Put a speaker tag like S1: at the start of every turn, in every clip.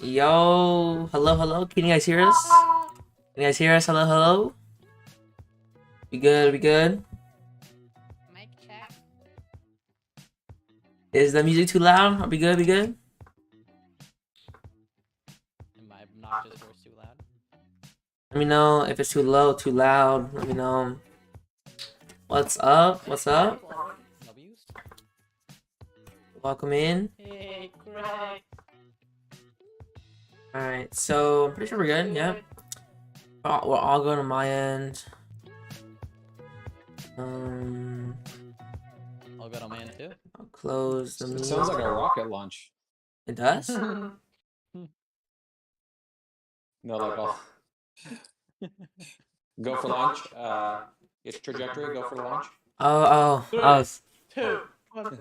S1: Yo, hello, hello. Can you guys hear us? Can you guys hear us? Hello, hello. We good? We good?
S2: Mic check.
S1: Is the music too loud? Are we good? We good?
S2: Am my obnoxious voice too loud?
S1: Let me know if it's too low, too loud. Let me know. What's up? What's up?
S2: W's?
S1: Welcome in.
S2: Hey, Greg.
S1: Alright, so I'm pretty sure we're good. Yep. We're all going on my end.
S2: I'll go to my end too.
S1: I'll close the
S3: It
S1: music.
S3: sounds like a rocket launch.
S1: It does?
S3: No, like all. Go for launch. Its trajectory. Go for launch.
S1: Oh.
S2: 2, 1,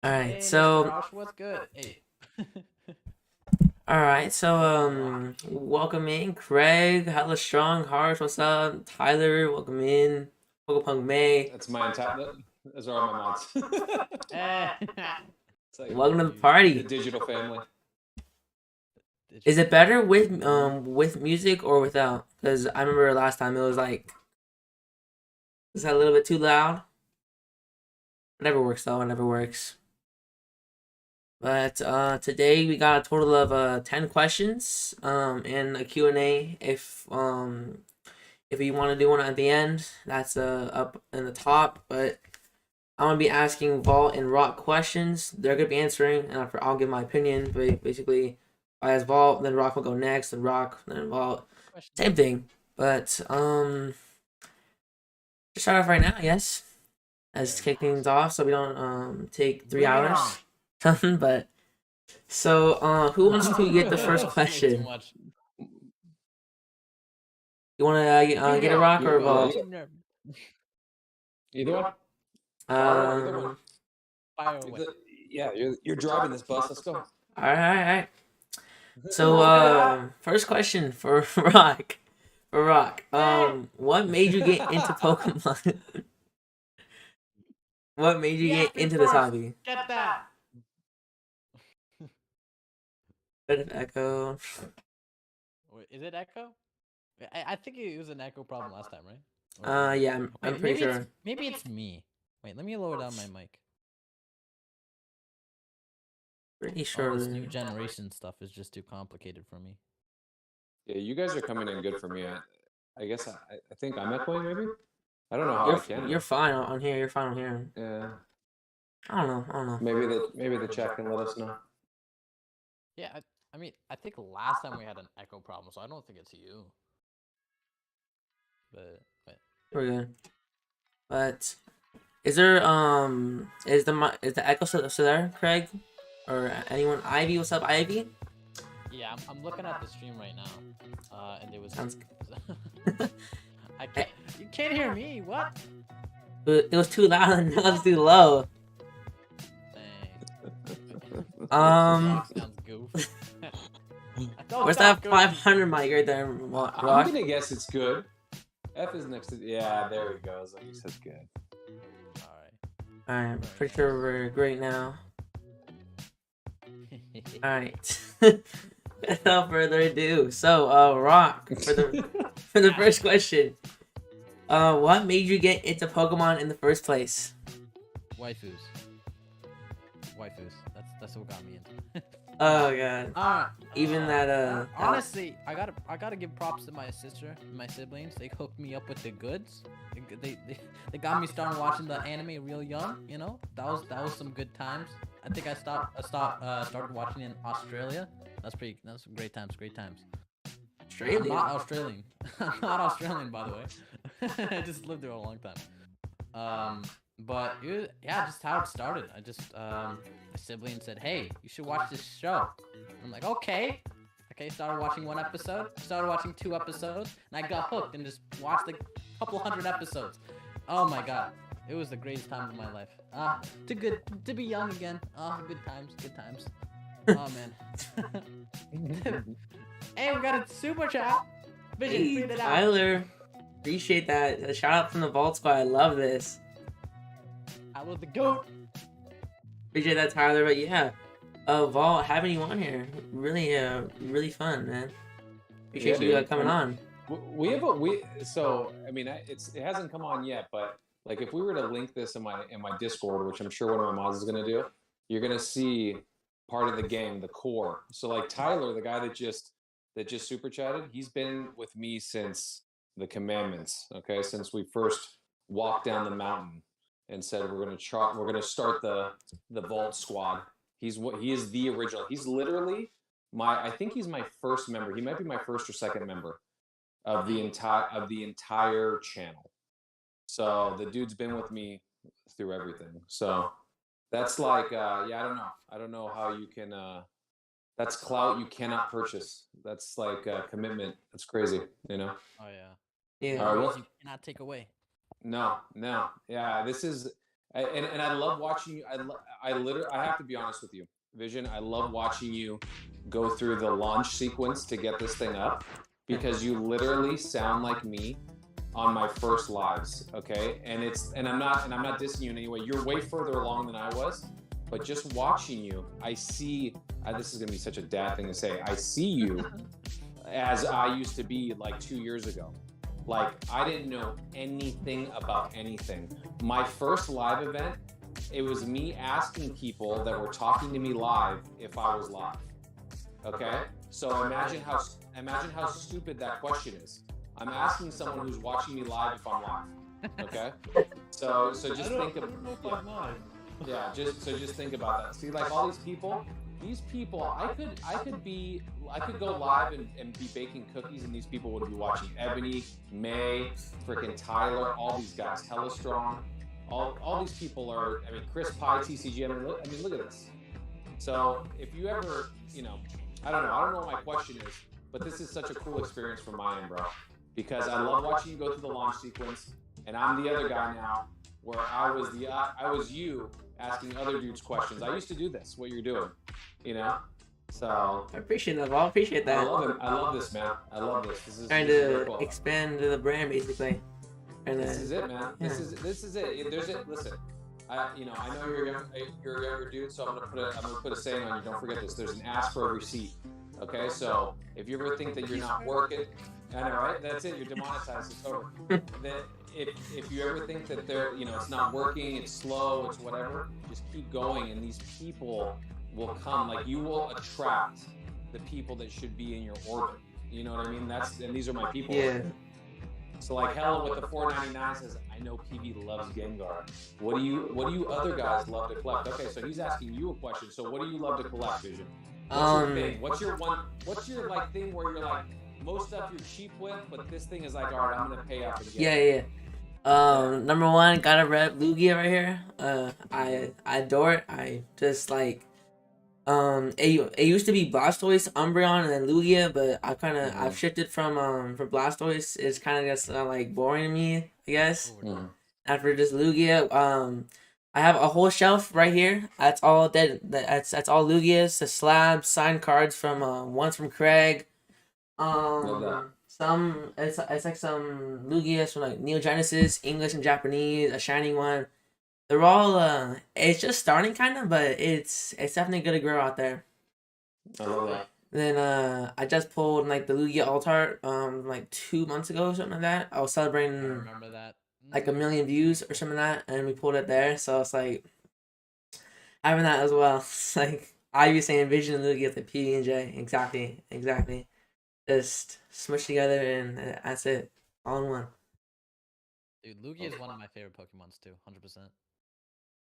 S1: Alright, so.
S2: Rosh, what's good? Hey.
S1: Alright, so welcome in Craig, Hella Strong, Harsh, what's up? Tyler, welcome in. Pokepunk May.
S3: That's my entire. Those are all my mods. It's like
S1: Welcome to the
S3: the
S1: party.
S3: digital family.
S1: Is it better with music or without? Because I remember last time it was like, is that a little bit too loud? It never works though, it never works. But today we got a total of 10 questions and a Q&A. If you want to do one at the end, that's up in the top. But I'm gonna be asking Vault and Rock questions. They're gonna be answering, and I'll give my opinion. But basically, I ask Vault, then Rock will go next, then Rock, then Vault. Same thing. But just start off right now, yes. Let's kick things off so we don't take 3 hours. But so who wants to get the first question? You want to get a Rock or a Vault?
S3: Either one.
S2: Fire away.
S3: Yeah, you're driving this bus. Let's go.
S1: All right. So first question for Rock. What made you get into Pokemon? What made you get into this hobby?
S2: Get that.
S1: Bit of echo.
S2: Wait, is it echo? I think it was an echo problem last time, right?
S1: Yeah, I'm pretty sure.
S2: Maybe it's me. Wait, let me lower down my mic.
S1: Pretty
S2: All
S1: sure.
S2: this new generation stuff is just too complicated for me.
S3: Yeah, you guys are coming in good for me. I guess I think I'm echoing maybe. I don't know how I can.
S1: You're fine on here. You're fine on here.
S3: Yeah.
S1: I don't know.
S3: Maybe the chat can let us know.
S2: Yeah, I mean, I think last time we had an echo problem, so I don't think it's you. But
S1: We're good. But is there is the echo still there, Craig, or anyone? Ivy, what's up, Ivy?
S2: yeah, I'm looking at the stream right now, and there was.
S1: Sounds
S2: I can't. You can't hear me. What?
S1: It was too loud and now it's too low.
S2: Sounds goofy.
S1: Where's that 500 mic right there, Rock?
S3: I'm gonna guess it's good. F is next to. Yeah, there we go. So he says good.
S1: Alright, pretty sure we're great now. Alright. Without further ado, so Rock, for the first question. What made you get into Pokemon in the first place?
S2: Waifus. That's what got me into.
S1: Oh god. Even that
S2: honestly, I gotta give props to my sister and my siblings. They hooked me up with the goods. They got me started watching the anime real young. You know, that was some good times. I think I started watching in Australia. That's some great times.
S1: Australia.
S2: I'm not Australian. I'm not Australian, by the way. I just lived there a long time. But just how it started. I just my sibling said, "Hey, you should watch this show." I'm like, "Okay." Started watching 1 episode. Started watching 2 episodes, and I got hooked and just watched a couple hundred episodes. Oh my god, it was the greatest time of my life. Too good to be young again. Good times. Oh man. Hey, we got a super chat.
S1: Hey, Tyler. Appreciate that. A shout out from the Vault Squad. I love this.
S2: I love the goat.
S1: Appreciate that, Tyler. But yeah, Vol, having you on here. Really, really fun, man. Appreciate
S3: Yeah,
S1: you
S3: dude.
S1: coming on.
S3: We have a we so I mean it hasn't come on yet, but like if we were to link this in my Discord, which I'm sure one of my mods is gonna do, you're gonna see part of the game, the core. So like Tyler, the guy that just super chatted, he's been with me since the commandments, okay, since we first walked down the mountain and said we're gonna start the Vault Squad. He is the original. He's literally I think he's my first member. He might be my first or second member of the entire channel. So the dude's been with me through everything. So that's like yeah, I don't know how you can that's clout you cannot purchase. That's like commitment. That's crazy, you know.
S2: Oh yeah.
S1: Yeah.
S3: All right,
S2: Memories
S3: well,
S2: you cannot take away.
S3: no, no. Yeah, this is and I love watching you. I literally I have to be honest with you. Vision, I love watching you go through the launch sequence to get this thing up because you literally sound like me on my first lives, okay? And I'm not dissing you in any way. You're way further along than I was, but just watching you, I see this is going to be such a dad thing to say. I see you as I used to be like 2 years ago. Like I didn't know anything about anything. My first live event, it was me asking people that were talking to me live if I was live. Okay? So imagine how stupid that question is. I'm asking someone who's watching me live if I'm live. Okay? So just think of just think about that. See, like all these people, I could go live and be baking cookies and these people would be watching. Ebony, May, freaking Tyler, all these guys, Hella Strong, all these people are, I mean, Chris Pye, TCG, I mean, look at this. So if you ever, you know, I don't know what my question is, but this is such a cool experience from my end, bro. Because I love watching you go through the launch sequence, and I'm the other guy now, where I was you asking other dudes questions. I used to do this, what you're doing, you know. So
S1: I appreciate that, Vol. I appreciate that.
S3: I love it. I love this, man. I love this. This is
S1: Trying
S3: very
S1: to
S3: cool.
S1: expand the brand, basically.
S3: This is it, man.
S1: Yeah.
S3: This is it. There's it. Listen, I know you're a younger dude, so I'm gonna put a saying on you. Don't forget this. There's an ask for a receipt. Okay, so if you ever think that you're not working, I know, right? That's it. You're demonetized. It's over. Then if you ever think that it's not working, it's slow, it's whatever, just keep going, and these people will come. Like you will attract the people that should be in your orbit. You know what I mean? And these are my people.
S1: Yeah.
S3: So like Hella with the $4.99 says, I know PB loves Gengar. What do you other guys love to collect? Okay, so he's asking you a question. So what do you love to collect, Vision? What's your thing? What's your like thing where you're like, most stuff you're cheap with, but this thing is like, all right, I'm gonna pay out to get it.
S1: Yeah. Number one, got a red Lugia right here. I adore it. I just like it used to be Blastoise, Umbreon, and then Lugia, but I've shifted from Blastoise. It's kind of just like boring to me, I guess. After just Lugia, I have a whole shelf right here. That's all that's all Lugias, the slabs, signed cards from one's from Craig. Some it's like some Lugias from like Neo Genesis, English and Japanese, a shining one. They're all it's just starting kind of, but it's definitely gonna grow out there.
S3: I love that.
S1: Then I just pulled like the Lugia Altart like 2 months ago or something like that. I was
S2: I
S1: celebrating
S2: remember that.
S1: like 1 million views or something like that, and we pulled it there. So it's like having that as well. It's like I be saying Vision and Lugia, the P and J. Exactly. Just smush together and that's it, all in one.
S2: Dude, Lugia is one of my favorite Pokemons too, 100%.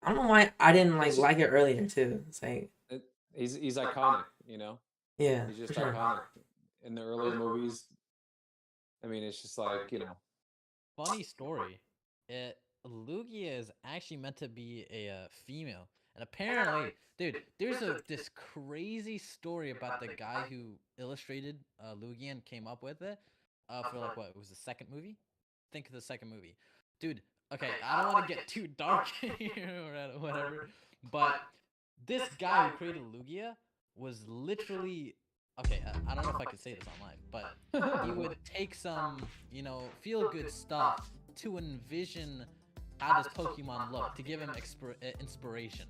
S1: I don't know why I didn't like it earlier too. It's like
S3: He's iconic, you know.
S1: yeah,
S3: He's just
S1: for sure.
S3: iconic. In the earlier movies, I mean, it's just like, you know.
S2: Funny story. Lugia is actually meant to be a female, and apparently, dude, there's this crazy story about the guy who illustrated Lugia and came up with it. For like what it was the second movie? Think of the second movie, dude. Okay, I don't want to get too dark here or whatever, but this guy who created Lugia was literally okay. I don't know if I could say this online, but he would take some, feel good stuff to envision how does Pokemon look to give him inspiration.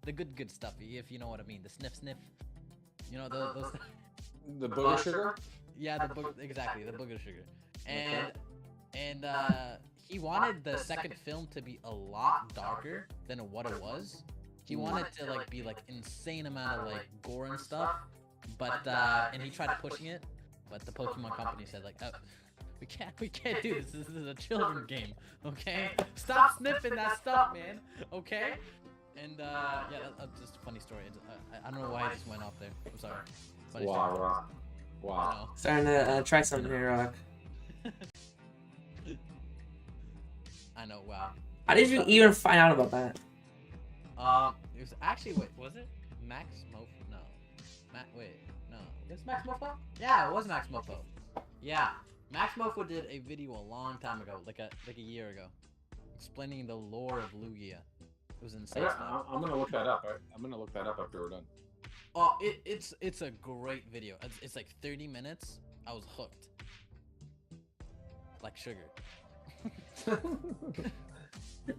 S2: the good stuff, if you know what I mean. The sniff. You know those.
S3: The booger sugar.
S2: Yeah, exactly the booger sugar, and he wanted the second film to be a lot darker than what it was. He wanted to like be like insane amount of like gore and stuff, but and he tried pushing it, but the Pokemon company said like, oh, we can't do this. This is a children's game, okay? Stop sniffing that stuff, man, okay? And yeah, that's just a funny story. I don't know why I just went off there. I'm sorry. Funny story.
S3: Wow.
S1: Starting to try something here, Rock.
S2: I know. Wow.
S1: How did you even find out about that?
S2: It was actually, wait, was it Max Mofo? No. Wait, no. Was Max Mofo? Yeah, it was Max Mofo. Yeah, Max Mofo did a video a long time ago, like a year ago, explaining the lore of Lugia. It was insane.
S3: I'm gonna look that up. I'm gonna look that up after we're done.
S2: Oh, it's a great video. It's like 30 minutes. I was hooked. Like sugar.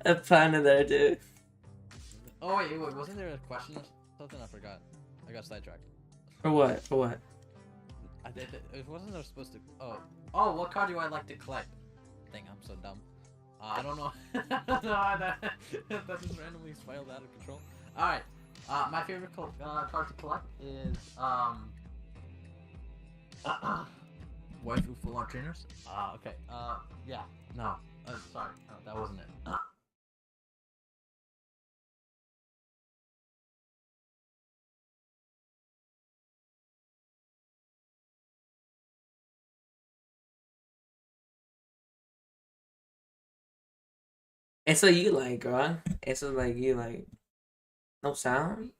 S1: A pun in there, dude.
S2: Oh wait, wasn't there a question or something? I forgot. I got sidetracked.
S1: For what? For what?
S2: Wasn't there supposed to? Oh, what card do I like to collect? Dang, I'm so dumb. I don't know. that just randomly spiraled out of control. All right. My favorite card to collect is waifu full art trainers. Okay. Yeah. No. Sorry. No, that wasn't it.
S1: And so you like, girl? And so like you like, no sound?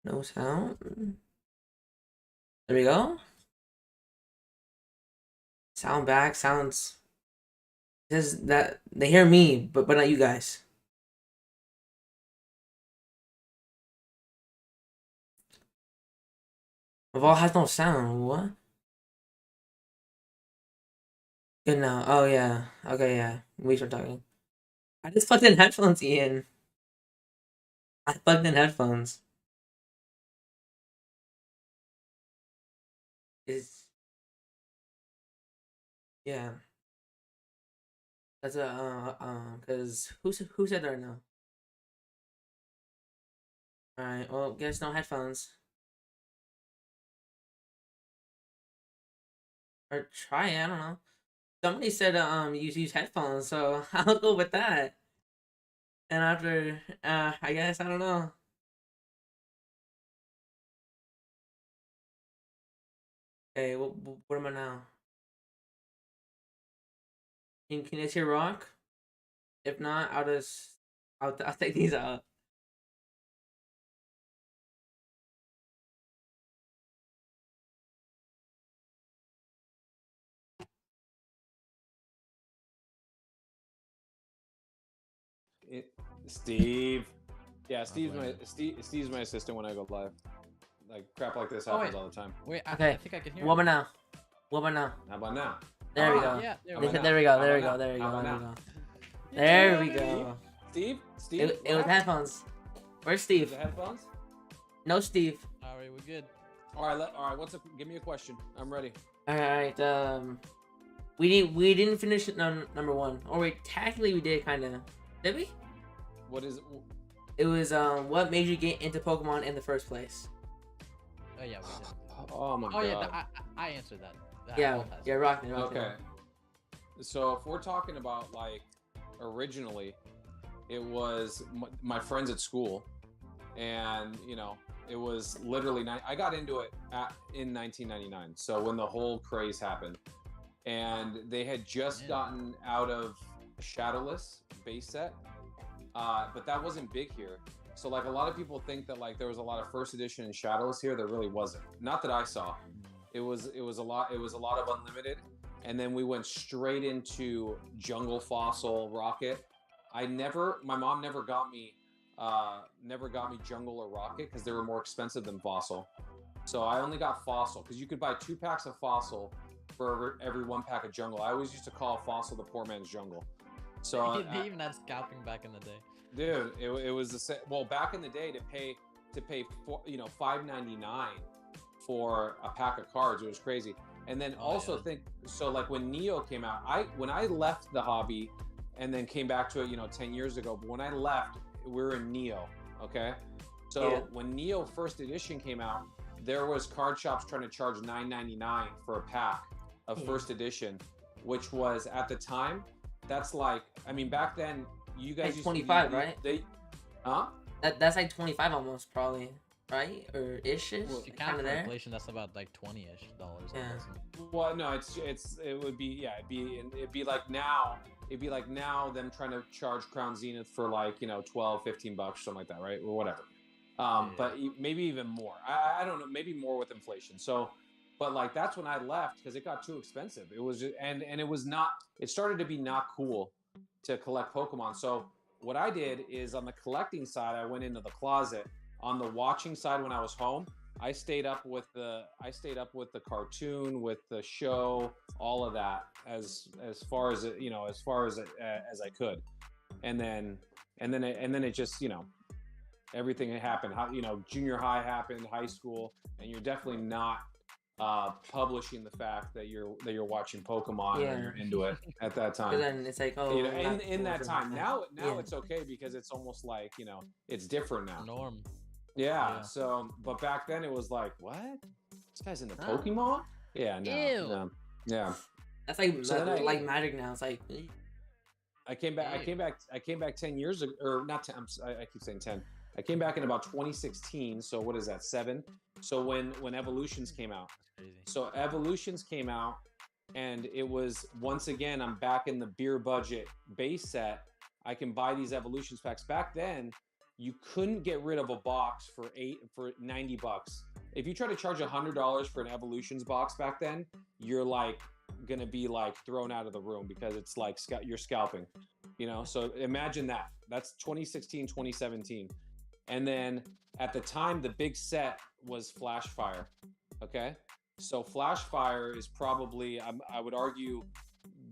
S1: No sound? There we go. Sound back, sounds. Says that they hear me, but not you guys. Vol has no sound. What? Good now. Oh yeah. Okay, yeah. We start talking. I just plugged in headphones, Ian. I plugged in headphones. Is yeah. That's a cause who said that right now? Alright, well guess no headphones. Or try it, I don't know. Somebody said use headphones, so I'll go with that. And after I guess I don't know. Okay, what am I now? Can you guys hear Rock? If not, I'll take these out.
S3: Steve. Yeah, Steve's my assistant when I go live. Like crap like this happens all the time.
S2: Wait,
S1: Okay.
S2: I think I can hear.
S1: What about now? What about now?
S3: How about now?
S1: There we go.
S2: Yeah,
S1: There we go. There we go. There we go. There we go.
S3: Steve?
S1: It was headphones. Where's Steve?
S3: The headphones?
S1: No Steve.
S2: All right, we're good.
S3: All right. Give me a question. I'm ready.
S1: All right. We didn't finish number one. Or wait, technically we did kind of. Did we?
S3: What is it?
S1: It was what made you get into Pokemon in the first place?
S2: Oh yeah, we did.
S3: Oh my god.
S2: Oh yeah, I answered that.
S1: Yeah, Rock.
S3: Okay. So if we're talking about like originally, it was my friends at school, and you know it was literally I got into it in 1999. So when the whole craze happened, and they had just gotten out of Shadowless base set, but that wasn't big here. So like a lot of people think that like there was a lot of first edition and Shadowless here. There really wasn't. Not that I saw. It was a lot of Unlimited, and then we went straight into Jungle, Fossil, Rocket. My mom never got me Jungle or Rocket because they were more expensive than Fossil. So I only got Fossil because you could buy 2 packs of Fossil for every 1 pack of Jungle. I always used to call Fossil the poor man's Jungle. So
S2: they even had scalping back in the day.
S3: dude, it was the same. Well, back in the day, to pay $5.99 for a pack of cards, it was crazy. And then think so, like when Neo came out, when I left the hobby and then came back to it 10 years ago, but when I left, we were in Neo. Okay, so when Neo first edition came out, there was card shops trying to charge $9.99 for a pack of first edition, which was at the time, that's like, I mean, back then you guys
S1: like 25, right?
S3: Huh?
S1: That's like 25 almost, probably, right? Or ish.
S2: If you count for inflation, that's about like $20-ish.
S1: Yeah.
S3: Well, no, it would be, it'd be like now. It'd be like now them trying to charge Crown Zenith for like 12, 15 bucks, something like that, right? Or whatever. But maybe even more. I don't know, maybe more with inflation. So, but like that's when I left because it got too expensive. It was just, and it was not. It started to be not cool to collect Pokemon. So what I did is on the collecting side, I went into the closet. On the watching side, when I was home, I stayed up with the cartoon, with the show, all of that as far as as I could, and then it just everything that happened. Junior high happened, high school, and you're definitely not publishing the fact that you're watching Pokemon and you're into it at that time.
S1: Then it's like, oh,
S3: in that time. Now it's okay because it's almost like it's different now.
S2: Norm.
S3: Yeah. So, but back then it was like, what? This guy's into Pokemon? Yeah. No.
S2: Ew.
S3: No. Yeah.
S1: That's like like Magic now. It's like.
S3: I came back 10 years ago, or not 10. I keep saying 10. I came back in about 2016. So what is that? 7. So when Evolutions came out. So Evolutions came out, and it was, once again, I'm back in the beer budget base set. I can buy these Evolutions packs. Back then, you couldn't get rid of a box for $90. If you try to charge $100 for an Evolutions box back then, you're like gonna be like thrown out of the room because it's like you're scalping, So imagine that. That's 2016, 2017, and then at the time the big set was Flashfire. Okay, so Flashfire is probably, I would argue,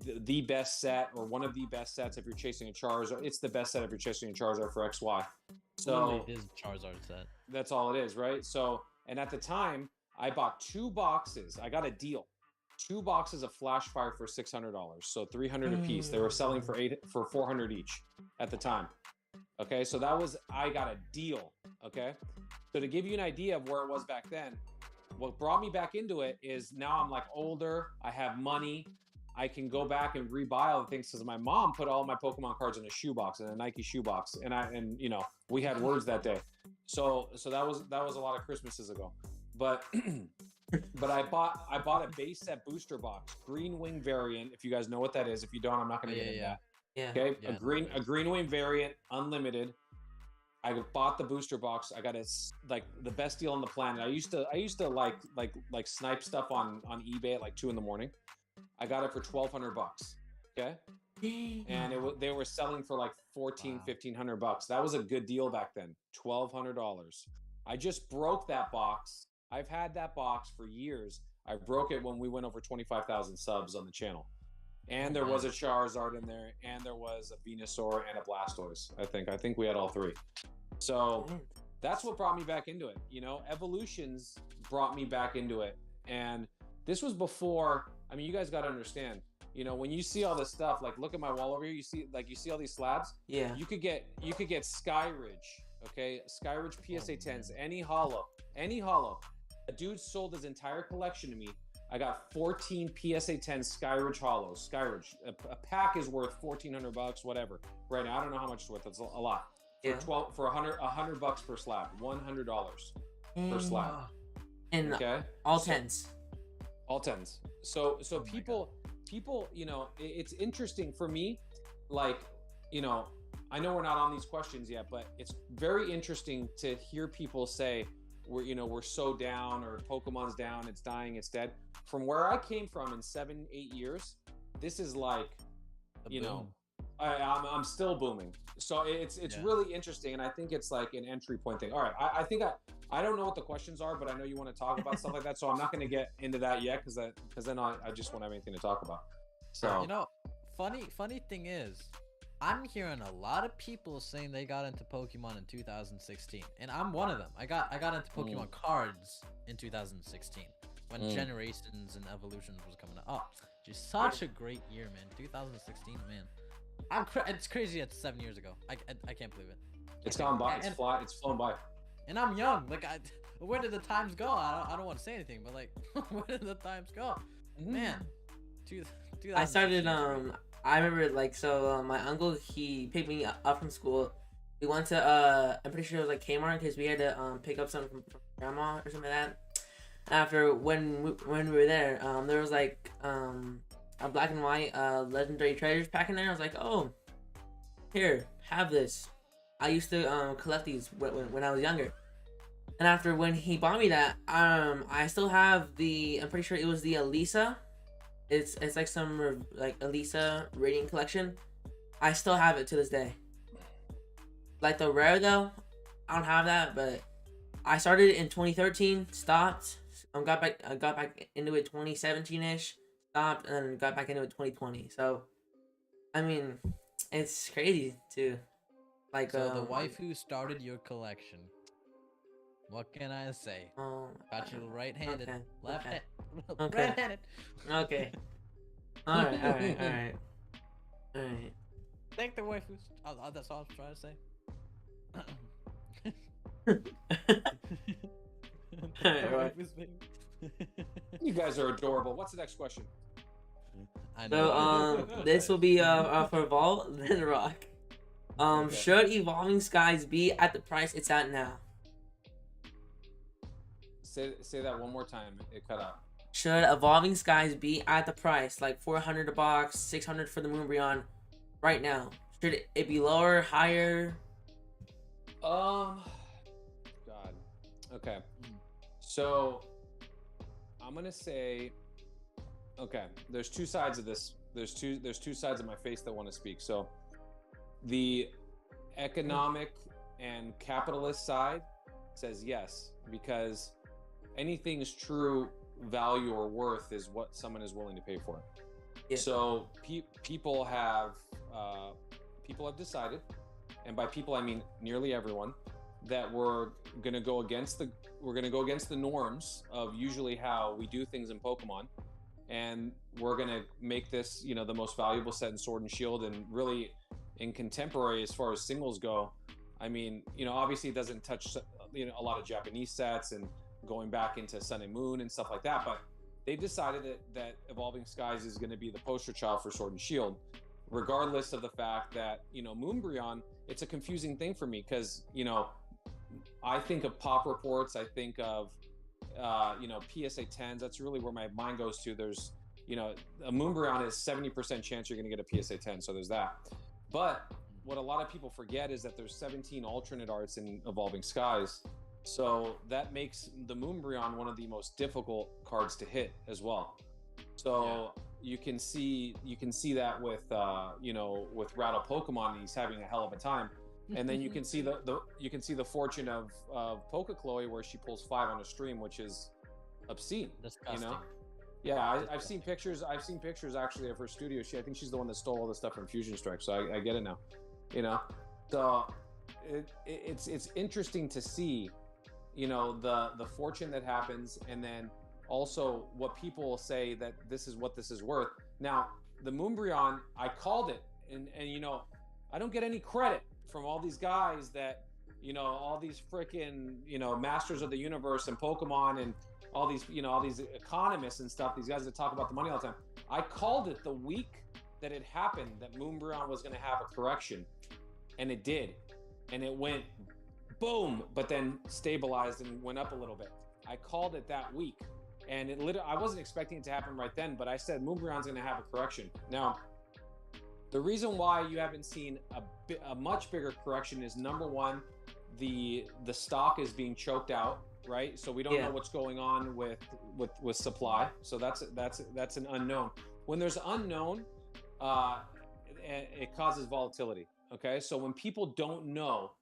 S3: the best set, or one of the best sets if you're chasing a Charizard. It's the best set if you're chasing a Charizard for XY. So
S2: it is Charizard set.
S3: That's all it is, right? So, and at the time, I bought 2 boxes. I got a deal. 2 boxes of Flashfire for $600, so $300 a piece. They were selling for $400 each at the time. Okay, so I got a deal. Okay, so to give you an idea of where it was back then, what brought me back into it is now I'm like older. I have money. I can go back and rebuy all the things because my mom put all my Pokemon cards in a shoebox, in a Nike shoebox, and we had words that day. So that was a lot of Christmases ago, but I bought a base set booster box, Green Wing variant. If you guys know what that is, if you don't, I'm not going to get into that.
S1: Yeah.
S3: Okay, a Green Wing variant, unlimited. I bought the booster box. I got like the best deal on the planet. I used to like snipe stuff on eBay at like 2 a.m. I got it for $1,200. Okay, and they were selling for like $1,500. That was a good deal back then. $1,200. I just broke that box. I've had that box for years. I broke it when we went over 25,000 subs on the channel. And there was a Charizard in there, and there was a Venusaur and a Blastoise. I think we had all 3. So that's what brought me back into it. Evolutions brought me back into it. And this was before, I mean, you guys got to understand, when you see all this stuff, like look at my wall over here, you see all these slabs.
S1: Yeah.
S3: You could get Skyridge, okay? Skyridge PSA 10s, any hollow. A dude sold his entire collection to me. I got 14 PSA 10 Skyridge hollows. Skyridge, a pack is worth $1,400, whatever. Right now, I don't know how much it's worth. It's a lot. For $100 per slab, $100 per slab.
S1: And
S3: okay,
S1: all 10s.
S3: All 10s. So people, it's interesting for me. Like, I know we're not on these questions yet, but it's very interesting to hear people say, we're so down, or Pokemon's down, it's dying, it's dead. From where I came from in 7-8 years, this is like, I'm still booming. So it's really interesting, and I think it's like an entry point thing. All right, I think I don't know what the questions are, but I know you want to talk about stuff like that, so I'm not going to get into that yet because then I just won't have anything to talk about. So
S2: funny thing is, I'm hearing a lot of people saying they got into Pokemon in 2016, and I'm one of them. I got into Pokemon cards in 2016 when Generations and Evolutions was coming out. Oh, just such a great year, man. 2016, man. It's crazy. It's 7 years ago. I can't believe it.
S3: It's gone by. It's flown by.
S2: And I'm young. Like where did the times go? I don't want to say anything, but like, where did the times go? Man,
S1: I started I remember like my uncle, he picked me up from school. We went to I'm pretty sure it was like Kmart because we had to pick up something from grandma or something like that. After when we were there, there was like a black and white legendary treasures pack in there. I was like, oh, here, have this. I used to collect these when I was younger. And after when he bought me that, I still have I'm pretty sure it was the Elisa. It's like some like Elisa Radiant collection. I still have it to this day. Like the rare though, I don't have that, but I started in 2013, stopped. I got back into it 2017ish, stopped, and then got back into it 2020. So, I mean, it's crazy too. Like
S2: so the waifu started your collection. What can I say? Got you right-handed,
S1: okay,
S2: left-handed,
S1: okay.
S2: right-handed.
S1: Okay. All right.
S2: Thank the waifus. That's all I'm trying to say.
S1: Right.
S3: You guys are adorable. What's the next question?
S2: I know.
S1: So this will be for Vault then Rock.
S3: Okay.
S1: Should Evolving Skies be at the price it's at now?
S3: Say that one more time. It cut out.
S1: Should Evolving Skies be at the price, like 400 a box, 600 for the Moonbreon, right now? Should it be lower, higher?
S3: God. Okay. So I'm gonna say, okay. There's two sides of this. There's two sides of my face that want to speak. So the economic and capitalist side says yes, because anything's true value or worth is what someone is willing to pay for.
S1: Yeah.
S3: So people have decided, and by people I mean nearly everyone, that we're gonna go against the norms of usually how we do things in Pokemon, and we're gonna make this, you know, the most valuable set in Sword and Shield, and really in contemporary as far as singles go. I mean, you know, obviously it doesn't touch, you know, a lot of Japanese sets and going back into Sun and Moon and stuff like that, but they've decided that Evolving Skies is going to be the poster child for Sword and Shield, regardless of the fact that, you know, Moonbreon, it's a confusing thing for me because, you know, I think of pop reports, I think of you know, PSA 10s. That's really where my mind goes to. There's, you know, a Moonbreon is 70% chance you're going to get a PSA 10, so there's that. But what a lot of people forget is that there's 17 alternate arts in Evolving Skies. So that makes the Moonbreon one of the most difficult cards to hit as well. So you can see that with you know, with Rattle Pokemon, he's having a hell of a time. And then you can see the fortune of Poke-Chloe, where she pulls 5 on a stream, which is obscene.
S2: Disgusting.
S3: You know? Yeah, I've seen pictures. I've seen pictures actually of her studio. I think she's the one that stole all the stuff from Fusion Strike. So I get it now. You know, so it's interesting to see, you know, the fortune that happens, and then also what people say that this is what this is worth. Now, the Moonbreon, I called it, and you know, I don't get any credit from all these guys that, you know, all these freaking, you know, masters of the universe and Pokemon and all these, you know, all these economists and stuff, these guys that talk about the money all the time. I called it the week that it happened that Moonbreon was going to have a correction, and it did, and it went boom, but then stabilized and went up a little bit. I called it that week, and it literally, I wasn't expecting it to happen right then, but I said Moonbreon's going to have a correction. Now, the reason why you haven't seen a much bigger correction is, number one, the stock is being choked out, right? So we don't know what's going on with supply. So that's an unknown. When there's unknown, it causes volatility. Okay, so when people don't know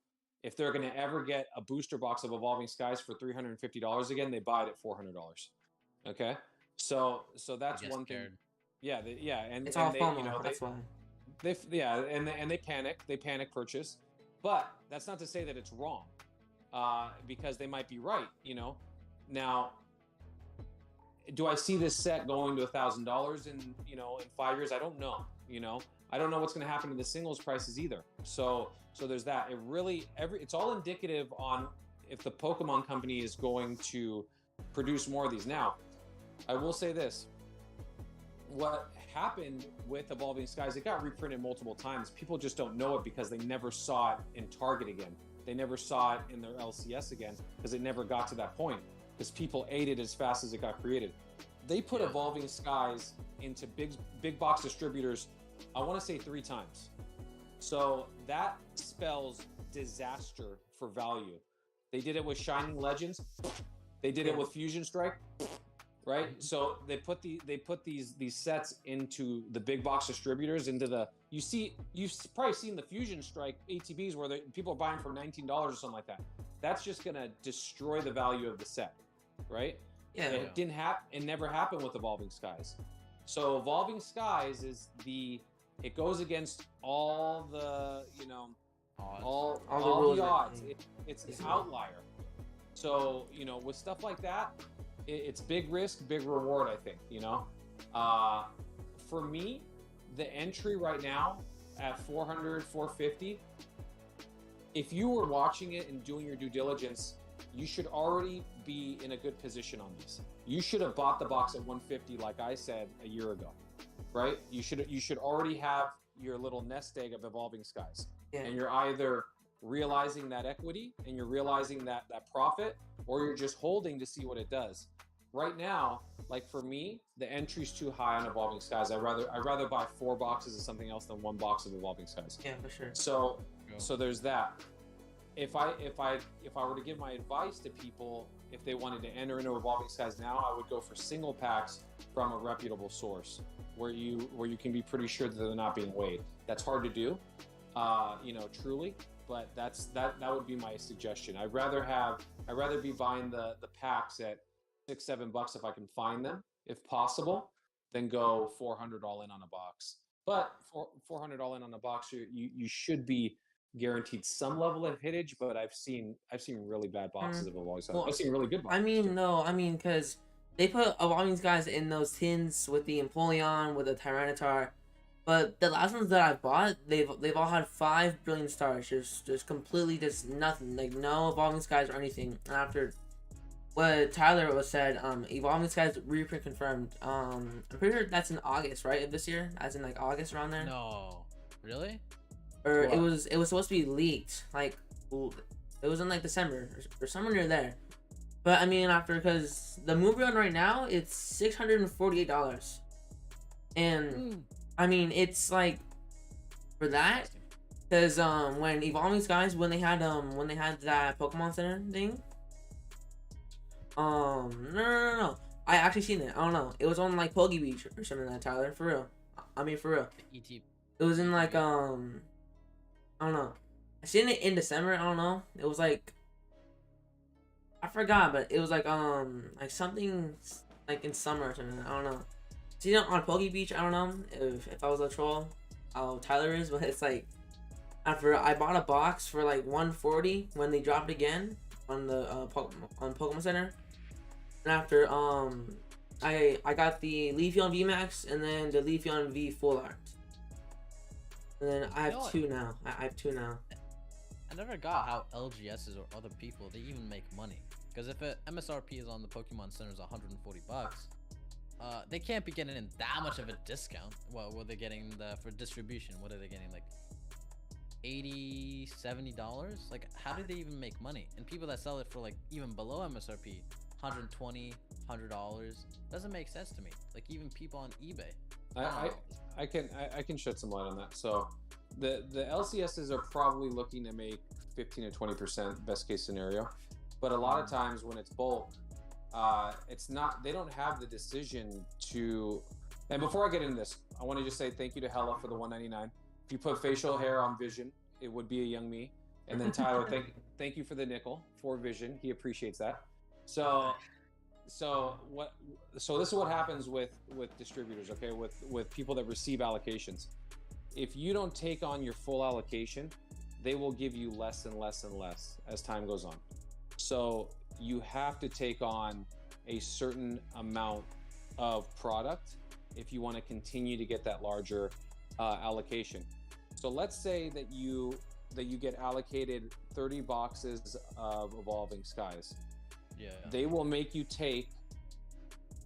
S3: if they're going to ever get a booster box of Evolving Skies for $350 again, they buy it at $400. Okay, so that's one thing. Yeah, and
S1: it's
S3: and
S1: all
S3: they,
S1: FOMO.
S3: you know,
S1: That's why.
S3: and they panic purchase, but that's not to say that it's wrong, because they might be right. Now, do I see this set going to $1,000 in 5 years? I don't know. I don't know what's going to happen to the singles prices either. So there's that. It's all indicative on if the Pokemon company is going to produce more of these. Now, I will say this. What happened with Evolving Skies, it got reprinted multiple times. People just don't know it because they never saw it in Target again. They never saw it in their LCS again because it never got to that point, because people ate it as fast as it got created. They put Evolving Skies into big box distributors, I want to say 3 times. So that spells disaster for value. They did it with Shining Legends. They did it with Fusion Strike, right? So they put these sets into the big box distributors, you've probably seen the Fusion Strike ATBs where people are buying for $19 or something like that. That's just gonna destroy the value of the set, right?
S1: Yeah.
S3: It never happened with Evolving Skies. So Evolving Skies it goes against all the all the odds. It's an outlier. So with stuff like that, it's big risk, big reward. I think for me, the entry right now at 400, 450. If you were watching it and doing your due diligence, you should already be in a good position on this. You should have bought the box at 150, like I said a year ago, right? You should already have your little nest egg of Evolving Skies, and you're either realizing that equity and you're realizing that profit, or you're just holding to see what it does. Right now, like for me, the entry's too high on Evolving Skies. I'd rather buy 4 boxes of something else than 1 box of Evolving Skies.
S1: Yeah, for sure.
S3: So there's that. If I were to give my advice to people, if they wanted to enter into Evolving Skies now, I would go for single packs from a reputable source where you can be pretty sure that they're not being weighed. That's hard to do, truly, but that would be my suggestion. I'd rather be buying the packs at $6-7 if I can find them, if possible, than go 400 all in on a box. But for 400 all in on a box, you should be guaranteed some level of hittage, but I've seen really bad boxes of Evolving Skies. I've seen really good boxes.
S1: Because they put Evolving Skies in those tins with the Empoleon, with the Tyranitar, but the last ones that I bought, they've all had 5 brilliant stars, just completely just nothing, like no Evolving Skies or anything. And after what Tyler was said, Evolving Skies reprint confirmed. I'm pretty sure that's in August, right, of this year, as in like August around there.
S2: No, really?
S1: Or it was supposed to be leaked, like it was in like December or somewhere near there. But I mean, because the movie run right now, it's $648, and I mean it's like for that, because when Evolving Skies, when they had that Pokemon Center thing, no, I actually seen it. I don't know, it was on like Poke Beach or something like that, Tyler, for real. I mean for real. It was in like I don't know. I seen it in December. I don't know. It was like I forgot, but it was like something like in summer or something. I don't know. Seen it on Poke Beach. I don't know if I was a troll. How Tyler is, but it's like after I bought a box for like 140 when they dropped again on the on Pokemon Center, and after I got the Leafeon VMAX and then the Leafeon V Full Art. And then I have 2 now. I have 2 now.
S2: I never got how LGSs or other people, they even make money. Because if a MSRP is on the Pokemon Center is $140, they can't be getting in that much of a discount. What were they getting for distribution? What are they getting, like $80, $70? Like, how do they even make money? And people that sell it for like even below MSRP, $120, $100, doesn't make sense to me. Like even people on eBay.
S3: I can shed some light on that. So the LCSs are probably looking to make 15 to 20% best case scenario, but a lot of times when it's bulk, it's not. They don't have the decision to. And before I get into this, I want to just say thank you to Hella for the $199. If you put facial hair on Vision, it would be a young me. And then Tyler, thank you for the nickel for Vision. He appreciates that. So this is what happens with distributors, okay, with people that receive allocations. if you don't take on your full allocation, they will give you less and less and less as time goes on. So you have to take on a certain amount of product if you want to continue to get that larger allocation. So let's say that you get allocated 30 boxes of Evolving Skies.
S2: Yeah.
S3: They will make you take,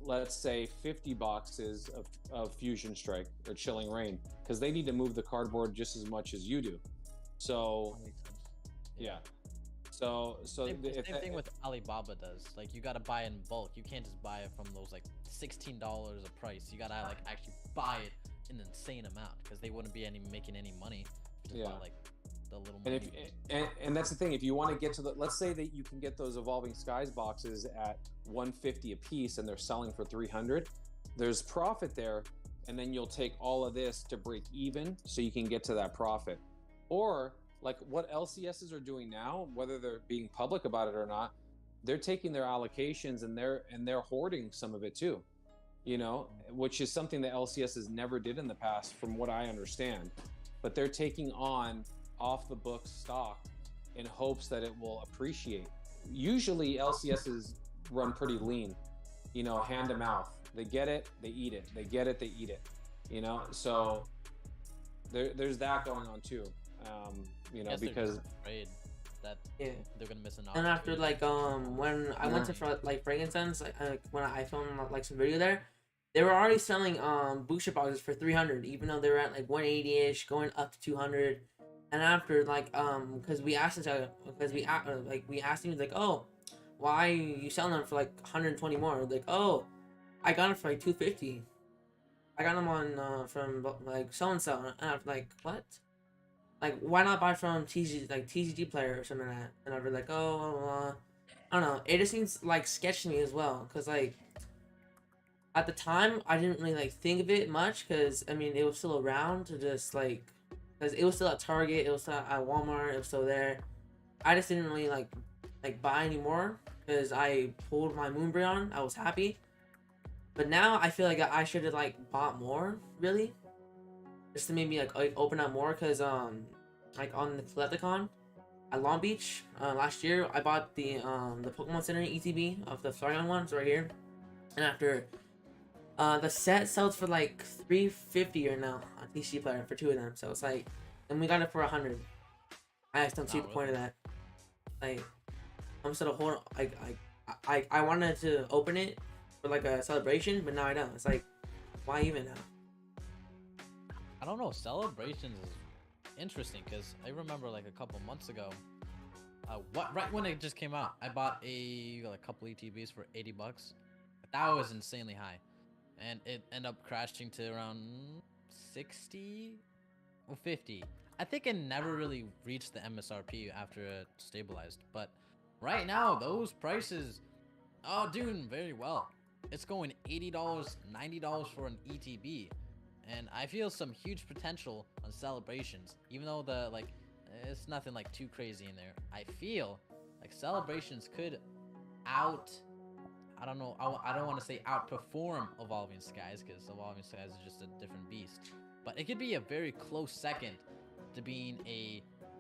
S3: let's say, 50 boxes of Fusion Strike or Chilling Reign, because they need to move the cardboard just as much as you do. So
S2: That makes sense.
S3: yeah. So
S2: Same thing with Alibaba does. Like, you gotta buy in bulk. You can't just buy it from those like $16 a price. You gotta like actually buy it in an insane amount, because they wouldn't be making any money if you just buy like the little money.
S3: And that's the thing. If you want to get to the, let's say that you can get those Evolving Skies boxes at 150 a piece and they're selling for 300, there's profit there, and then you'll take all of this to break even so you can get to that profit. Or like what LCSs are doing now, whether they're being public about it or not, they're taking their allocations and they're hoarding some of it too, you know, which is something that LCSs never did in the past, from what I understand. But they're taking on off the books stock in hopes that it will appreciate. Usually LCSs run pretty lean, you know, hand to mouth. They get it, they eat it. They get it, they eat it. You know, so there's that going on too. You know, because
S2: afraid that they're gonna miss an
S1: opportunity. And after like when I went to like Frankenstein's, like when I filmed like some video there, they were already selling booster boxes for 300, even though they were at like 180ish, going up to 200. And after like because we asked each other, because we asked him, like, oh, why you selling them for like 120 more? Like, oh, I got them for like 250. I got them on from like so and so, and I'm like, what? Like, why not buy from TCG Player or something like that? And I'd be like, oh, I don't know. It just seems like sketch to me as well, because like at the time I didn't really like think of it much, because I mean it was still around to just like, because it was still at Target, it was still at Walmart, it was still there. I just didn't really like buy anymore, because I pulled my Moonbreon. I was happy, but now I feel like I should have like bought more, really, just to maybe like open up more, because like on the Collecticon at Long Beach last year, I bought the Pokemon Center ETB of the Flareon ones right here, and after the set sells for like $350 or now on TCG Player for 2 of them, so it's like, and we got it for 100. I just don't see the point of that. Like, I'm sort of hold like I wanted to open it for like a celebration, but now I don't. It's like, why even now?
S2: I don't know. Celebrations is interesting, because I remember like a couple months ago, right when it just came out, I bought a couple ETBs for $80. That was insanely high, and it ended up crashing to around 60 or 50. I think it never really reached the MSRP after it stabilized, but right now those prices are doing very well. It's going $80, $90 for an ETB. And I feel some huge potential on Celebrations, even though it's nothing like too crazy in there. I feel like Celebrations could I don't know, I don't want to say outperform Evolving Skies, because Evolving Skies is just a different beast. But it could be a very close second to being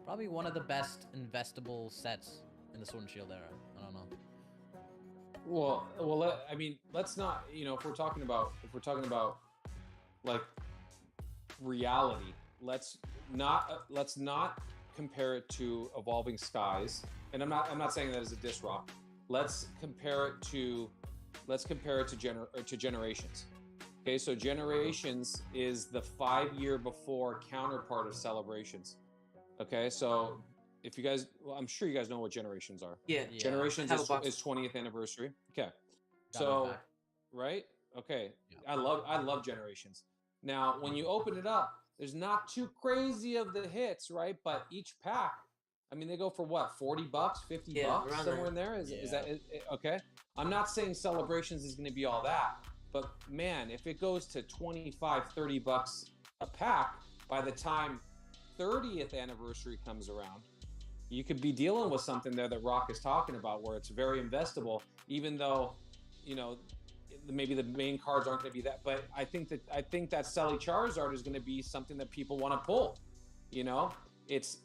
S2: probably one of the best investable sets in the Sword and Shield era. I don't know.
S3: Well, I mean, let's not, you know, if we're talking about like reality, let's not compare it to Evolving Skies. And I'm not saying that as a diss rock. Let's compare it to Generations. Okay, so Generations is the 5-year before counterpart of Celebrations. Okay, so if you guys, well, I'm sure you guys know what Generations are.
S1: Yeah.
S3: Generations is 20th anniversary. Okay, so right. Okay, yeah. I love Generations. Now, when you open it up, there's not too crazy of the hits, right? But each pack, I mean, they go for what, $40, $50, somewhere in there. Is that okay? I'm not saying Celebrations is going to be all that, but man, if it goes to $25, $30 a pack by the time 30th anniversary comes around, you could be dealing with something there that Rock is talking about, where it's very investable, even though, you know, maybe the main cards aren't going to be that, but I think that Selly Charizard is going to be something that people want to pull. You know, it's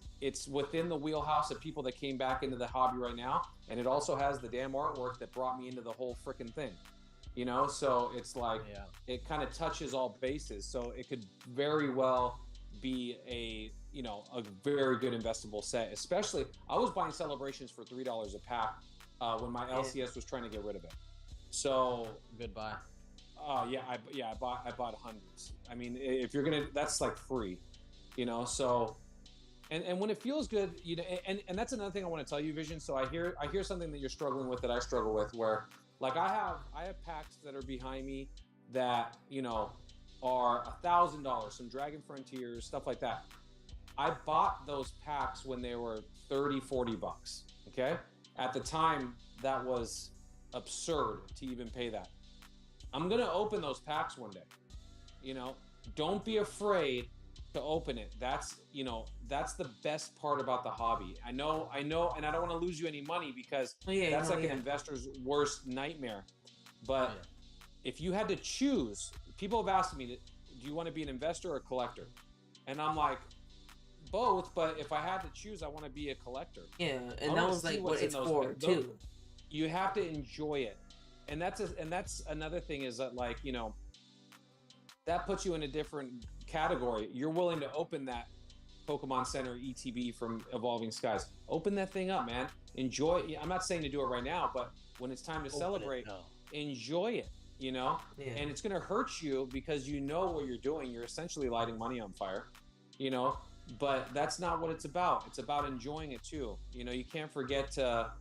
S3: within the wheelhouse of people that came back into the hobby right now, and it also has the damn artwork that brought me into the whole freaking thing. You know, so it's like it kind of touches all bases. So it could very well be a very good investable set. Especially, I was buying Celebrations for $3 a pack when my LCS was trying to get rid of it. So
S2: goodbye.
S3: I bought hundreds. I mean, if you're gonna, that's like free, you know. So, and when it feels good, you know, and that's another thing I want to tell you, Vision. So I hear something that you're struggling with that I struggle with, where like I have packs that are behind me that, you know, are $1,000, some Dragon Frontiers, stuff like that. I bought those packs when they were 30, 40 bucks. Okay, at the time that was absurd to even pay that. I'm gonna open those packs one day. You know, don't be afraid to open it. That's the best part about the hobby. I know, and I don't want to lose you any money because that's an investor's worst nightmare. But if you had to choose, people have asked me, do you want to be an investor or a collector? And I'm like, both, but if I had to choose, I want to be a collector.
S1: Yeah, and that was like what it's for too.
S3: You have to enjoy it, and that's another thing is that, like, you know, that puts you in a different category. You're willing to open that Pokemon Center ETB from Evolving Skies. Open that thing up, man. Enjoy it. I'm not saying to do it right now, but when it's time to celebrate, enjoy it. You know, and it's gonna hurt you because you know what you're doing. You're essentially lighting money on fire. You know, but that's not what it's about. It's about enjoying it too. You know, you can't forget to,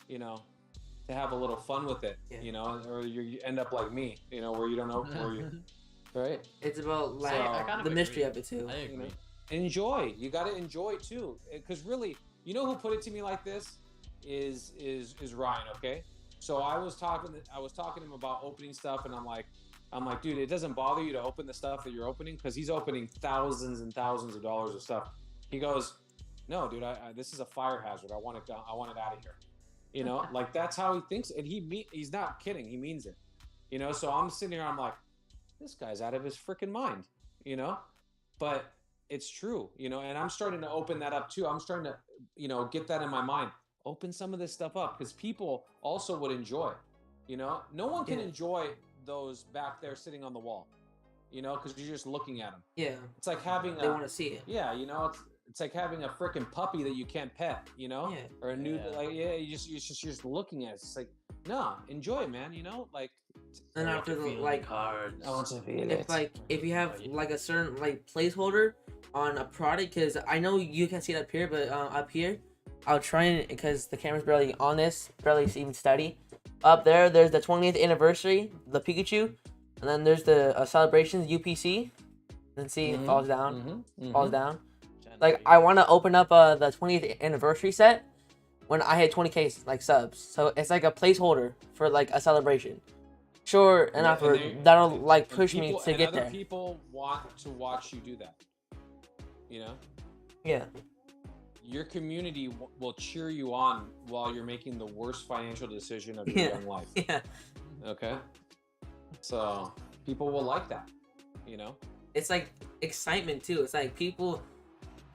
S3: you know, to have a little fun with it. You know, or you end up like me. You know, where you don't know where you. Right.
S1: It's about like the mystery of it too.
S2: I agree.
S3: You know? Enjoy. You got to enjoy too, because really, you know who put it to me like this is Ryan. Okay. So I was talking to him about opening stuff, and I'm like, dude, it doesn't bother you to open the stuff that you're opening, because he's opening thousands and thousands of dollars of stuff. He goes, no, dude, this is a fire hazard. I want it out of here. You know, like that's how he thinks, and he's not kidding. He means it. You know, so I'm sitting here, I'm like, this guy's out of his freaking mind. You know, but it's true. You know, and I'm starting to open that up too. I'm starting to, you know, get that in my mind. Open some of this stuff up, because people also would enjoy. You know, no one can enjoy those back there sitting on the wall, you know, because you're just looking at them.
S1: Yeah,
S3: it's like having
S1: they want to see it.
S3: Yeah, you know, it's like having a freaking puppy that you can't pet, you know, or a new you're just looking at it. It's like, no, enjoy it, man. You know, like.
S1: And after the like
S3: cards, I want to feel it.
S1: If you have like a certain like placeholder on a product, because I know you can't see it up here, but up here, I'll try and, because the camera's barely on this, barely even steady. Up there's the 20th anniversary, the Pikachu, and then there's the celebrations UPC. And see, it falls down, falls down. Like, I want to open up the 20th anniversary set when I hit 20k like subs. So it's like a placeholder for like a celebration. Sure, and after that'll like push me to get there.
S3: People want to watch you do that. You know.
S1: Yeah.
S3: Your community will cheer you on while you're making the worst financial decision of your young life.
S1: Yeah.
S3: Okay. So people will like that, you know?
S1: It's like excitement too. It's like people,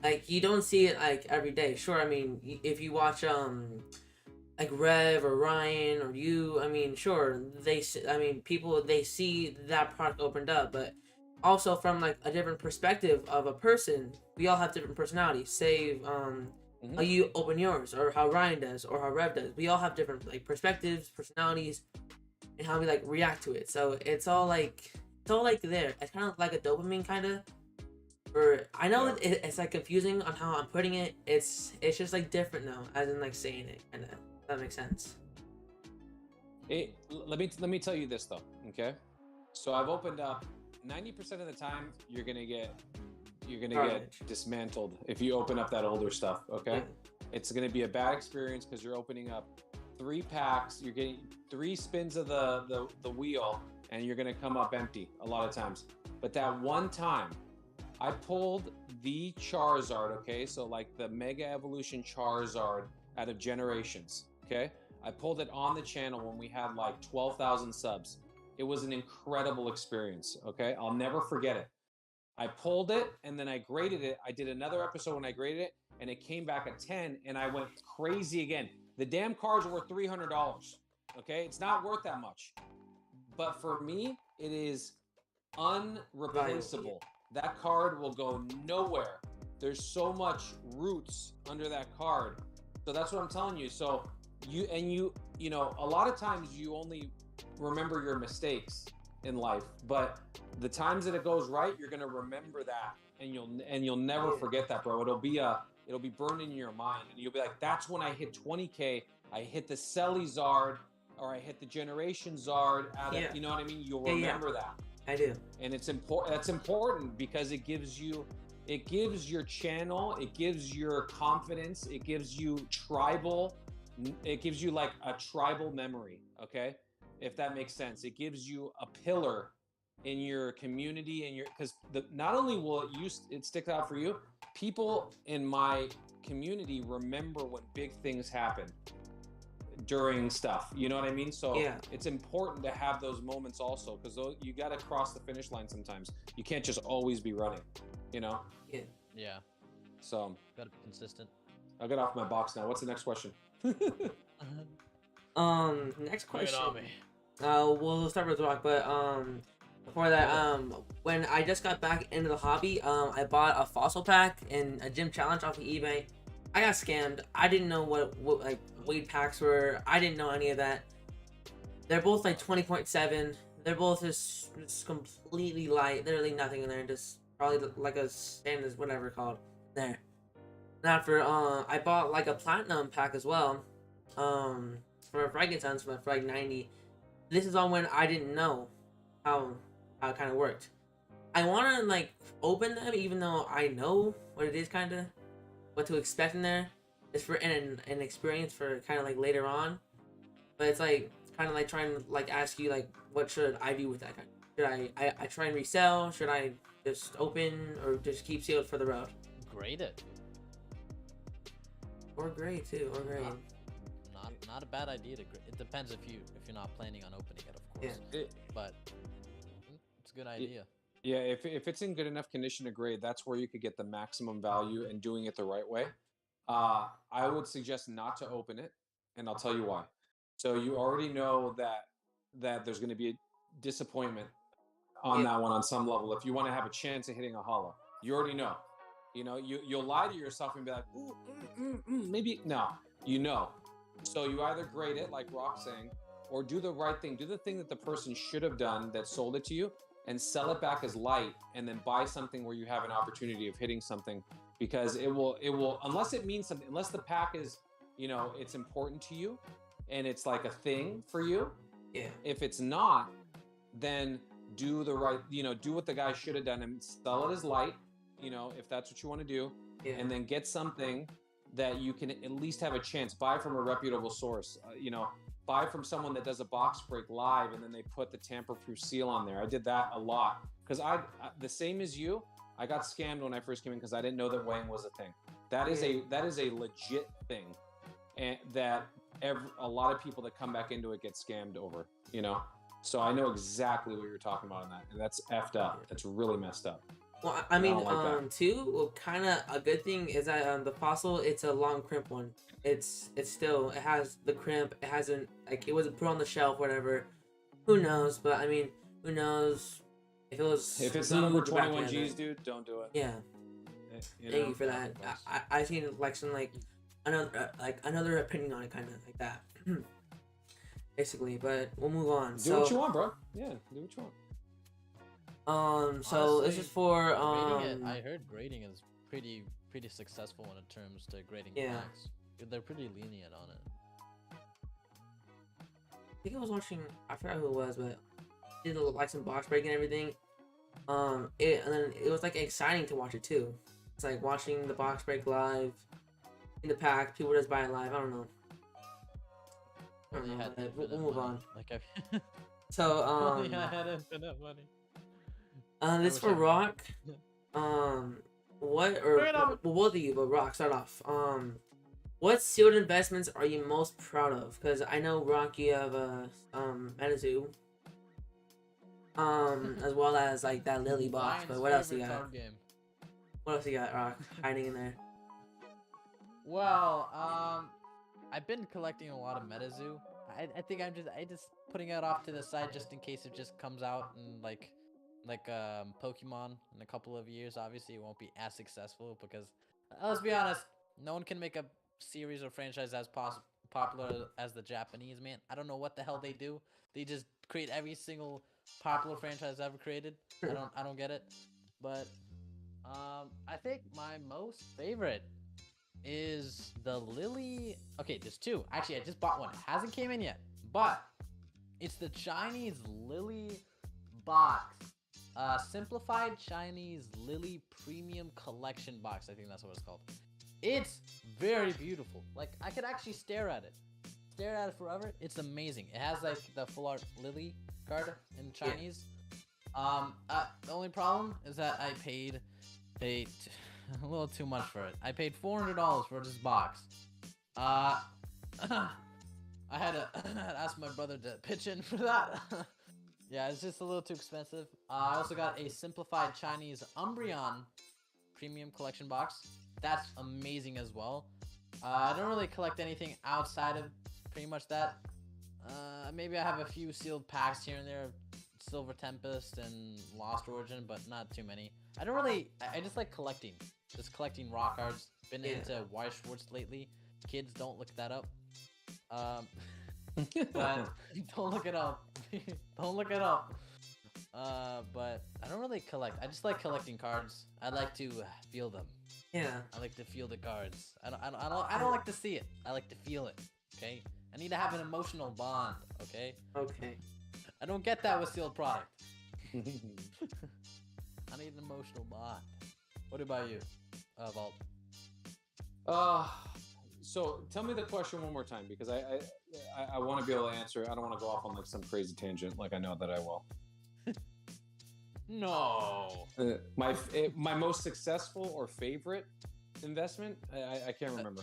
S1: like, you don't see it like every day. Sure, I mean, if you watch like Rev or Ryan or you, I mean, sure, people, they see that product opened up, but also from like a different perspective of a person. We all have different personalities. Say how you open yours, or how Ryan does, or how Rev does. We all have different like perspectives, personalities, and how we like react to it. So it's all like there. It's kind of like a dopamine kind of. Or I know it's like confusing on how I'm putting it. It's just like different now, as in like saying it, kind of. That makes sense.
S3: Let me tell you this though. Okay, so I've opened up. 90% of the time, you're gonna get dismantled if you open up that older stuff. Okay, it's gonna be a bad experience because you're opening up 3 packs. You're getting 3 spins of the wheel, and you're gonna come up empty a lot of times. But that one time, I pulled the Charizard. Okay, so like the Mega Evolution Charizard out of Generations. Okay, I pulled it on the channel when we had like 12,000 subs. It was an incredible experience. Okay, I'll never forget it. I pulled it and then I graded it. I did another episode when I graded it, and it came back a 10, and I went crazy again. The damn cards were worth $300. Okay, it's not worth that much, but for me, it is unreplaceable. That card will go nowhere. There's so much roots under that card. So that's what I'm telling you. So you know, a lot of times you only remember your mistakes in life, but the times that it goes right, you're gonna remember that, and you'll never forget that, bro. It'll be burned in your mind, and you'll be like, that's when I hit 20K. I hit the Selly Zard, or I hit the Generation Zard. You know what I mean? You'll remember that.
S1: I do.
S3: And it's important. That's important because it gives your channel, it gives your confidence, it gives you like a tribal memory. Okay, if that makes sense. It gives you a pillar in your community, and because not only will it stick out for you, people in my community remember when big things happen during stuff, you know what I mean? So it's important to have those moments also, because you got to cross the finish line sometimes. You can't just always be running, you know?
S2: Yeah.
S3: So
S2: gotta be consistent.
S3: I'll get off my box now. What's the next question?
S1: Next question. We'll start with Rock, but before that, when I just got back into the hobby, I bought a fossil pack and a gym challenge off of eBay. I got scammed. I didn't know what like weight packs were. I didn't know any of that. They're both like 20.7. They're both just completely light. Literally nothing in there. Just probably like a standard, whatever called there. And after I bought like a platinum pack as well. For Frankenstein's for my Frag 90. This is all when I didn't know how it kind of worked. I want to like open them, even though I know what it is, kind of what to expect in there. It's for an experience for kind of like later on, but it's like kind of like trying to like ask you like, what should I do with that kind? Should I try and resell? Should I just open or just keep sealed for the road?
S2: Grade it.
S1: Or grade too, or grade.
S2: Not a bad idea to grade. It depends if you're not planning on opening it, of course.
S1: Yeah.
S2: But it's a good idea.
S3: Yeah, if it's in good enough condition to grade, that's where you could get the maximum value, and doing it the right way. I would suggest not to open it, and I'll tell you why. So you already know that there's going to be a disappointment on that one on some level. If you want to have a chance of hitting a hollow, you already know. You know, you'll lie to yourself and be like, ooh, maybe no. You know. So you either grade it, like Rock's saying, or do the right thing. Do the thing that the person should have done that sold it to you, and sell it back as light, and then buy something where you have an opportunity of hitting something, because it will unless it means something, unless the pack is, you know, it's important to you and it's like a thing for you.
S1: Yeah.
S3: If it's not, then do the right, you know, do what the guy should have done and sell it as light, you know, if that's what you want to do. And then get something that you can at least have a chance. Buy from a reputable source, you know, buy from someone that does a box break live, and then they put the tamper-proof seal on there. I did that a lot because I the same as you. I got scammed when I first came in because I didn't know that weighing was a thing. That is a legit thing, and that a lot of people that come back into it get scammed over. You know, so I know exactly what you're talking about on that, and that's effed up. That's really messed up.
S1: Well, I mean, too, kind of a good thing is that the fossil, it's a long crimp one. It has the crimp. It hasn't, like, it wasn't put on the shelf, whatever. Who knows? But I mean, who knows if it was.
S3: If it's not over 21 G's, dude, don't do it.
S1: Yeah. Thank you for that. I seen like some another opinion on it, kind of like that. Basically, but we'll move on.
S3: Do what you want, bro. Yeah, do what you want.
S1: So honestly, this is for
S2: I heard grading is pretty successful when it comes to grading packs. They're pretty lenient on it.
S1: I think I was watching, I forgot who it was, but did like some box break and everything. And then it was like exciting to watch it too. It's like watching the box break live in the pack. People just buy it live. I don't know. We'll move on.
S2: Like
S1: so
S2: I had infinite money.
S1: This for Rock. What or both of you, but Rock, start off. What sealed investments are you most proud of? Because I know, Rock, you have a Manitou. As well as like that Lily box.
S2: Ryan's
S1: But what else you
S2: favorite
S1: got?
S2: card game.
S1: What else you got, Rock? Hiding in there.
S2: Well, I've been collecting a lot of MetaZoo. I think I just putting it off to the side just in case it just comes out and like Pokemon in a couple of years. Obviously, it won't be as successful because let's be honest, no one can make a series or franchise as popular as the Japanese, man. I don't know what the hell they do. They just create every single popular franchise ever created. I don't get it. But I think my most favorite is the Lily. Okay, there's two. Actually, I just bought one. It hasn't came in yet, but it's the Chinese Lily box. Simplified Chinese Lily Premium Collection box. I think that's what it's called. It's very beautiful. Like, I could actually stare at it forever. It's amazing. It has like the full art Lily card in Chinese. The only problem is that I paid a little too much for it. I paid $400 for this box. I had to ask my brother to pitch in for that. Yeah, it's just a little too expensive. I also got a simplified Chinese Umbreon Premium Collection box. That's amazing as well. I don't really collect anything outside of pretty much that. Maybe I have a few sealed packs here and there of Silver Tempest and Lost Origin, but not too many. I don't really. I just like collecting. Just collecting raw cards. Been into Y Schwartz lately. Kids, don't look that up. But don't look it up. Don't look it up. But I don't really collect. I just like collecting cards. I like to feel them.
S1: Yeah.
S2: I like to feel the cards. I don't like to see it. I like to feel it. Okay. I need to have an emotional bond. Okay.
S1: Okay.
S2: I don't get that with sealed product. I need an emotional bond. What about you, Vault?
S3: So tell me the question one more time, because I want to be able to answer it. I don't want to go off on like some crazy tangent, like I know that I will.
S2: No.
S3: My most successful or favorite investment? I can't remember.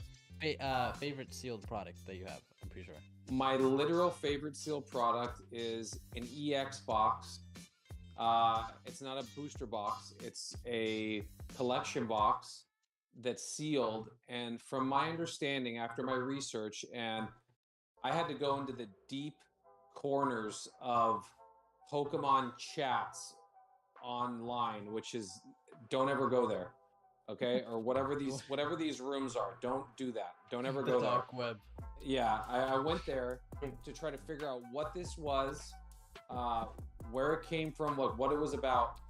S2: Favorite sealed product that you have? I'm pretty sure.
S3: My literal favorite sealed product is an EX box. It's not a booster box. It's a collection box that's sealed. And from my understanding, after my research, and I had to go into the deep corners of Pokemon chats online, which is, don't ever go there. Okay, or whatever these rooms are, don't do that. Don't ever go there.
S2: Dark web.
S3: Yeah, I went there to try to figure out what this was, where it came from, what it was about,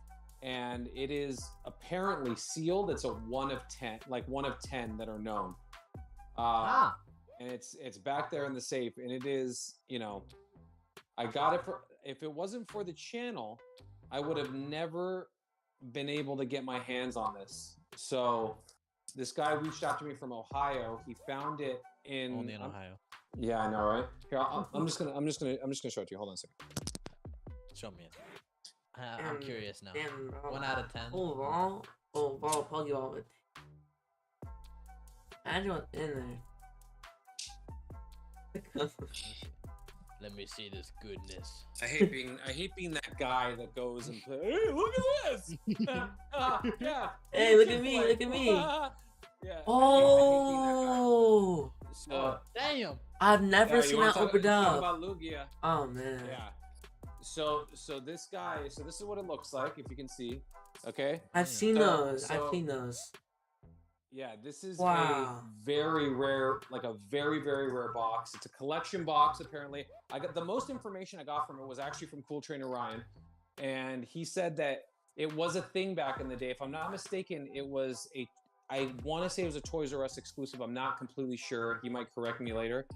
S3: and it is apparently sealed. It's a 1 of 10, like 1 of 10 that are known. And it's back there in the safe, and it is, I got it for. If it wasn't for the channel, I would have never been able to get my hands on this. So this guy reached out to me from Ohio. He found it
S2: Only in Ohio.
S3: Yeah, I know, right? Here, I'm just gonna show it to you. Hold on a second.
S2: Show me it. I'm curious now.
S1: Damn,
S2: 1 out of 10.
S1: Overall, Pokeball with. Add what's in there.
S2: Let me see this goodness.
S3: I hate being that guy that goes and hey, look at this. Yeah.
S1: Hey, look at me, look at me.
S3: Yeah.
S1: Oh.
S3: So
S2: Damn.
S1: I've never seen that opened up.
S3: About Lugia.
S1: Oh man.
S3: Yeah. So this guy. So this is what it looks like, if you can see. Okay.
S1: I've seen those. I've seen those.
S3: Yeah, this is
S1: wow.
S3: a very rare, like a very, very rare box. It's a collection box, apparently. I got the most information I got from it was actually from Cool Trainer Ryan. And he said that it was a thing back in the day. If I'm not mistaken, it was I want to say it was a Toys R Us exclusive. I'm not completely sure. He might correct me later.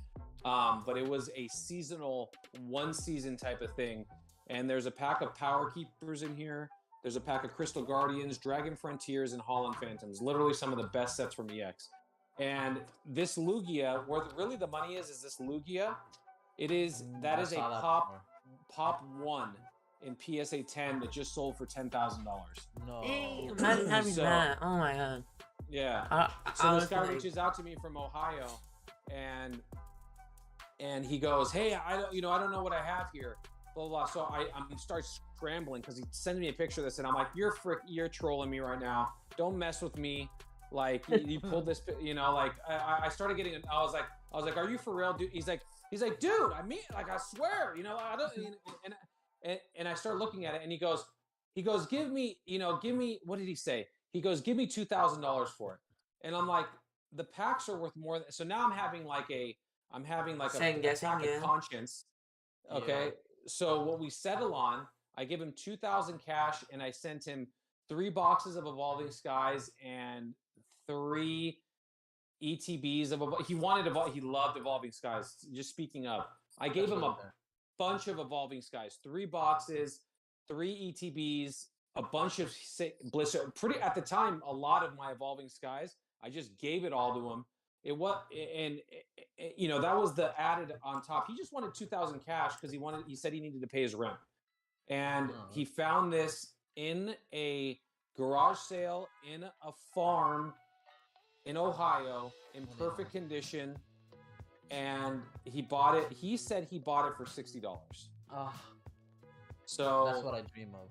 S3: But it was a seasonal, 1 season type of thing. And there's a pack of Power Keepers in here. There's a pack of Crystal Guardians, Dragon Frontiers, and Holland Phantoms. Literally some of the best sets from EX. And this Lugia, where really the money is this Lugia. That is a pop 1 in PSA 10 that just sold for $10,000.
S2: No.
S1: Hey, imagine having that. Oh my god.
S3: Yeah. So this guy reaches out to me from Ohio, and he goes, "Hey, I don't know what I have here." blah, blah, blah. So I'm start scrambling because he sends me a picture of this, and I'm like, you're trolling me right now. Don't mess with me. Like you pulled this, you know, like I started getting, I was like, are you for real, dude? He's like, dude, I mean, like, I swear, you know, I don't, and I start looking at it, and he goes, give me, what did he say? He goes, give me $2,000 for it. And I'm like, the packs are worth more so now I'm having like a attack of conscience. Okay. Yeah. So what we settle on, I give him 2,000 cash, and I sent him 3 boxes of Evolving Skies and 3 ETBs of he loved Evolving Skies. Just speaking of, I gave him a bunch of Evolving Skies, 3 boxes, 3 ETBs, a bunch of Blizzard. Pretty at the time, a lot of my Evolving Skies. I just gave it all to him. It was, and you know, that was the added on top. He just wanted 2,000 cash because he said he needed to pay his rent, and he found this in a garage sale in a farm in Ohio in perfect condition, and he bought it. He said he bought it for $60. So
S2: that's what I dream of.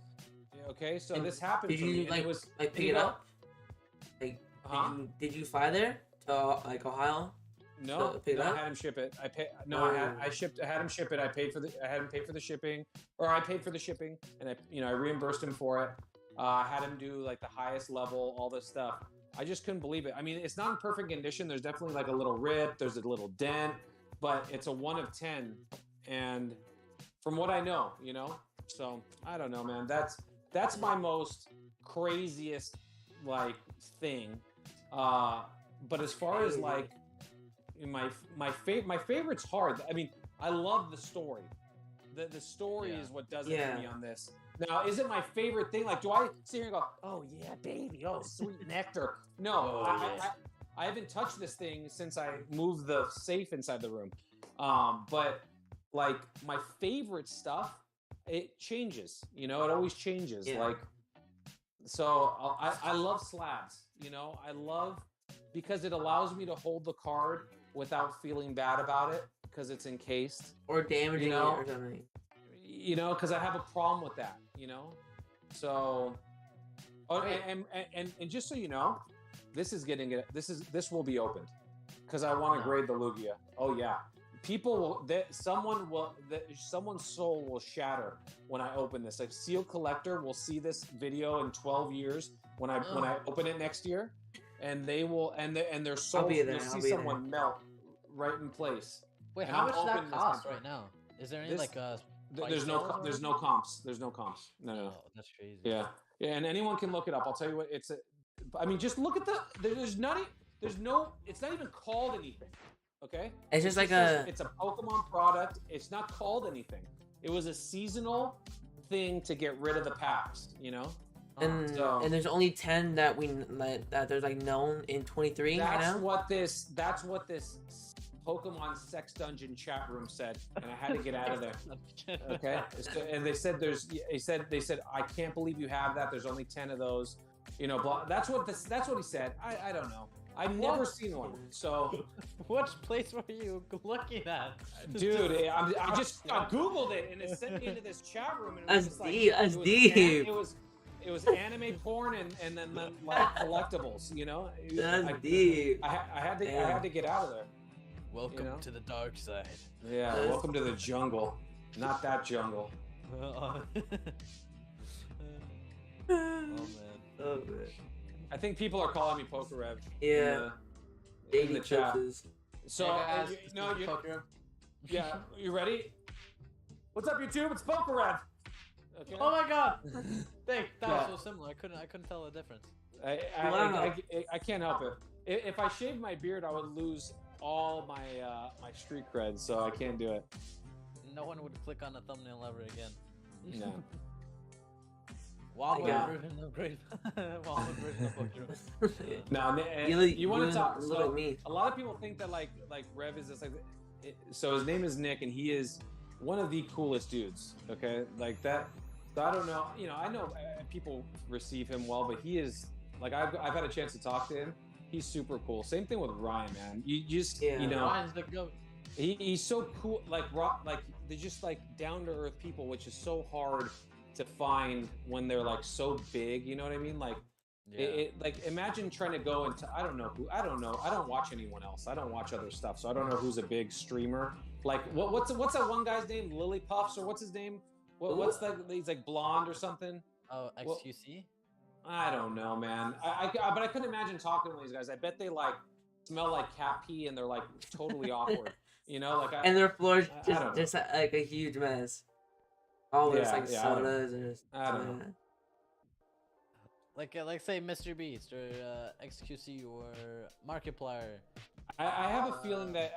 S3: Okay, so and this happened.
S1: Did you like pick it up? Like, did you fly there to like Ohio?
S3: No, I had him ship it. I had him ship it. I had him pay for the shipping, or I paid for the shipping, and I reimbursed him for it. I had him do like the highest level, all this stuff. I just couldn't believe it. I mean, it's not in perfect condition. There's definitely like a little rip. There's a little dent, but it's a 1 of 10. And from what I know, you know, so I don't know, man. That's my most craziest like thing. But as far as like my favorite's hard. I mean, I love the story. The story is what does it for me on this. Now, is it my favorite thing? Like, do I sit here and go, oh yeah, baby, oh sweet nectar? No, I haven't touched this thing since I moved the safe inside the room. But like my favorite stuff, it changes. You know, it always changes. Yeah. Like, so I love slabs. You know, I love because it allows me to hold the card without feeling bad about it because it's encased
S1: or damaging it or something.
S3: You know, because I have a problem with that. You know, so and just so you know, this will be opened because I want to grade the Lugia. Oh yeah, someone's soul will shatter when I open this. Like Seal Collector will see this video in 12 years when I open it next year, and they will and their soul will see someone melt right in place.
S2: Wait, how much does that cost right now? Is there any like
S3: There's no comps. There's no comps. No.
S2: Oh, that's crazy.
S3: Yeah, and anyone can look it up. I'll tell you what I mean, just look at it's not even called anything. Okay?
S1: It's just like
S3: it's a Pokemon product. It's not called anything. It was a seasonal thing to get rid of the packs, you know?
S1: And there's only 10 that there's like known in 23 right now.
S3: That's what this Pokemon sex dungeon chat room said, and I had to get out of there. Okay, and they said they said I can't believe you have that. There's only 10 of those. You know, blah. That's what he said. I don't know. I've never seen one. So,
S2: which place were you looking at,
S3: dude? I just Googled it, and it sent me into this chat room. And it was anime porn and then like collectibles. You know,
S1: that's deep.
S3: I had to get out of there.
S2: Welcome to the dark side.
S3: Yeah, welcome to the jungle. Not that jungle.
S2: Oh man.
S3: I think people are calling me Pokerev.
S1: Yeah.
S3: In the chat. So,
S2: hey guys,
S3: yeah, you ready? What's up, YouTube? It's Pokerev.
S2: Okay. Oh my god. That was so similar. I couldn't tell the difference.
S3: I can't help it. If I shaved my beard, I would lose all my my street cred, so I can't do it.
S2: No one would click on the thumbnail ever again.
S3: No.
S2: While we're improving the grade. While we're improving the book.
S3: No, you want to talk? So, a lot of people think that like Rev is this like. So his name is Nick, and he is one of the coolest dudes. Okay, like that. So I don't know. You know, I know people receive him well, but he is like I've had a chance to talk to him. He's super cool. Same thing with Ryan, man. You just you know,
S2: Ryan's the goat.
S3: He's so cool. Like they're just like down to earth people, which is so hard to find when they're like so big. You know what I mean? Like, like imagine trying to go into I don't know. I don't watch anyone else. I don't watch other stuff, so I don't know who's a big streamer. Like what's that one guy's name? Lily Puffs or what's his name? What's that? He's like blonde or something.
S2: Oh, XQC.
S3: I don't know, man. But I couldn't imagine talking to these guys. I bet they like smell like cat pee and they're like totally awkward. You know, like
S1: and their floor's just like a huge mess. All those like sodas and just,
S3: I don't know.
S2: Like say Mr. Beast or XQC or Markiplier.
S3: I have a feeling that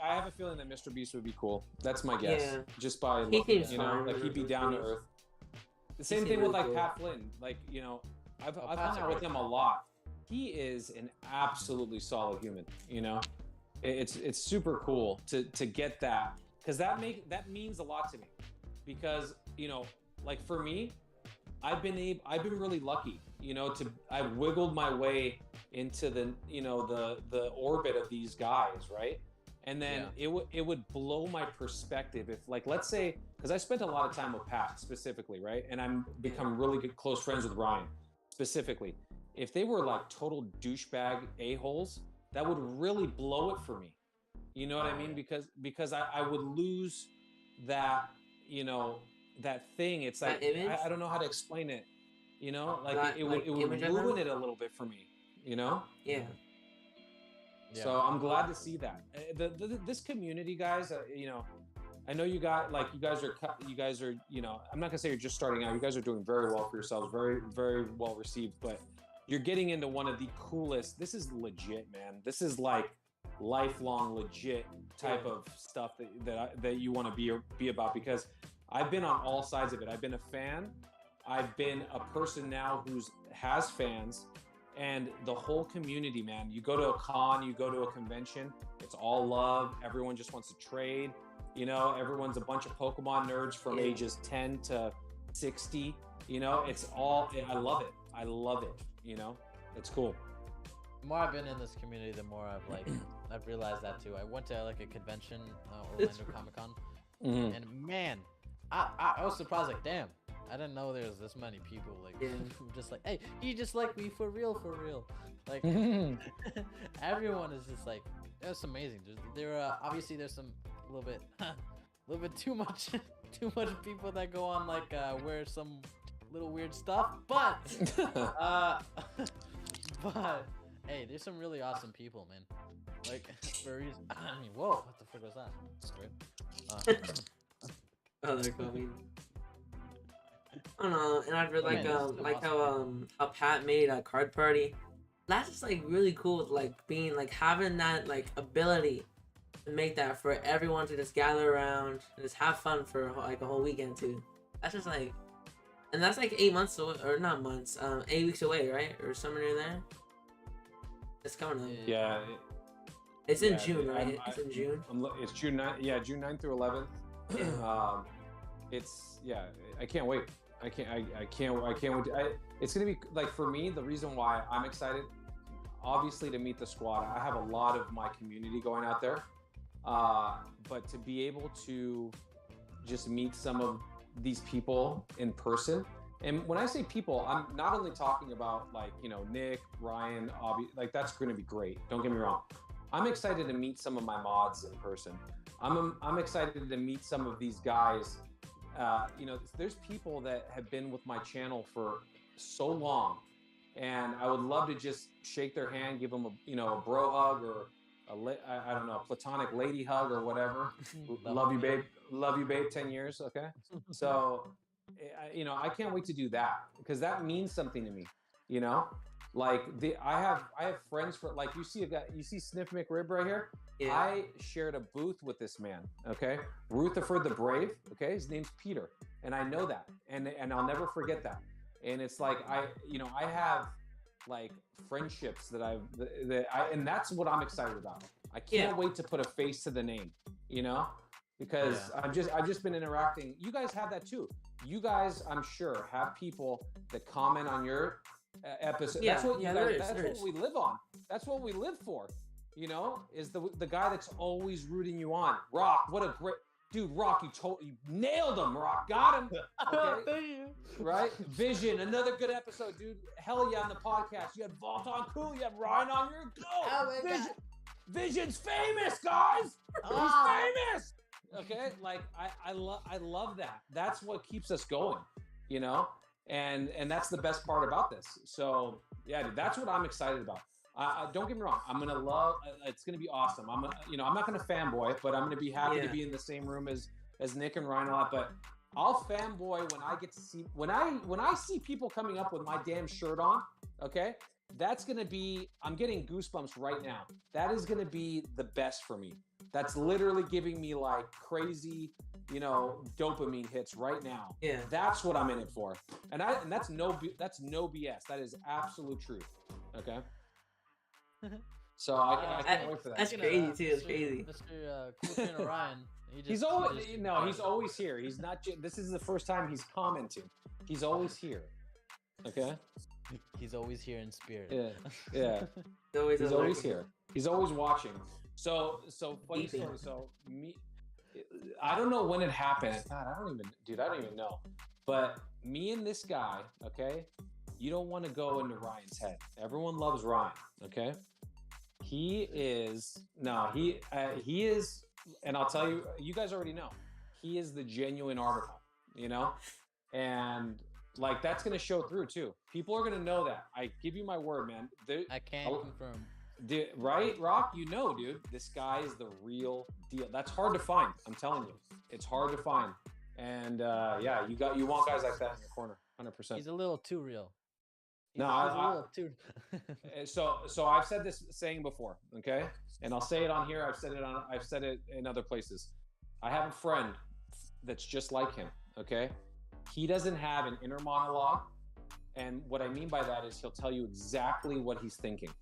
S3: Mr. Beast would be cool. That's my guess.
S1: Yeah.
S3: Just by you know, like he'd be down to earth. The same thing with like Pat Flynn. Like, you know, I've hung out with him a lot. He is an absolutely solid human. You know, it's super cool to get that, because that means a lot to me, because you know, like for me, I've been really lucky. You know, I wiggled my way into the the orbit of these guys, right? And then it would blow my perspective if, like, let's say, because I spent a lot of time with Pat specifically, right? And I'm become really good close friends with Ryan specifically. If they were like total douchebag a-holes, that would really blow it for me. You know what I mean? Because I would lose that, you know, that thing. It's like I don't know how to explain it. You know, like it would ruin it a little bit for me. You know?
S1: Yeah.
S3: So I'm glad to see that. This community, guys. You know, I know you guys are. You know, I'm not gonna say you're just starting out. You guys are doing very well for yourselves. Very, very well received. But you're getting into one of the coolest. This is legit, man. This is like lifelong legit type of stuff that you want to be about, because I've been on all sides of it. I've been a fan. I've been a person now has fans, and the whole community, man. You go to a con, you go to a convention, it's all love. Everyone just wants to trade. You know, everyone's a bunch of Pokemon nerds from ages 10 to 60. You know, it's all, I love it. I love it. You know, it's cool.
S2: The more I've been in this community, the more I've realized that too. I went to like a convention, Orlando Comic Con, and man, I was surprised. Like, damn, I didn't know there was this many people. Like, just like, hey, you just like me for real. Like, everyone is just like, that's amazing. Obviously there's some a little bit too much people that go on like wear some little weird stuff, but but hey, there's some really awesome people, man. Like, for a reason. I mean, whoa, what the frick was that?
S1: Oh, they're coming. I don't know, and I really like how Pat made a card party. That's just like really cool, like being like having that like ability to make that for everyone to just gather around and just have fun for like a whole weekend too. That's just like, and that's like 8 months away, or not months, 8 weeks away, right, or somewhere near there. It's coming up.
S3: Yeah.
S1: It's in June, right? It's in June.
S3: It's June 9th. Yeah, June 9th through 11th. I can't wait. I can't wait. It's gonna be like, for me, the reason why I'm excited, obviously, to meet the squad. I have a lot of my community going out there, but to be able to just meet some of these people in person. And when I say people, I'm not only talking about like, you know, Nick, Ryan, like that's going to be great. Don't get me wrong. I'm excited to meet some of my mods in person. I'm excited to meet some of these guys. You know, there's people that have been with my channel for so long, and I would love to just shake their hand, give them a bro hug, or I don't know, a platonic lady hug or whatever. Love you, babe. 10 years, okay? So, you know, I can't wait to do that, because that means something to me. You know, like I have friends for, like, you see Sniff McRib right here. Yeah. I shared a booth with this man, okay? Rutherford the Brave, okay? His name's Peter, and I know that, and I'll never forget that. And it's like I have like friendships and that's what I'm excited about. I can't wait to put a face to the name, you know, because I've just been interacting. You guys have that too. You guys, I'm sure, have people that comment on your episode. That's what we live on. That's what we live for. You know, is the guy that's always rooting you on. Rock, what a great, dude, Rock, you nailed him, Rock. Got him. Okay.
S2: Thank you.
S3: Right? Vision, another good episode, dude. Hell yeah, on the podcast. You had Vault on Cool, you have Ryan on your go.
S2: Oh my God.
S3: Vision's famous, guys. He's famous. Okay, like I love that. That's what keeps us going, you know, and that's the best part about this. So yeah, dude, that's what I'm excited about. Don't get me wrong. I'm gonna love. It's gonna be awesome. I'm not gonna fanboy, but I'm gonna be happy to be in the same room as Nick and Ryan a lot. But I'll fanboy when I get to see when I see people coming up with my damn shirt on. Okay, that's gonna be. I'm getting goosebumps right now. That is gonna be the best for me. That's literally giving me like crazy, dopamine hits right now.
S1: Yeah,
S3: that's what I'm in it for, and that's no BS. That is absolute truth. Okay. So I can't wait for that.
S1: That's crazy too. It's crazy.
S2: Mr. Cool Ryan.
S3: He's always here. He's not. This is the first time he's commenting. He's always here. Okay.
S2: He's always here in spirit.
S3: Yeah. He's always here. He's always watching. So funny story. So I don't know when it happened. God, I don't even know. But me and this guy, okay, you don't want to go into Ryan's head. Everyone loves Ryan, okay? He is, and I'll tell you, you guys already know, he is the genuine article, and like that's going to show through too. People are going to know that. I give you my word, man.
S2: I can't confirm.
S3: Dude, right, Rock? Dude, this guy is the real deal. That's hard to find. I'm telling you, it's hard to find. And yeah, you want guys like that in your corner, 100%.
S2: He's a little too real.
S3: So I've said this saying before, okay, and I'll say it on here. I've said it in other places. I have a friend that's just like him. Okay, he doesn't have an inner monologue, and what I mean by that is he'll tell you exactly what he's thinking.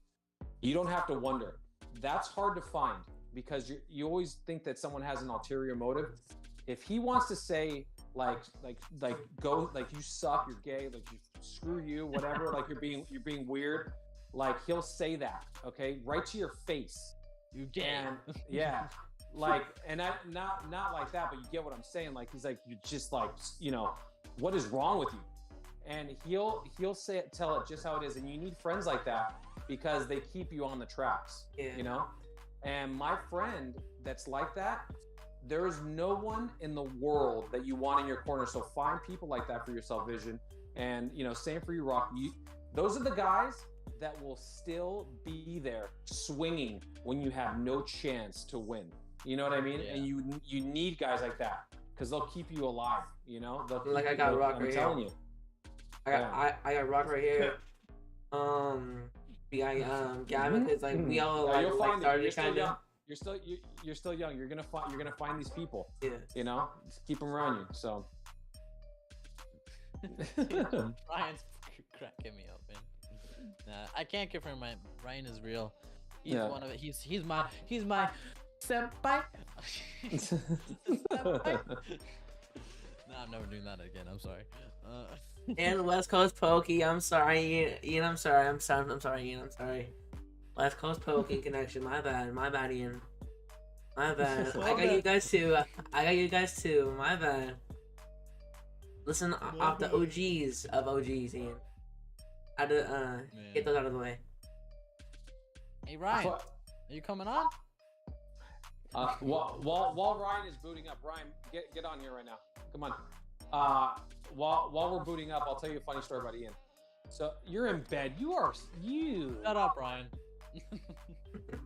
S3: You don't have to wonder. That's hard to find because you always think that someone has an ulterior motive. If he wants to say like go like you suck, you're gay, like you screw you, whatever, like you're being weird, like he'll say that, okay, right to your face.
S2: You gay.
S3: And yeah, like, and not like that, but you get what I'm saying. Like he's like, you just like, what is wrong with you? And he'll tell it just how it is. And you need friends like that because they keep you on the tracks. And my friend that's like that, there is no one in the world that you want in your corner. So find people like that for yourself, Vision. And, same for you, Rock. Those are the guys that will still be there swinging when you have no chance to win. You know what I mean? Yeah. And you need guys like that because they'll keep you alive,
S1: Like I got Rock right here.
S3: I'm telling you.
S1: I got Rock right here. We got Gavin. It's like we all
S3: you'll find
S1: started
S3: you're
S1: kind of.
S3: You're still young. You're gonna find these people.
S1: Yeah.
S3: Just keep them around you. So.
S2: Ryan's cracking me up, man. Nah, I can't confirm Ryan is real. He's one of it. He's my senpai. Senpai. No, I'm never doing that again. I'm sorry.
S1: And West Coast Pokey. I'm sorry, Ian. I'm sorry, Ian. I'm sorry. West Coast Poking connection. My bad, Ian. My bad. I got you guys too. My bad. Listen off the OGs of OGs, Ian. I had to get those out of the way.
S2: Hey Ryan, are you coming on?
S3: While Ryan is booting up, Ryan, get on here right now. Come on. While we're booting up, I'll tell you a funny story about Ian. So you're in bed.
S2: Shut up, Ryan.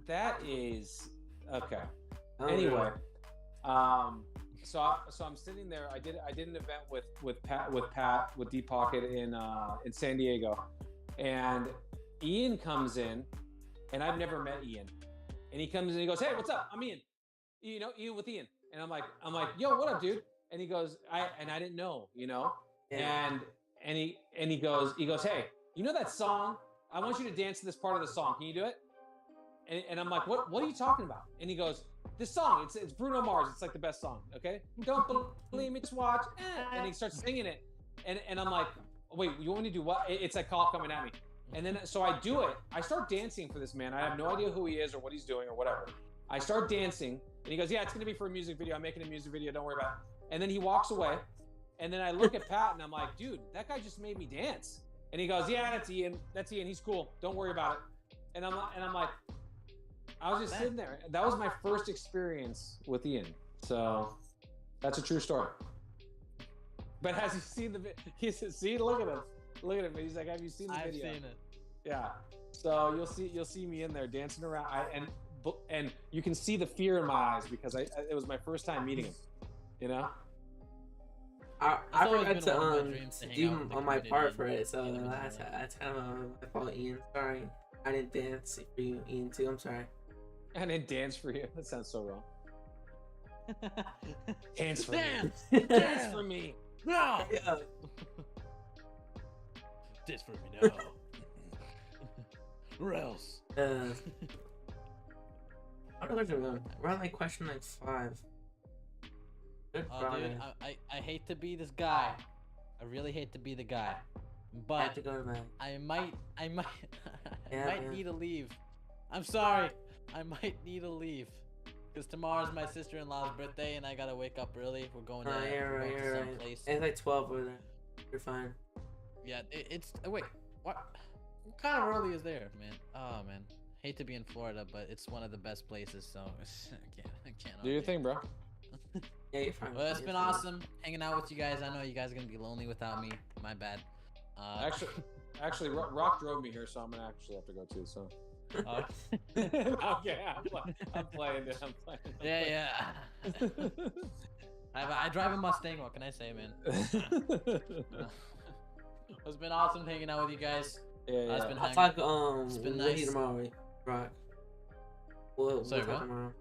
S3: That is okay.
S1: Oh,
S3: anyway, so I'm sitting there. I did an event with Pat with Deep Pocket in San Diego, and Ian comes in, and I've never met Ian, and he comes in and he goes, "Hey, what's up? I'm Ian. Ian with Ian." And I'm like, "Yo, what up, dude?" And he goes, I didn't know,
S1: Yeah.
S3: and he goes, "Hey, you know that song? I want you to dance to this part of the song. Can you do it?" And I'm like, what are you talking about? And he goes, "This song, it's Bruno Mars. It's like the best song, okay? Don't believe me, just watch." And he starts singing it. And I'm like, "Wait, you want me to do what?" It's like call coming at me. And then, so I do it. I start dancing for this man. I have no idea who he is or what he's doing or whatever. I start dancing. And he goes, yeah, it's gonna be for a music video. I'm making a music video. Don't worry about it. And then he walks away. And then I look at Pat and I'm like, dude, that guy just made me dance. And he goes, yeah, that's Ian. That's Ian. He's cool. Don't worry about it. And I'm like, I was just sitting there. That was my first experience with Ian. So that's a true story. But has he seen the video? He says, see, look at him. Look at him. He's like, have you seen the video?
S2: I've seen it.
S3: Yeah. So you'll see me in there dancing around. And you can see the fear in my eyes because it was my first time meeting him. You know?
S1: I forgot to do on my part for it, so that's kind of my fault, Ian. Sorry, I didn't dance for you, Ian. Too. I'm sorry.
S3: I didn't dance for you. That sounds so wrong. Dance for
S2: me.
S3: Dance for me.
S2: No.
S1: Yeah.
S2: Dance for me now. Or else.
S1: I don't know. We're on like question like 5. Good
S2: Dude, I hate to be this guy. I really hate to be the guy. But
S1: I have to go to bed.
S2: I might
S1: Yeah.
S2: need to leave. I'm sorry. I might need to leave. Because tomorrow's my sister-in-law's birthday and I gotta wake up early. We're going to,
S1: You're
S2: some
S1: right.
S2: place.
S1: It's like 12 over there. You're fine.
S2: Yeah, it's wait, what kind of early is there, man? Oh man. Hate to be in Florida, but it's one of the best places, so I can't.
S3: Do your thing, bro.
S1: Yeah, you're fine.
S2: Well, it's been awesome hanging out with you guys. I know you guys are gonna be lonely without me. My bad.
S3: Actually, Rock drove me here, so I'm gonna actually have to go too. So. Okay, I'm playing. Dude. I'm playing.
S2: Yeah. I drive a Mustang. What can I say, man? It's been awesome hanging out with you guys.
S3: Yeah.
S1: I'll talk
S2: It's been
S1: with
S2: nice.
S1: you tomorrow, Rock. We'll
S2: Sorry,
S1: talk
S2: what?
S1: tomorrow.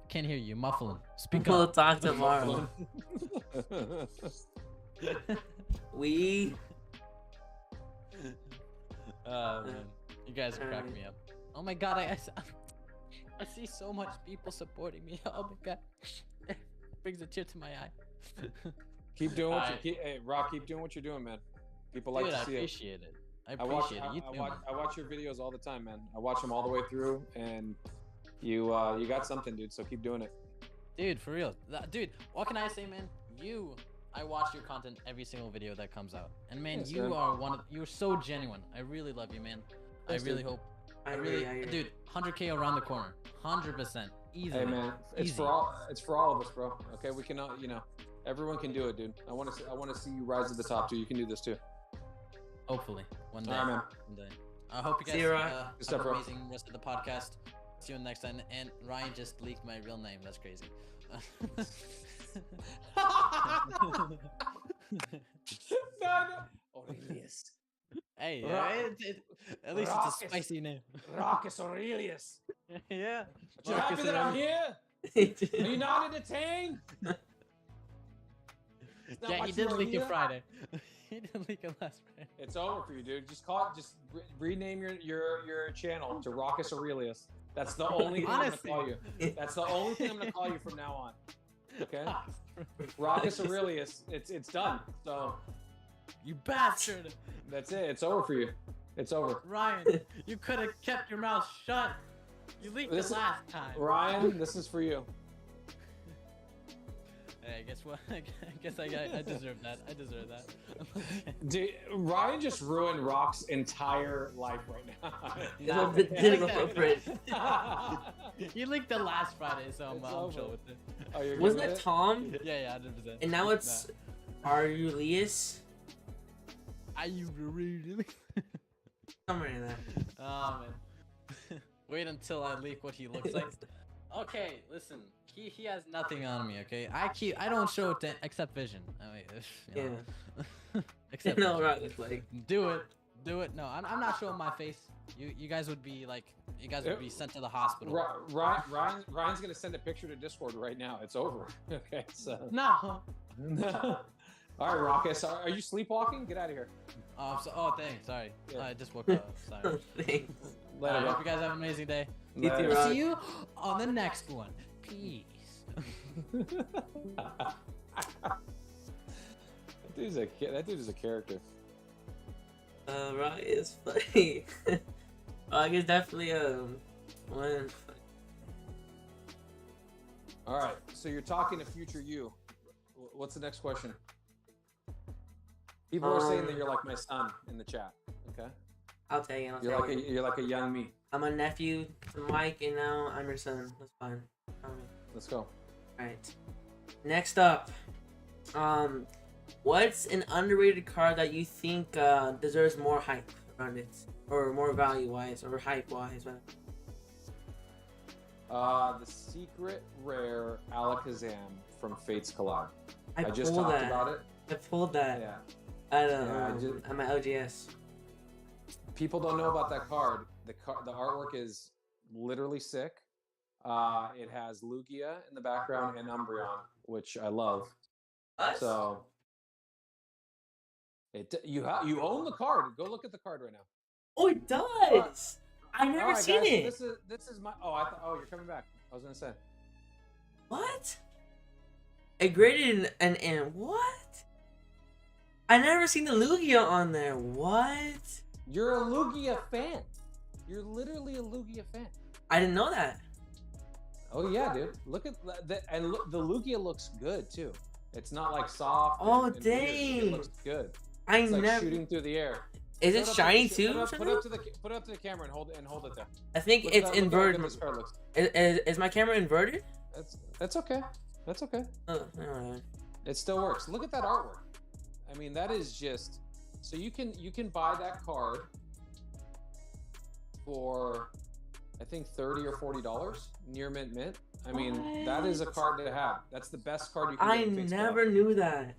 S2: Can't hear you. Muffling. Speak
S1: We'll
S2: up.
S1: talk tomorrow. We.
S2: Man. You guys crack me up. Oh my god, I see so much people supporting me. Oh my god. It brings a tear to my eye.
S3: Keep doing what hey, Rock, keep doing what you're doing, man. People like
S2: Dude,
S3: to
S2: I
S3: see
S2: appreciate it. I
S3: watch,
S2: appreciate it. You too,
S3: I watch your videos all the time, man. I watch them all the way through, and you got something, dude. So keep doing it.
S2: Dude, for real. Dude, what can I say, man? I watch your content every single video that comes out. And man,
S3: Yes,
S2: you
S3: man.
S2: are you're so genuine. I really love you, man.
S3: Thanks,
S2: I really
S3: dude.
S2: hope.
S1: I agree.
S2: Dude, 100K around the corner. 100%. Easy.
S3: Hey, man, it's for all of us, bro. Okay, we can, everyone can do it, dude. I want to see you rise to the top too. You can do this too.
S2: Hopefully, one day.
S3: All right, man.
S2: One day. I hope you guys
S1: See you, Ryan.
S2: have
S3: Good stuff,
S2: an
S3: bro.
S2: amazing rest of the podcast. See you next time. And Ryan just leaked my real name. That's crazy.
S3: No. Aurelius.
S2: Hey, at least it's
S3: Raucous.
S2: a spicy name.
S3: Raucous Aurelius.
S2: Yeah.
S3: You happy that I'm here? Are you not entertained?
S2: Yeah, he did leak it Friday. He did leak it last Friday.
S3: It's over for you, dude. Just rename your channel to Raucous Aurelius. That's the only thing I'm gonna call you. That's the only thing I'm gonna call you from now on. Okay? Raucous Aurelius. It's done. So
S2: You bastard!
S3: that's it. It's over for you. It's over.
S2: Ryan, you could have kept your mouth shut. You leaked
S3: This
S2: it
S3: is-
S2: last time.
S3: Ryan, this is for you.
S2: Hey, guess what? I guess I deserve that. I deserve that.
S3: Dude, Ryan just ruined Rock's entire life right now.
S1: It's a bit digital
S2: that.
S1: footprint.
S2: You leaked it last Friday, so I'm
S3: It's
S2: chill
S3: over.
S2: with it.
S3: Oh, you're good
S1: Wasn't
S3: with
S1: it
S3: it?
S1: Tom?
S2: Yeah, 100%.
S1: And now it's Aurelius?
S2: Are you really?
S1: Somewhere in there.
S2: Oh man. Wait until I leak what he looks like. Okay, listen. He has nothing on me. Okay, I don't show it to except Vision. I mean,
S1: Yeah.
S2: Except
S1: No,
S2: Vision.
S1: Rock is like.
S2: Do it. No, I'm not showing my face. You guys would be like, you guys would be sent to the hospital.
S3: Ryan's gonna send a picture to Discord right now. It's over. Okay, so.
S2: No.
S3: All right, Raucous. Are you sleepwalking? Get out of here.
S2: Thanks. Sorry.
S3: Yeah.
S2: I just woke up. Sorry.
S1: Thanks.
S3: Later,
S2: I
S3: bro.
S2: hope you guys have an amazing day.
S1: You too,
S3: Later.
S1: Rock.
S2: See you on the next one. Peace.
S3: That dude is a character.
S1: Rock is funny. Rock is definitely one.
S3: All right. So you're talking to future you. What's the next question? People are saying that you're like my son in the chat. Okay.
S1: I'll tell you.
S3: You're like a young me.
S1: I'm a nephew to Mike, and now I'm your son. That's fine.
S3: Let's go.
S1: All right. Next up, what's an underrated card that you think deserves more hype around it, or more value-wise, or hype-wise?
S3: The secret rare Alakazam from Fates Collide. I just
S1: pulled
S3: talked
S1: that.
S3: about it.
S1: I pulled that.
S3: Yeah.
S1: At my LGS.
S3: People don't know about that card. The artwork is literally sick. It has Lugia in the background and Umbreon, which I love. So you own the card. Go look at the card right now.
S1: Oh, it does. I never seen it.
S3: So this is my. You're coming back. I was gonna say.
S1: What? A graded and what? I never seen the Lugia on there. What?
S3: You're a Lugia fan. You're literally a Lugia fan.
S1: I didn't know that.
S3: Oh yeah, dude. Look at the Lugia looks good too. It's not like soft.
S1: Oh
S3: and
S1: dang!
S3: Weird. It looks good.
S1: I
S3: It's like
S1: never.
S3: shooting through the air.
S1: Is it shiny too?
S3: Put it up to the camera and hold it there.
S1: I think it's inverted.
S3: Look at this card looks.
S1: Is my camera inverted?
S3: That's okay. That's okay.
S1: Oh, alright.
S3: It still works. Look at that artwork. I mean, that is just. So you can buy that card for, I think $30 or $40 near mint. I mean, that is a card to have. That's the best card you can get.
S1: I never knew that.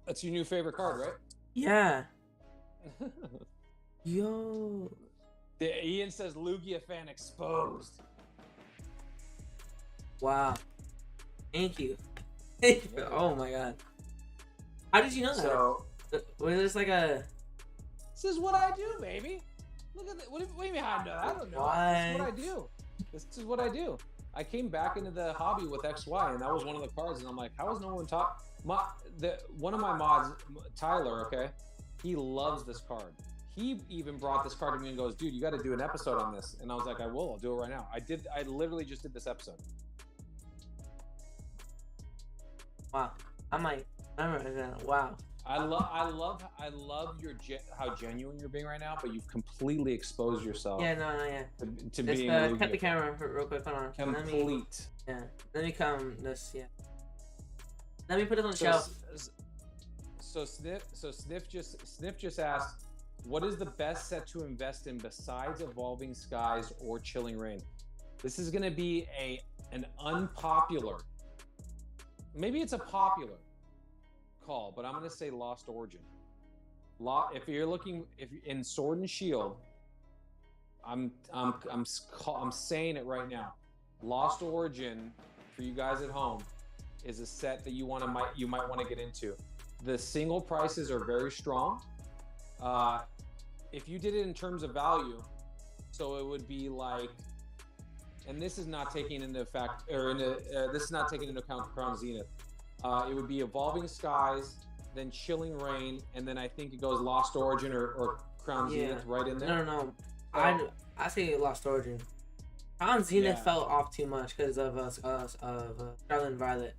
S3: That's your new favorite card, right?
S1: Yeah. Yo.
S3: Ian says Lugia fan exposed.
S1: Wow. Thank you. Oh my god. How did you know that?
S3: So,
S1: was this like a?
S3: this is what I do, baby. Look at that. What do you mean how I know? I don't know. This is what I do. This is what I do. I came back into the hobby with XY, and that was one of the cards. And I'm like, how is no one talk? One of my mods, Tyler, okay, he loves this card. He even brought this card to me and goes, dude, you got to do an episode on this. And I was like, I will. I'll do it right now. I literally just did this episode.
S1: Wow. I'm like, wow.
S3: I love how genuine you're being right now, but you've completely exposed yourself.
S1: Yeah, no, yeah.
S3: To being
S1: cut the camera real quick. Hold on.
S3: Complete.
S1: Let me come this. Yeah. Let me put it on the shelf.
S3: So Sniff just asked, what is the best set to invest in besides Evolving Skies or Chilling Reign? This is going to be an unpopular. Maybe it's a popular call, but I'm going to say Lost Origin. If you're in Sword and Shield, I'm saying it right now. Lost Origin for you guys at home is a set that you might want to get into. The single prices are very strong. If you did it in terms of value, so it would be like, and this is not taking into account Crown Zenith. It would be Evolving Skies, then Chilling Reign, and then I think it goes Lost Origin or Crown Zenith right in there.
S1: No. I say Lost Origin. Crown Zenith fell off too much because of Scarlet and Violet.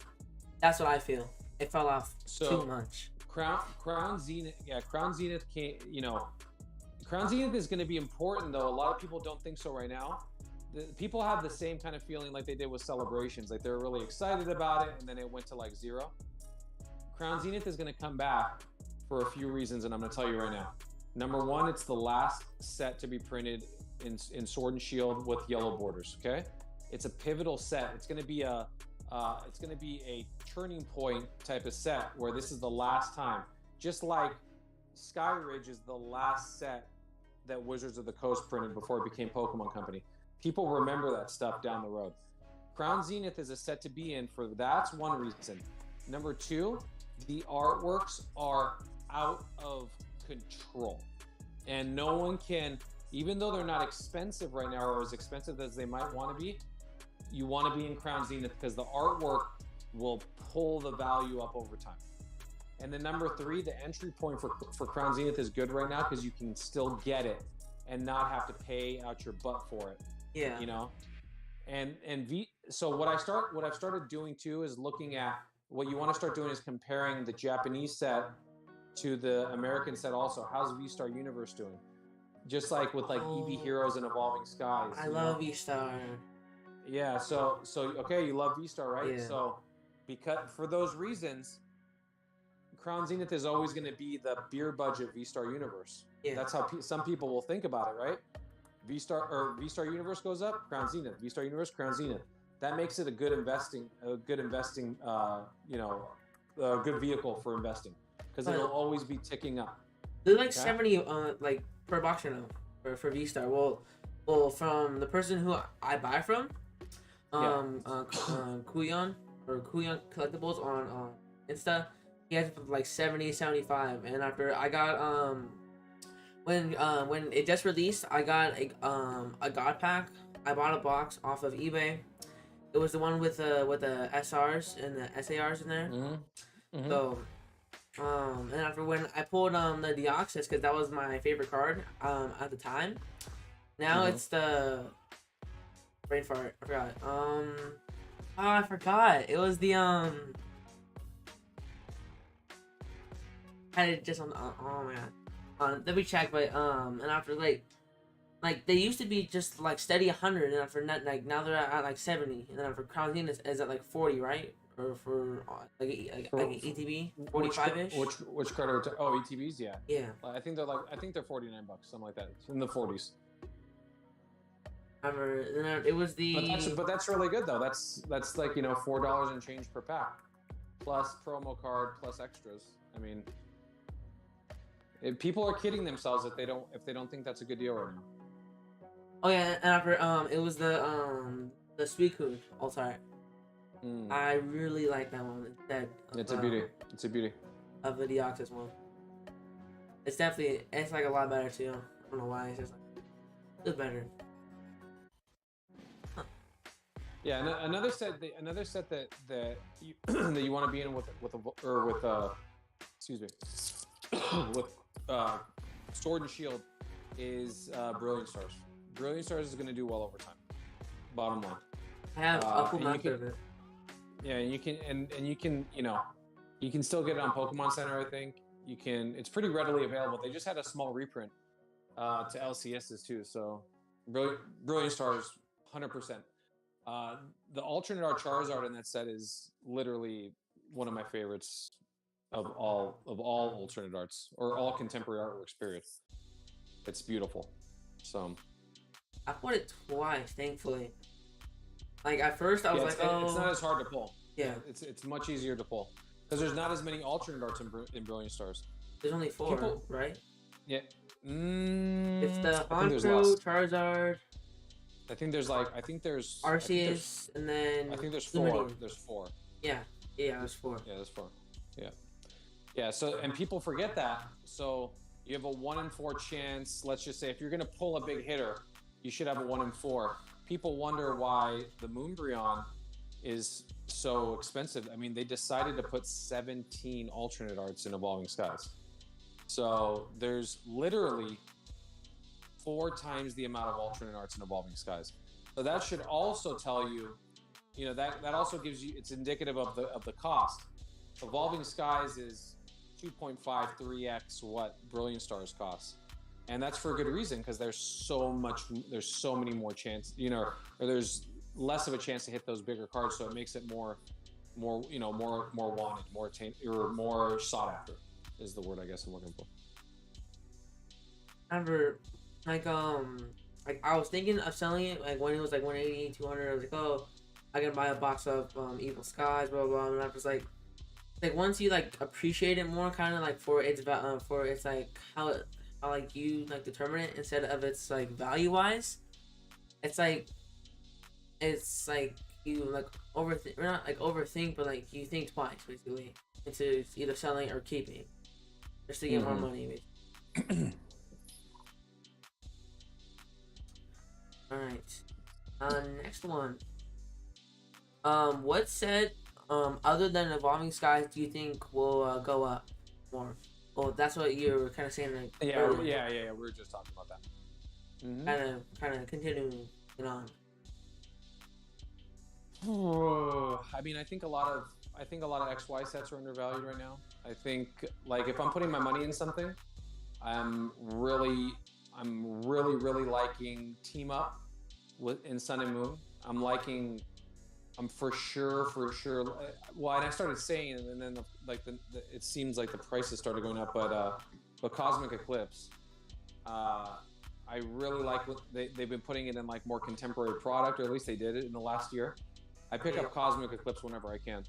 S1: That's what I feel. It fell off too much.
S3: Crown Zenith can't. Crown Zenith is going to be important though. A lot of people don't think so right now. People have the same kind of feeling like they did with Celebrations. Like they were really excited about it, and then it went to like 0. Crown Zenith is going to come back for a few reasons, and I'm going to tell you right now. Number one, it's the last set to be printed in Sword and Shield with yellow borders. Okay, it's a pivotal set. It's going to be a turning point type of set where this is the last time. Just like Sky Ridge is the last set that Wizards of the Coast printed before it became Pokemon Company. People remember that stuff down the road. Crown Zenith is a set to be in for that's one reason. Number two, the artworks are out of control. And no one can, even though they're not expensive right now or as expensive as they might want to be, you want to be in Crown Zenith because the artwork will pull the value up over time. And then number three, the entry point for Crown Zenith is good right now because you can still get it and not have to pay out your butt for it.
S1: Yeah.
S3: You know? And so I've started doing too is looking at what you want to start doing is comparing the Japanese set to the American set also. How's V-Star Universe doing? Just like with like EV Heroes and Evolving Skies.
S1: I love V-Star.
S3: Yeah, so okay, you love V-Star, right?
S1: Yeah.
S3: So because for those reasons, Crown Zenith is always going to be the beer budget V-Star Universe.
S1: Yeah.
S3: That's how some people will think about it, right? V-Star Universe goes up, Crown Zenith. V-Star Universe, Crown Zenith. That makes it a good investing, a good vehicle for investing because it'll always be ticking up.
S1: They're like 70 like per box right now for V-Star. Well, from the person who I buy from, Kuyon Collectibles on Insta, he has like 70, 75, and after I got when it just released, I got a God Pack. I bought a box off of eBay. It was the one with the SRs and the SARs in there. So, and after when I pulled the Deoxys, because that was my favorite card at the time. Now it's the brain fart. I forgot. I forgot. It was the had it just on. Oh my god. Let me check. But and after like they used to be just like steady 100, and for not like now they're at like 70, and then for Crown Zenith is at like 40, right? Or for like ETB 45ish.
S3: Which card are we oh, ETBs? Yeah.
S1: Yeah.
S3: I think they're $49, something like that. It's in the 40s.
S1: It was the.
S3: But that's really good though. That's like $4 and change per pack, plus promo card plus extras. I mean, people are kidding themselves if they don't think that's a good deal right now.
S1: Oh yeah, and after it was the Suicune Altar. I really like that one.
S3: It's a beauty. It's a beauty.
S1: Of the Deoxys one. It's like a lot better too. I don't know why. It's just like it's better. Huh.
S3: Yeah, another set that you that you want to be in with Sword and Shield is Brilliant Stars. Brilliant Stars is going to do well over time. Bottom line.
S1: I have a cool map of it.
S3: Yeah, and you can still get it on Pokemon Center. I think you can. It's pretty readily available. They just had a small reprint to LCSs too. So Brilliant Stars, 100%. The alternate art Charizard in that set is literally one of my favorites of all alternate arts or all contemporary artworks. Period. It's beautiful. So
S1: I put it twice, thankfully. Like at first I was like, oh,
S3: it's not as hard to pull.
S1: Yeah,
S3: it's much easier to pull because there's not as many alternate arts in Brilliant Stars.
S1: There's only 4, right?
S3: Yeah.
S1: It's the Honku, Charizard.
S3: I think there's
S1: Arceus, and then
S3: I think there's 4.
S1: Lumineon.
S3: There's 4.
S1: Yeah, there's 4.
S3: Yeah, there's 4. Yeah. So and people forget that. So you have a 1 in 4 chance. Let's just say if you're gonna pull a big hitter, you should have a 1 in 4. People wonder why the Moonbryon is so expensive. I mean, they decided to put 17 alternate arts in Evolving Skies. So there's literally 4 times the amount of alternate arts in Evolving Skies. So that should also tell you, that also gives you, it's indicative of the cost. Evolving Skies is 2.53x what Brilliant Stars costs. And that's for a good reason, because there's so many more chances, or there's less of a chance to hit those bigger cards, so it makes it more wanted, more attained, or more sought after, is the word I guess I'm looking for.
S1: Like I was thinking of selling it like when it was like 180, 200. I was like, oh, I can buy a box of Evil Skies, blah blah. And I was like once you like appreciate it more, kind of like for its like how like you like determine it instead of its like value wise, it's like you like overthink, or not like overthink, but like you think twice basically into either selling or keeping just to get more money. All right, next one. What set other than Evolving Skies do you think will go up more? Well, that's what you were kind of saying. Like,
S3: yeah. We were just talking about that.
S1: Kind of continuing on.
S3: I mean, I think a lot of XY sets are undervalued right now. I think like if I'm putting my money in something, I'm really really liking Team Up in Sun and Moon. I'm for sure. Well, and I started saying, and then it seems like the prices started going up, but Cosmic Eclipse, I really like what they've been putting it in like more contemporary product, or at least they did it in the last year. I pick up Cosmic Eclipse whenever I can,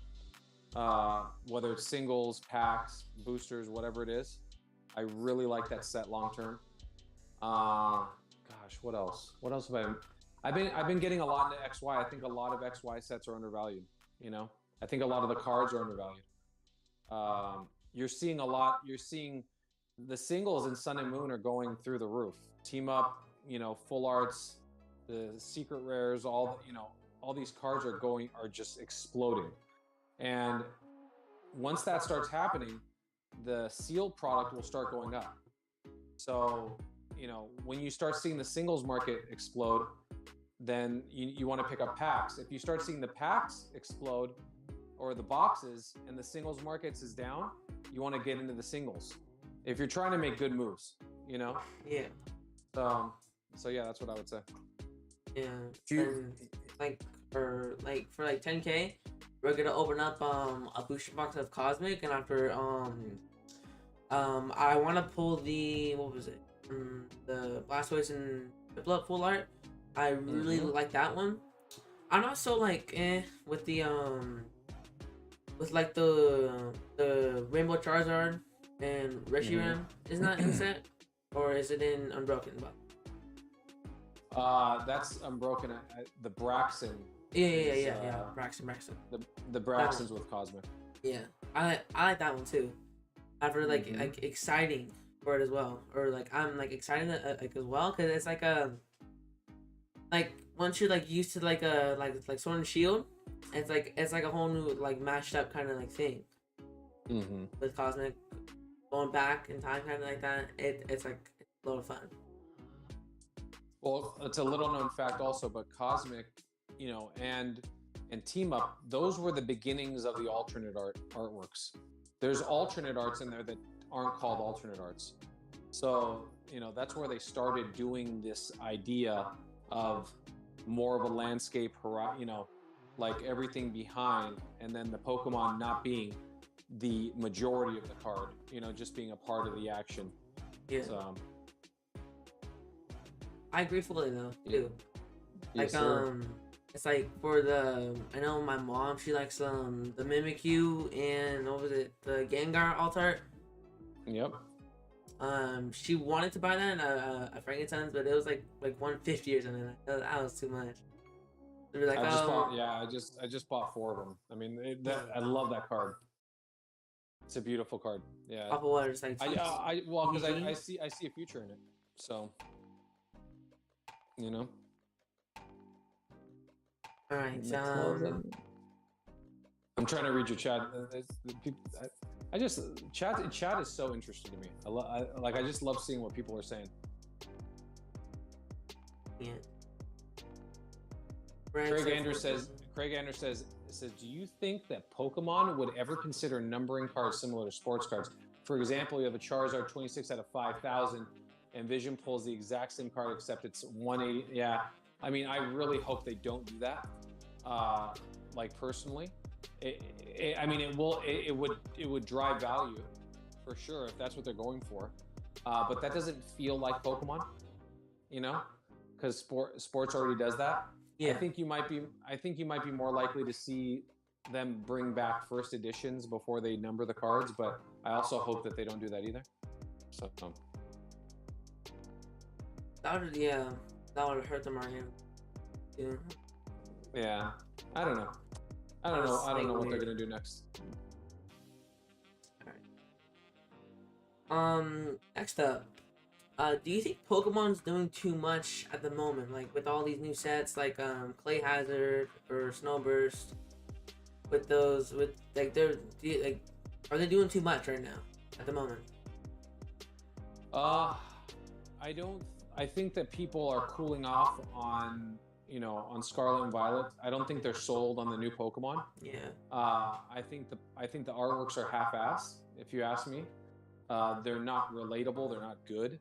S3: whether it's singles, packs, boosters, whatever it is. I really like that set long term. Gosh, what else? What else have I've been getting a lot into XY. I think a lot of XY sets are undervalued. You know, I think a lot of the cards are undervalued. You're seeing a lot. You're seeing the singles in Sun and Moon are going through the roof. Team Up, you know, full arts, the secret rares, all these cards are just exploding. And once that starts happening, the sealed product will start going up. So, you know, when you start seeing the singles market explode, then you want to pick up packs. If you start seeing the packs explode or the boxes and the singles markets is down, you want to get into the singles. If you're trying to make good moves, you know?
S1: Yeah.
S3: So yeah, that's what I would say.
S1: Yeah. And for 10K, we're gonna open up a booster box of Cosmic, and after I want to pull the the Blastoise and Piplup full art. I really like that one. I'm also like with the with like the Rainbow Charizard and Reshiram. Isn't that in set, or is it in Unbroken?
S3: That's Unbroken. The Braxton.
S1: Yeah. Braxton.
S3: The Braxton's with Cosmic.
S1: Yeah, I like that one too. After like exciting for it as well, or like I'm like excited like as well, because it's like once you're like used to like Sword and Shield, it's like a whole new like mashed up kind of like thing. With Cosmic going back in time, kind of like that. It's like a lot of fun.
S3: Well, it's a little known fact also, but Cosmic, you know, and Team Up, those were the beginnings of the alternate artworks. There's alternate arts in there that aren't called alternate arts. So, you know, that's where they started doing this idea of more of a landscape, you know, like everything behind, and then the Pokemon not being the majority of the card, you know, just being a part of the action.
S1: Yeah.
S3: So,
S1: I agree fully though, too.
S3: yes,
S1: Like,
S3: sir.
S1: it's like for I know my mom, she likes the Mimikyu and what was it, the Gengar alt art.
S3: Yep.
S1: She wanted to buy that at Frankenstein's, but it was like 150 or something. That was too much. They were like,
S3: I just bought 4 of them. I mean, I love that card. It's a beautiful card. Yeah.
S1: off of what, just like
S3: well, because I see a future in it. So, you know.
S1: all right.
S3: I'm trying to read your chat. Chat is so interesting to me. I just love seeing what people are saying.
S1: Yeah.
S3: Craig Anders says, do you think that Pokemon would ever consider numbering cards similar to sports cards? For example, you have a Charizard 26 out of 5,000, and Vision pulls the exact same card except it's 180. Yeah, I mean, I really hope they don't do that. Like personally, I mean, it would drive value for sure if that's what they're going for. But that doesn't feel like Pokemon, you know, because sports already does that.
S1: Yeah.
S3: I think you might be more likely to see them bring back first editions before they number the cards, but I also hope that they don't do that either. So
S1: that would hurt the market. Yeah.
S3: Yeah. I don't know. I don't know what they're gonna do next.
S1: All right. Next up. Do you think Pokemon's doing too much at the moment? Like with all these new sets, like Clay Hazard or Snowburst, are they doing too much right now at the moment?
S3: I think that people are cooling off on, on Scarlet and Violet. I don't think they're sold on the new Pokemon.
S1: Yeah.
S3: I think the artworks are half-assed, if you ask me. They're not relatable. They're not good.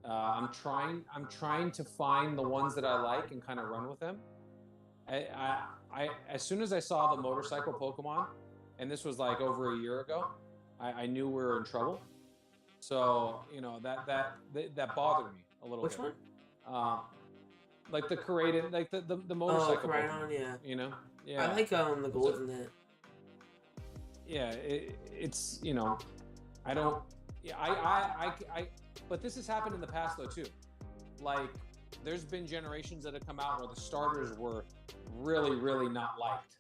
S3: I'm trying to find the ones that I like and kind of run with them. I as soon as I saw the motorcycle Pokemon, and this was like over a year ago, I knew we were in trouble. So that bothered me a little
S1: Which
S3: bit.
S1: one?
S3: Like the Koraidon, like the motorcycle.
S1: Oh, Koraidon, yeah.
S3: Yeah.
S1: I like the gold in it.
S3: Yeah, it's I don't. Yeah, I. But this has happened in the past though too. Like, there's been generations that have come out where the starters were really, really not liked,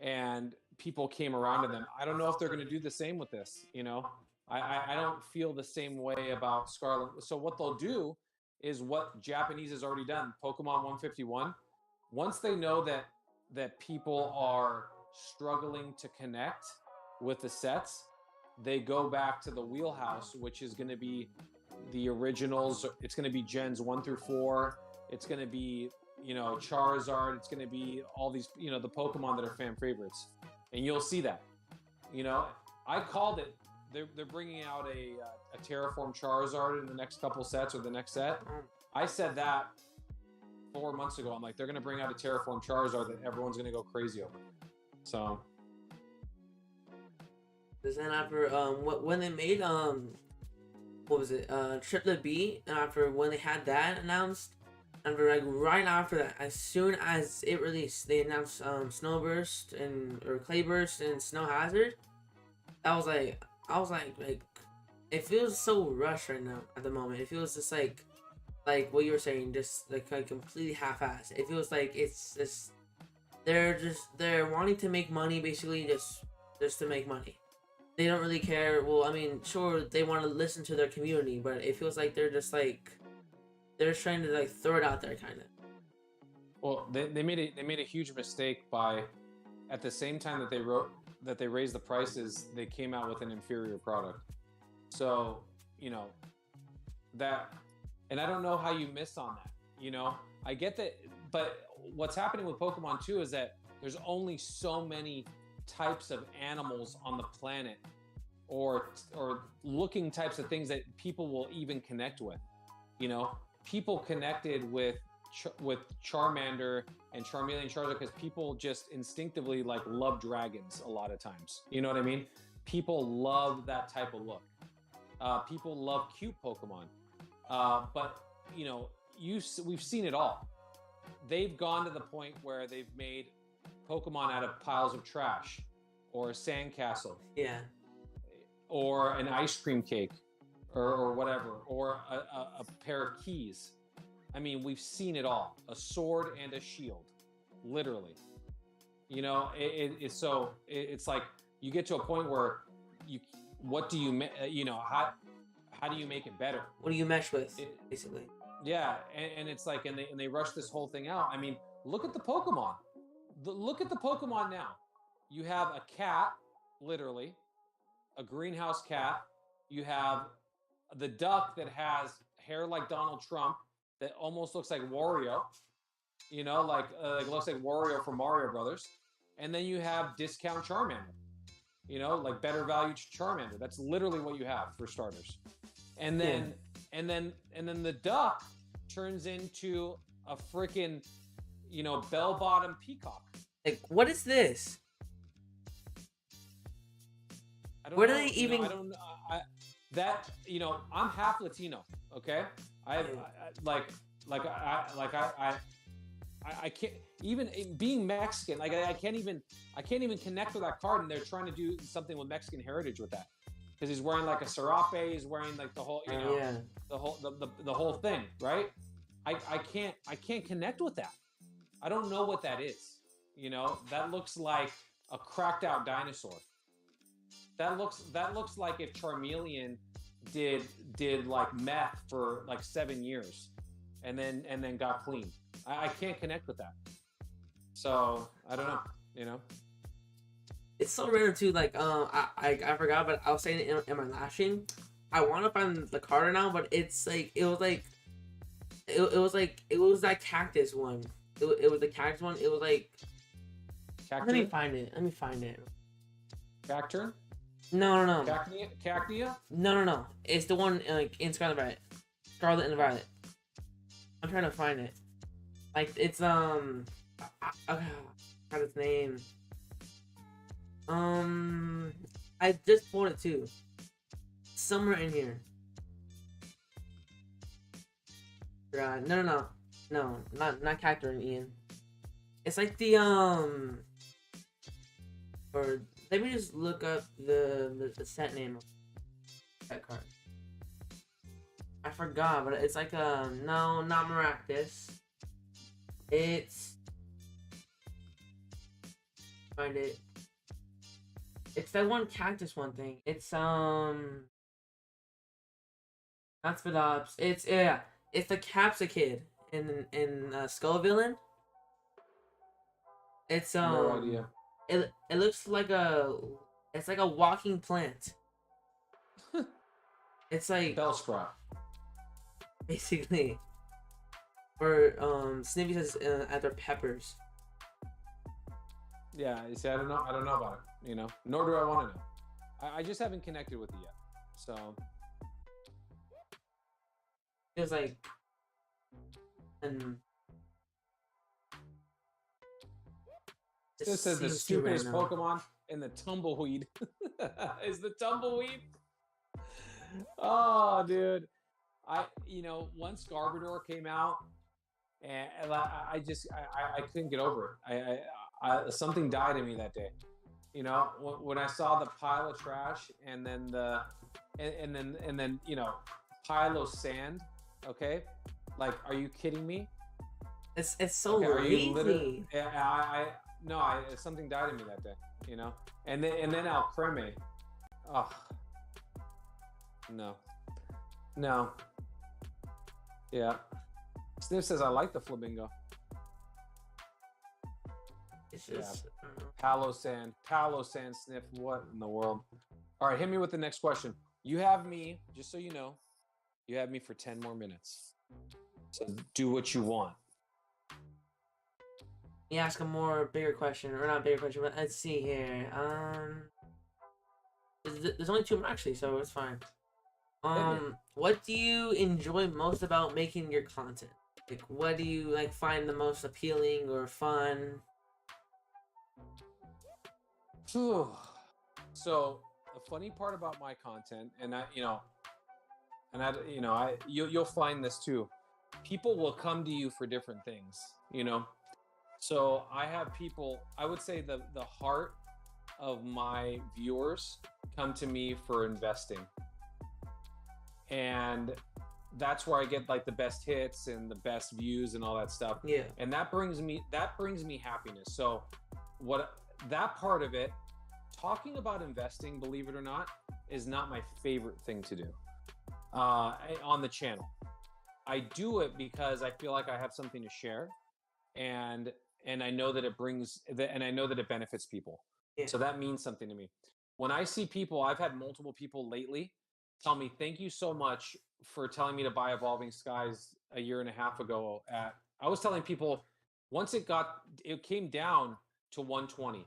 S3: and people came around to them. I don't know if they're going to do the same with this, I don't feel the same way about Scarlet. So what they'll do is what Japanese has already done, Pokemon 151. Once they know that people are struggling to connect with the sets, they go back to the wheelhouse, which is going to be the originals. It's going to be gens 1 through 4. It's going to be, Charizard. It's going to be all these, the Pokemon that are fan favorites. And you'll see that, I called it. They're bringing out a Terraform Charizard in the next couple sets or the next set. I said that 4 months ago. I'm like, they're going to bring out a Terraform Charizard that everyone's going to go crazy over. So.
S1: Then after when they made what was it, Triple B, and after when they had that announced, and like right after that, as soon as it released, they announced Snowburst or Clayburst and Snow Hazard. I was like it feels so rushed right now at the moment. It feels just like what you were saying, just like completely half-assed. It feels like it's just they're wanting to make money, basically just to make money. They don't really care. Well, I mean, sure, they want to listen to their community, but it feels like they're just they're trying to throw it out there, kind of.
S3: Well, they made a huge mistake by, at the same time that they raised the prices, they came out with an inferior product. So that, and I don't know how you miss on that. I get that, but what's happening with Pokemon too is that there's only so many types of animals on the planet or looking types of things that people will even connect with. People connected with Charmander and Charmeleon and Charizard because people just instinctively love dragons a lot of times. You know what I mean? People love that type of look. People love cute Pokemon. But we've seen it all. They've gone to the point where they've made Pokemon out of piles of trash, or a sandcastle, or an ice cream cake, or whatever, or a pair of keys. I mean, we've seen it all. A sword and a shield, literally. It's like you get to a point where how do you make it better?
S1: What do you mesh with, basically?
S3: Yeah, and it's like, and they rush this whole thing out. I mean, look at the Pokemon. Look at the Pokemon now. You have a cat, literally, a greenhouse cat. You have the duck that has hair like Donald Trump that almost looks like Wario. Looks like Wario from Mario Brothers. And then you have discount Charmander. Better value Charmander. That's literally what you have for starters. And then the duck turns into a freaking bell-bottom peacock.
S1: What is this?
S3: I don't
S1: Where
S3: know.
S1: do they even?
S3: I don't know. I'm half Latino. Okay, I can't even being Mexican. I can't even connect with that card, and they're trying to do something with Mexican heritage with that because he's wearing a serape. He's wearing the whole the whole thing, right? I can't connect with that. I don't know what that is. That looks like a cracked out dinosaur. That looks like if Charmeleon did meth for 7 years and then got clean. I can't connect with that. So I don't know,
S1: It's so random too. I forgot, but I was saying it in my last stream. I want to find the card now, but it's it was It was that cactus one. It was the cactus one. It was like let me
S3: Cacturn?
S1: find it. Let me find it.
S3: Cacturn?
S1: No, no, no,
S3: Cacnea?
S1: no. It's the one like in Scarlet and Violet. Scarlet and Violet. I'm trying to find it. Like it's What's its name? I just pulled it too. Somewhere in here. No, not Cacturn, Ian. It's like the or let me just look up the set name of that card. I forgot, but it's like no, not Maractus. It's find it. It's that one cactus one thing. It's not Spadops. It's the Capsicid in Skull Villain. It's
S3: No idea.
S1: It looks like it's like a walking plant. It's like
S3: Bellsprout.
S1: basically. Or Snippy says at their peppers.
S3: Yeah, you see, I don't know about it, you know. Nor do I want to know. I just haven't connected with it yet. So
S1: It was like and
S3: this says the stupidest Pokemon in the tumbleweed. Is the tumbleweed? Oh, dude. Once Garbodor came out, and I couldn't get over it. Something died in me that day. You know, when I saw the pile of trash and then pile of sand. Okay, like, are you kidding me?
S1: It's so lazy.
S3: Something died in me that day. You know, and then Alcremie. Oh, no. Yeah. Sniff says I like the Flamingo.
S1: It's just
S3: Palo Sand, Sniff. What in the world? All right, hit me with the next question. You have me, just so you know, you have me for 10 more minutes. So do what you want.
S1: You ask a bigger question, or not bigger question, but let's see here. There's only 2 more actually, so it's fine. What do you enjoy most about making your content? Like, what do you like find the most appealing or fun?
S3: So the funny part about my content, you'll find this too. People will come to you for different things, you know. So I have people. I would say the heart of my viewers come to me for investing, and that's where I get like the best hits and the best views and all that stuff.
S1: Yeah.
S3: And that brings me happiness. So that part of it, talking about investing, believe it or not, is not my favorite thing to do on the channel. I do it because I feel like I have something to share, and I know that I know that it benefits people.
S1: Yeah.
S3: So that means something to me. When I see people, I've had multiple people lately tell me, thank you so much for telling me to buy Evolving Skies a year and a half ago. I was telling people, once it came down to 120,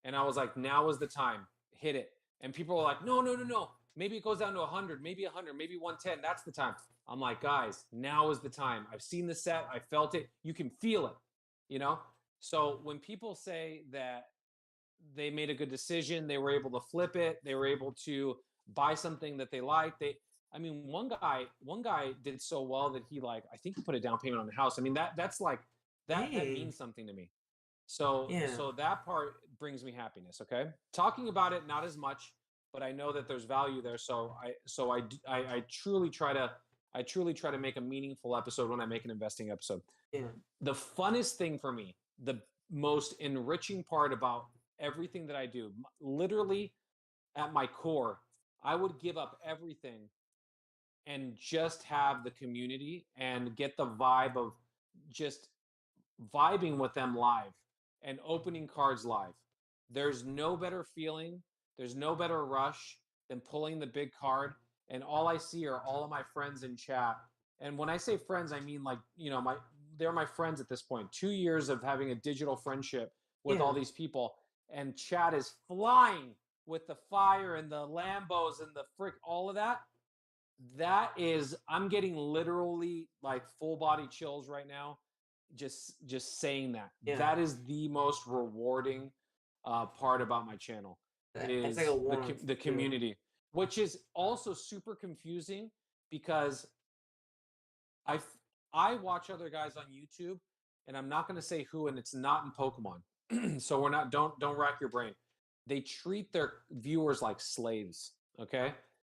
S3: and I was like, now is the time, hit it. And people were like, no. Maybe it goes down to 100, maybe 100, maybe 110. That's the time. I'm like, guys, now is the time. I've seen the set. I felt it. You can feel it, you know? So when people say that they made a good decision, they were able to flip it, they were able to buy something that they liked. One guy did so well that I think he put a down payment on the house. I mean, that means something to me. So that part brings me happiness. Okay. Talking about it, not as much, but I know that there's value there. So I truly try to make a meaningful episode when I make an investing episode.
S1: Yeah.
S3: The funnest thing for me, the most enriching part about everything that I do, literally at my core, I would give up everything and just have the community and get the vibe of just vibing with them live and opening cards live. There's no better feeling, there's no better rush than pulling the big card, and all I see are all of my friends in chat And when I say friends, I mean like, they're my friends at this point. 2 years of having a digital friendship with all these people, and chat is flying with the fire and the Lambos and the all of that. That is, I'm getting literally like full body chills right now. Just saying that.
S1: Yeah.
S3: That is the most rewarding part about my channel
S1: It's
S3: is
S1: like a warmth
S3: the community, which is also super confusing because I I watch other guys on YouTube, and I'm not going to say who, and it's not in Pokemon. So we're not, don't rack your brain. They treat their viewers like slaves, okay?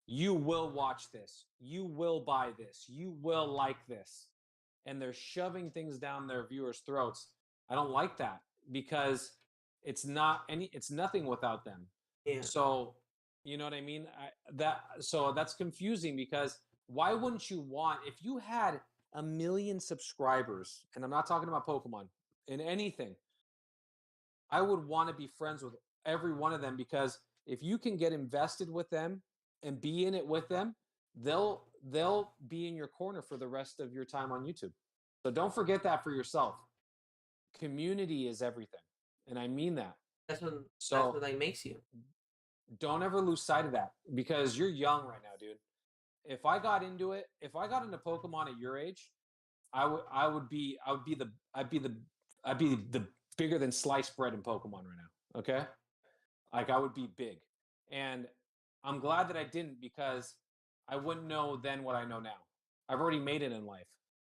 S3: You will watch this. You will buy this. You will like this. And they're shoving things down their viewers' throats. I don't like that because it's nothing without them.
S1: Yeah.
S3: So, you know what I mean? So that's confusing because why wouldn't you want, if you had 1 million subscribers, and I'm not talking about Pokemon, in anything, I would want to be friends with every one of them, because if you can get invested with them and be in it with them, they'll be in your corner for the rest of your time on YouTube. So don't forget that for yourself. Community is everything, and I mean that.
S1: That's what like makes you.
S3: Don't ever lose sight of that, because you're young right now, dude. If I got into Pokemon at your age, I'd be the bigger than sliced bread in Pokemon right now. Okay, like I would be big, and I'm glad that I didn't, because I wouldn't know then what I know now. I've already made it in life.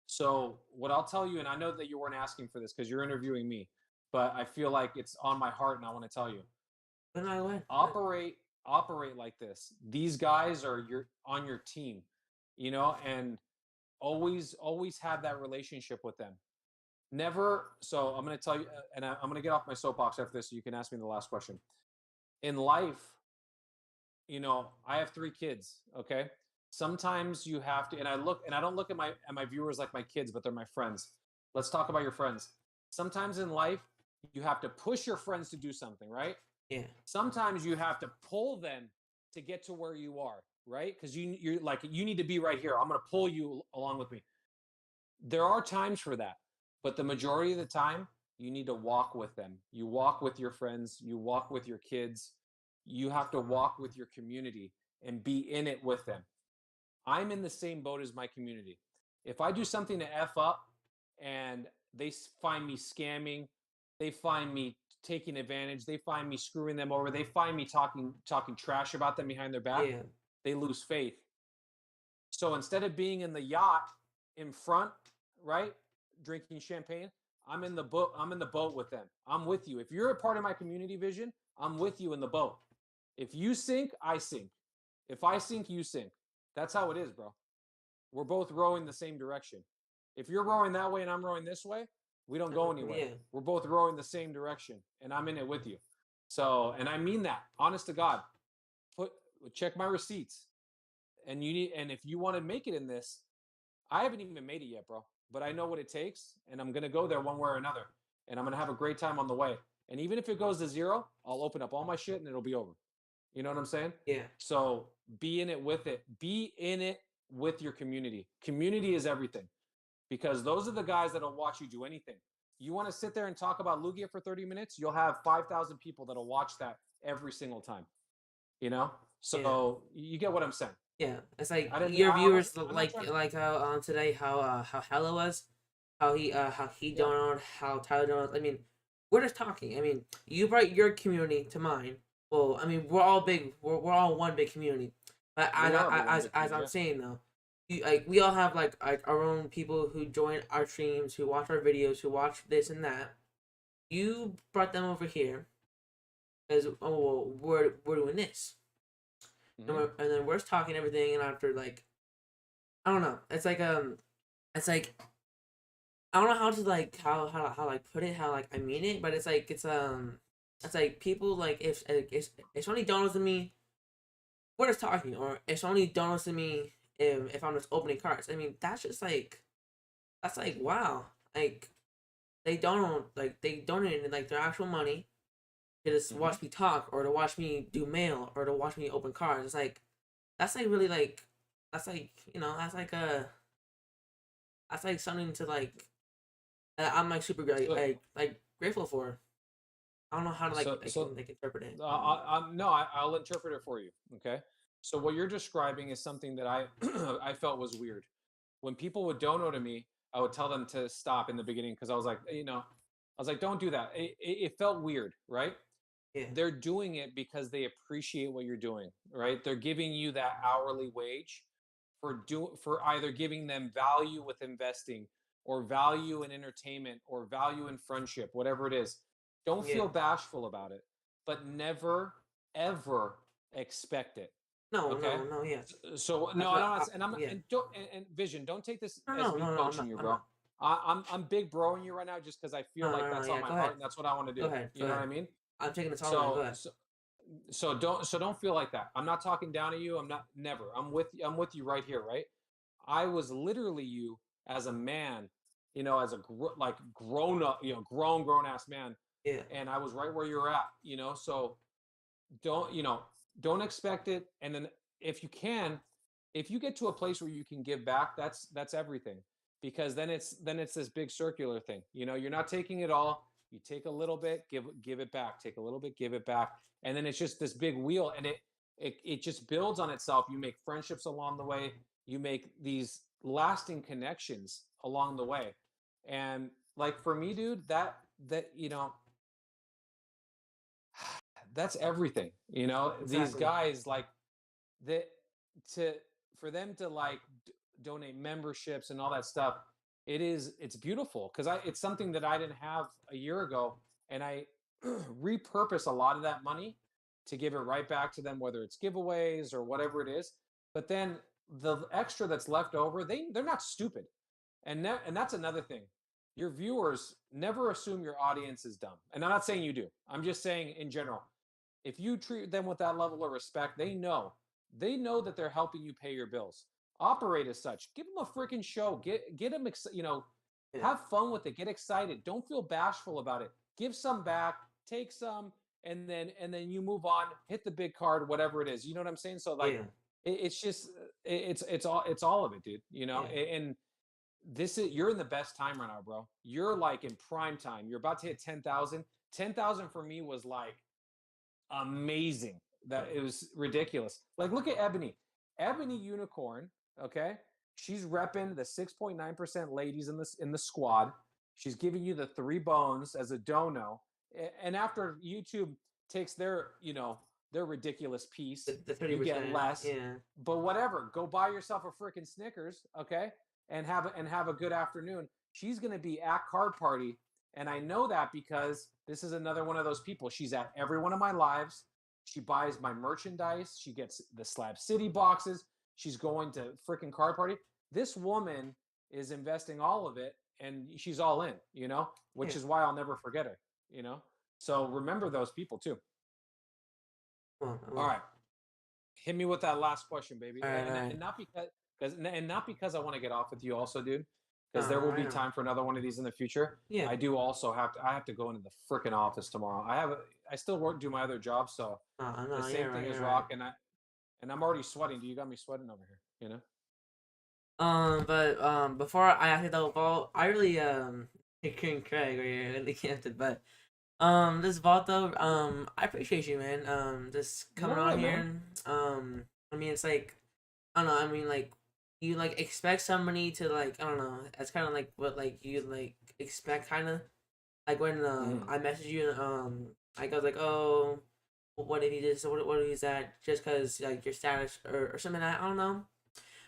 S3: So what I'll tell you, and I know that you weren't asking for this because you're interviewing me, but I feel like it's on my heart, and I want to tell you. Operate like this. These guys are on your team, and always have that relationship with them. Never. So I'm going to tell you, and I'm going to get off my soapbox after this, so you can ask me the last question. In life, I have 3 kids. Okay, sometimes you have to, and I don't look at my viewers like my kids, but they're my friends. Let's talk about your friends. Sometimes in life, you have to push your friends to do something, right?
S1: Yeah.
S3: Sometimes you have to pull them to get to where you are, right? Because you're like, you need to be right here. I'm going to pull you along with me. There are times for that, but the majority of the time, you need to walk with them. You walk with your friends. You walk with your kids. You have to walk with your community and be in it with them. I'm in the same boat as my community. If I do something to F up and they find me scamming, they find me taking advantage, they find me screwing them over, they find me talking trash about them behind their back, they lose faith. So instead of being in the yacht in front, right, drinking champagne, I'm in the boat with them. I'm with you. If you're a part of my community, Vision, I'm with you in the boat. If you sink, I sink. If I sink, you sink. That's how it is, bro. We're both rowing the same direction. If you're rowing that way and I'm rowing this way, we don't go anywhere.
S1: Yeah.
S3: We're both rowing the same direction, and I'm in it with you. So, and I mean that, honest to God. Check my receipts. And if you want to make it in this, I haven't even made it yet, bro. But I know what it takes, and I'm gonna go there one way or another. And I'm gonna have a great time on the way. And even if it goes to 0, I'll open up all my shit and it'll be over. You know what I'm saying?
S1: Yeah.
S3: So be in it with it. Be in it with your community. Community is everything, because those are the guys that'll watch you do anything. You want to sit there and talk about Lugia for 30 minutes, you'll have 5,000 people that'll watch that every single time. So you get what I'm saying.
S1: Yeah, it's like your viewers like how today how Hella was, how he donated, how Tyler donated. I mean, we're just talking. I mean, you brought your community to mine. Well, I mean, we're all big. We're all one big community. But as I'm saying though, we all have like our own people who join our streams, who watch our videos, who watch this and that. You brought them over here, as we're doing this. Mm-hmm. And then we're just talking everything, and after like, I don't know. It's like I don't know how to like how like put it, how like I mean it, but it's like people like if somebody donates to me, we're just talking, or if somebody donates to me if I'm just opening cards. I mean, that's like wow, like they donated like their actual money to just watch me talk, or to watch me do mail, or to watch me open cards. It's like that's like really like that's like that's like that's like something to like that I'm like super like grateful for. I don't know how to like interpret it.
S3: No, I'll interpret it for you. Okay. So what you're describing is something that I I felt was weird. When people would donate to me, I would tell them to stop in the beginning because I was like, I was like, don't do that. It felt weird, right?
S1: Yeah.
S3: They're doing it because they appreciate what you're doing, right? They're giving you that hourly wage for either giving them value with investing or value in entertainment or value in friendship, whatever it is. Don't
S1: Yeah.
S3: feel bashful about it, but never ever expect it.
S1: No,
S3: Okay.
S1: no, yeah.
S3: So
S1: That's
S3: no,
S1: what
S3: no, and I'm
S1: yeah.
S3: and Vision, don't take this
S1: No,
S3: as
S1: no,
S3: me
S1: no, no,
S3: coaching you,
S1: I'm
S3: bro.
S1: not.
S3: I'm big broing you right now just because I feel
S1: No,
S3: like
S1: no, no,
S3: that's on
S1: yeah.
S3: my
S1: Go
S3: heart
S1: ahead.
S3: and that's what I want to do.
S1: Go ahead.
S3: You know what I mean?
S1: I'm taking this all in. Go ahead.
S3: So don't feel like that. I'm not talking down at you. I'm not never. I'm with you right here, right? I was literally you as a man, as a like grown up, grown ass man,
S1: Yeah.
S3: and I was right where you're at, So don't don't expect it, and then if you can, if you get to a place where you can give back, that's everything, because then it's this big circular thing. You're not taking it all. You take a little bit, give it back, take a little bit, give it back, and then it's just this big wheel, and it just builds on itself. You make friendships along the way. You make these lasting connections along the way. And like for me, dude, that that's everything. These
S1: Exactly.
S3: guys, like, that, to for them to like donate memberships and all that stuff, it's beautiful, because it's something that I didn't have a year ago, and I repurpose a lot of that money to give it right back to them, whether it's giveaways or whatever it is. But then the extra that's left over, they're not stupid. And that's another thing. Your viewers never assume your audience is dumb, and I'm not saying you do. I'm just saying in general, if you treat them with that level of respect, they know that they're helping you pay your bills. Operate as such. Give them a freaking show. Get them,
S1: Yeah.
S3: have fun with it. Get excited. Don't feel bashful about it. Give some back, take some, and then you move on. Hit the big card, whatever it is. You know what I'm saying? So like,
S1: Yeah.
S3: it's just it's all of it, dude.
S1: Yeah.
S3: And you're in the best time right now, bro. You're like in prime time. You're about to hit 10,000. 10,000 for me was like amazing. That it was ridiculous. Like, look at Ebony Unicorn. Okay, she's repping the 6.9% ladies in the squad. She's giving you the 3 bones as a dono, and after YouTube takes their ridiculous piece,
S1: The
S3: you
S1: 30%.
S3: get less.
S1: Yeah.
S3: But whatever, go buy yourself a freaking Snickers, okay, and have a good afternoon. She's gonna be at Card Party, and I know that because this is another one of those people. She's at every one of my lives. She buys my merchandise. She gets the Slab City boxes. She's going to freaking Card Party. This woman is investing all of it, and she's all in, which
S1: Yeah.
S3: is why I'll never forget her. So remember those people too.
S1: Well,
S3: All right. Hit me with that last question, baby.
S1: All right, all right.
S3: And not because I want to get off with you also, dude, because there will be time for another one of these in the future.
S1: Yeah.
S3: I do also have to go into the freaking office tomorrow. I still do my other job, so
S1: No,
S3: the same thing as Rock, and I'm already sweating. You got me sweating over here,
S1: But before I have to double vault, I really King Craig or you're really tempted, but this vault though, I appreciate you, man. Just coming on here. I mean, it's like, I don't know. I mean, like, you like expect somebody to like, I don't know. It's kind of like what like you like expect, kind of like when I messaged you, like I was like, oh, what if you just what if he's that just because like your status or something like that, I don't know.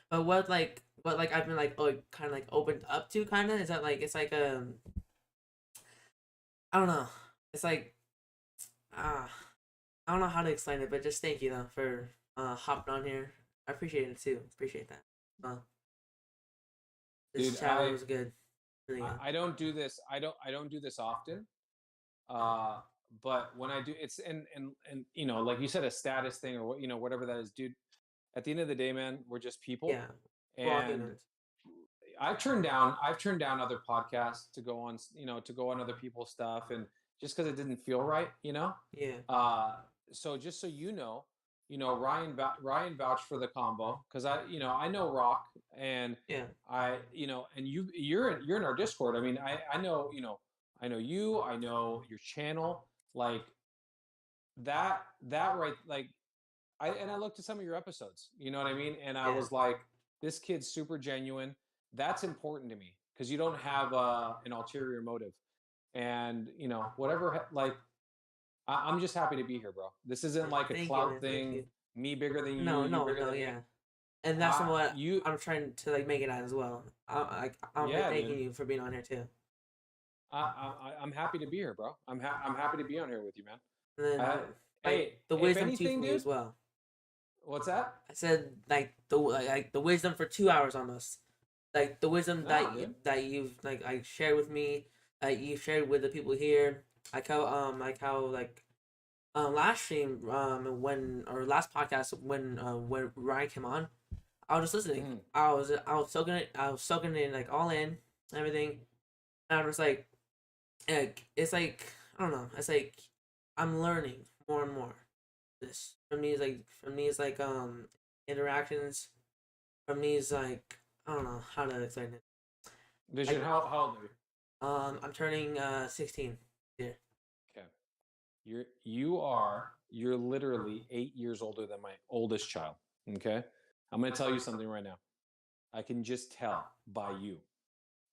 S1: But what like I've been like kind of like opened up to kind of is that like it's like I don't know. It's like I don't know how to explain it, but just thank you though for hopping on here. I appreciate it too. Appreciate that. This
S3: Dude,
S1: chat was good. Really good.
S3: I don't do this. I don't do this often. But when I do, it's and like you said, a status thing or whatever that is, dude. At the end of the day, man, we're just people.
S1: Yeah.
S3: And I've turned down other podcasts to go on, to go on other people's stuff, and just because it didn't feel right,
S1: Yeah.
S3: So just so Ryan vouched for the combo, because I know Rock, And
S1: Yeah.
S3: and you're in our Discord. I mean, I know, I know you, I know your channel, like that right, like I looked at some of your episodes, you know what I mean? And I
S1: Yeah.
S3: was like, this kid's super genuine. That's important to me because you don't have an ulterior motive. And whatever, like I'm just happy to be here, bro. This isn't like a
S1: Thank you,
S3: clout
S1: man. Thank
S3: thing.
S1: you.
S3: Me bigger than you,
S1: No,
S3: you
S1: no,
S3: bigger
S1: no,
S3: than me.
S1: yeah. And that's what
S3: You,
S1: I'm trying to like make it as well. I'm
S3: yeah,
S1: thanking
S3: dude.
S1: you for being on here too.
S3: I'm happy to be here, bro. I'm happy to be on here with you, man.
S1: And then like
S3: Hey,
S1: the
S3: if
S1: wisdom too
S3: anything,
S1: from you as
S3: dude.
S1: well.
S3: What's that?
S1: I said like the wisdom for 2 hours almost. Like the wisdom
S3: No, dude.
S1: that you've like shared with me, that you've shared with the people here. Like how last stream when or last podcast when Ryan came on, I was just listening.
S3: Mhm.
S1: I was soaking it like all in everything. And I was like it's like I don't know. It's like I'm learning more and more. This from these like interactions, from these like I don't know how to explain it.
S3: Vision,
S1: Like
S3: how old are you?
S1: I'm turning 16. Yeah.
S3: Okay. You're literally 8 years older than my oldest child. Okay. I'm gonna tell you something right now. I can just tell by you.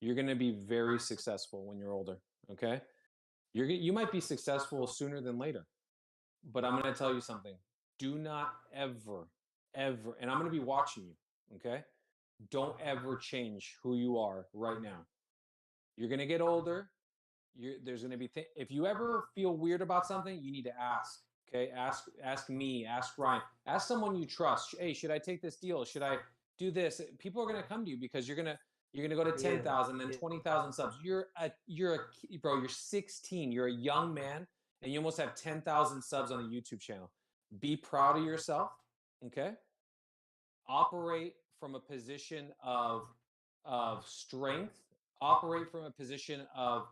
S3: You're gonna be very successful when you're older. Okay. You might be successful sooner than later. But I'm gonna tell you something. Do not ever, ever, and I'm gonna be watching you. Okay. Don't ever change who you are right now. You're gonna get older. There's going to be if you ever feel weird about something, you need to ask. Okay, ask me, ask Ryan, ask someone you trust. Hey, should I take this deal? Should I do this? People are going to come to you because you're gonna go to 10,000, then 20,000 subs. Bro. You're 16. You're a young man, and you almost have 10,000 subs on a YouTube channel. Be proud of yourself. Okay, operate from a position of strength. Operate from a position of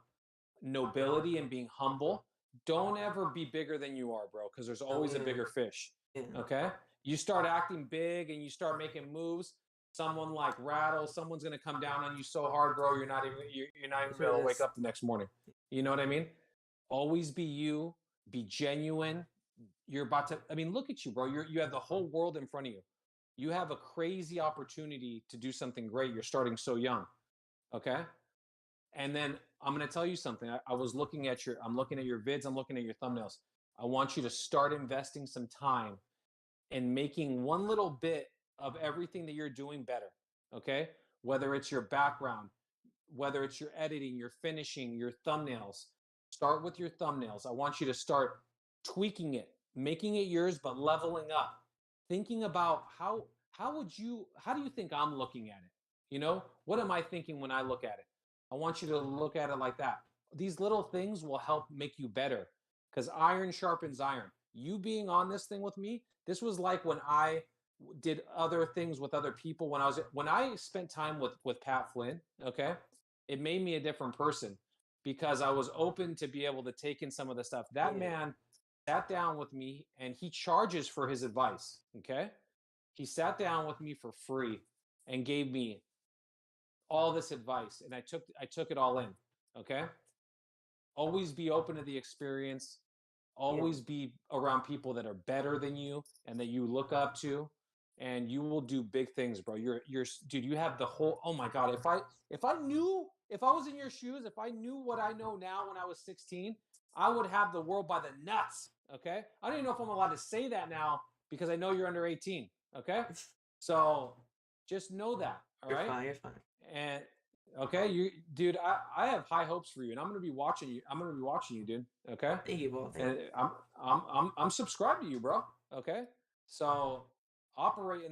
S3: nobility and being humble. Don't ever be bigger than you are, bro, because there's always a bigger fish.
S1: Yeah.
S3: Okay? You start acting big and you start making moves, someone like Rattle, someone's gonna come down on you so hard, bro, you're not even gonna wake up the next morning. You know what I mean? Always be you, be genuine. You're about to, I mean, look at you, bro. You have the whole world in front of you. You have a crazy opportunity to do something great. You're starting so young. Okay? And then I'm going to tell you something. I'm looking at your vids, I'm looking at your thumbnails. I want you to start investing some time in making one little bit of everything that you're doing better. Okay. Whether it's your background, whether it's your editing, your finishing, your thumbnails, start with your thumbnails. I want you to start tweaking it, making it yours, but leveling up. Thinking about how do you think I'm looking at it? What am I thinking when I look at it? I want you to look at it like that. These little things will help make you better because iron sharpens iron. You being on this thing with me, this was like when I did other things with other people when I spent time with Pat Flynn, okay? It made me a different person because I was open to be able to take in some of the stuff. That man sat down with me and he charges for his advice, okay? He sat down with me for free and gave me all this advice and I took it all in, okay? Always be open to the experience. Always be around people that are better than you and that you look up to, and you will do big things, bro. You're dude. You have the whole. Oh my god! If I was in your shoes, if I knew what I know now when I was 16, I would have the world by the nuts. Okay. I don't even know if I'm allowed to say that now because I know you're under 18. Okay. So just know that. All right.
S1: You're fine.
S3: And okay, dude, I have high hopes for you, and I'm gonna be watching you. I'm gonna be watching you, dude. Okay.
S1: Thank you, both.
S3: And I'm subscribed to you, bro. Okay. So operate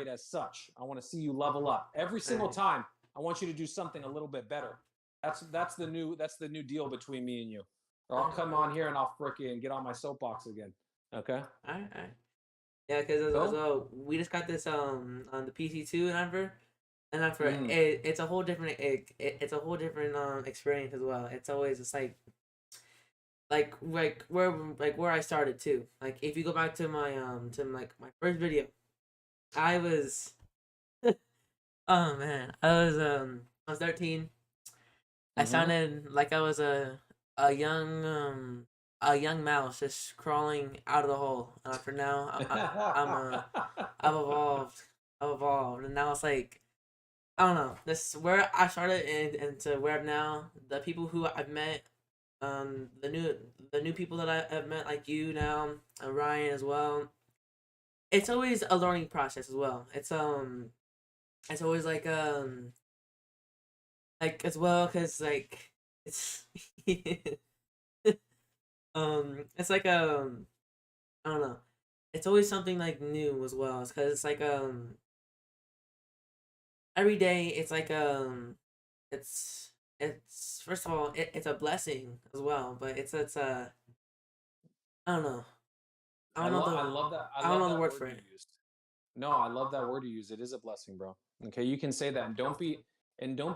S3: as such. I want to see you level up every single time. I want you to do something a little bit better. That's the new deal between me and you. Or I'll come on here and I'll frickin' get on my soapbox again. Okay.
S1: All right. Yeah, because we just got this on the PC2 and then for it's a whole different it's a whole different experience as well. It's always just like where I started too. Like if you go back to my my first video, I was Oh man, I was 13. I
S3: Mm-hmm.
S1: sounded like I was a young a young mouse just crawling out of the hole. And after now, I've evolved. I've evolved, and now it's like I don't know. This is where I started and to where I'm now. The people who I've met, the new people that I've met, like you now, Ryan as well. It's always a learning process as well. It's always like as well because like it's it's like I don't know. It's always something like new as well. It's because it's like every day it's like it's first of all it's a blessing as well, but it's a I don't know. I don't know
S3: I
S1: the
S3: love that. I
S1: I don't
S3: love
S1: know the
S3: that
S1: word
S3: word
S1: for
S3: you
S1: it.
S3: used. No, I love that word you use. It is a blessing, bro. Okay, you can say that, and don't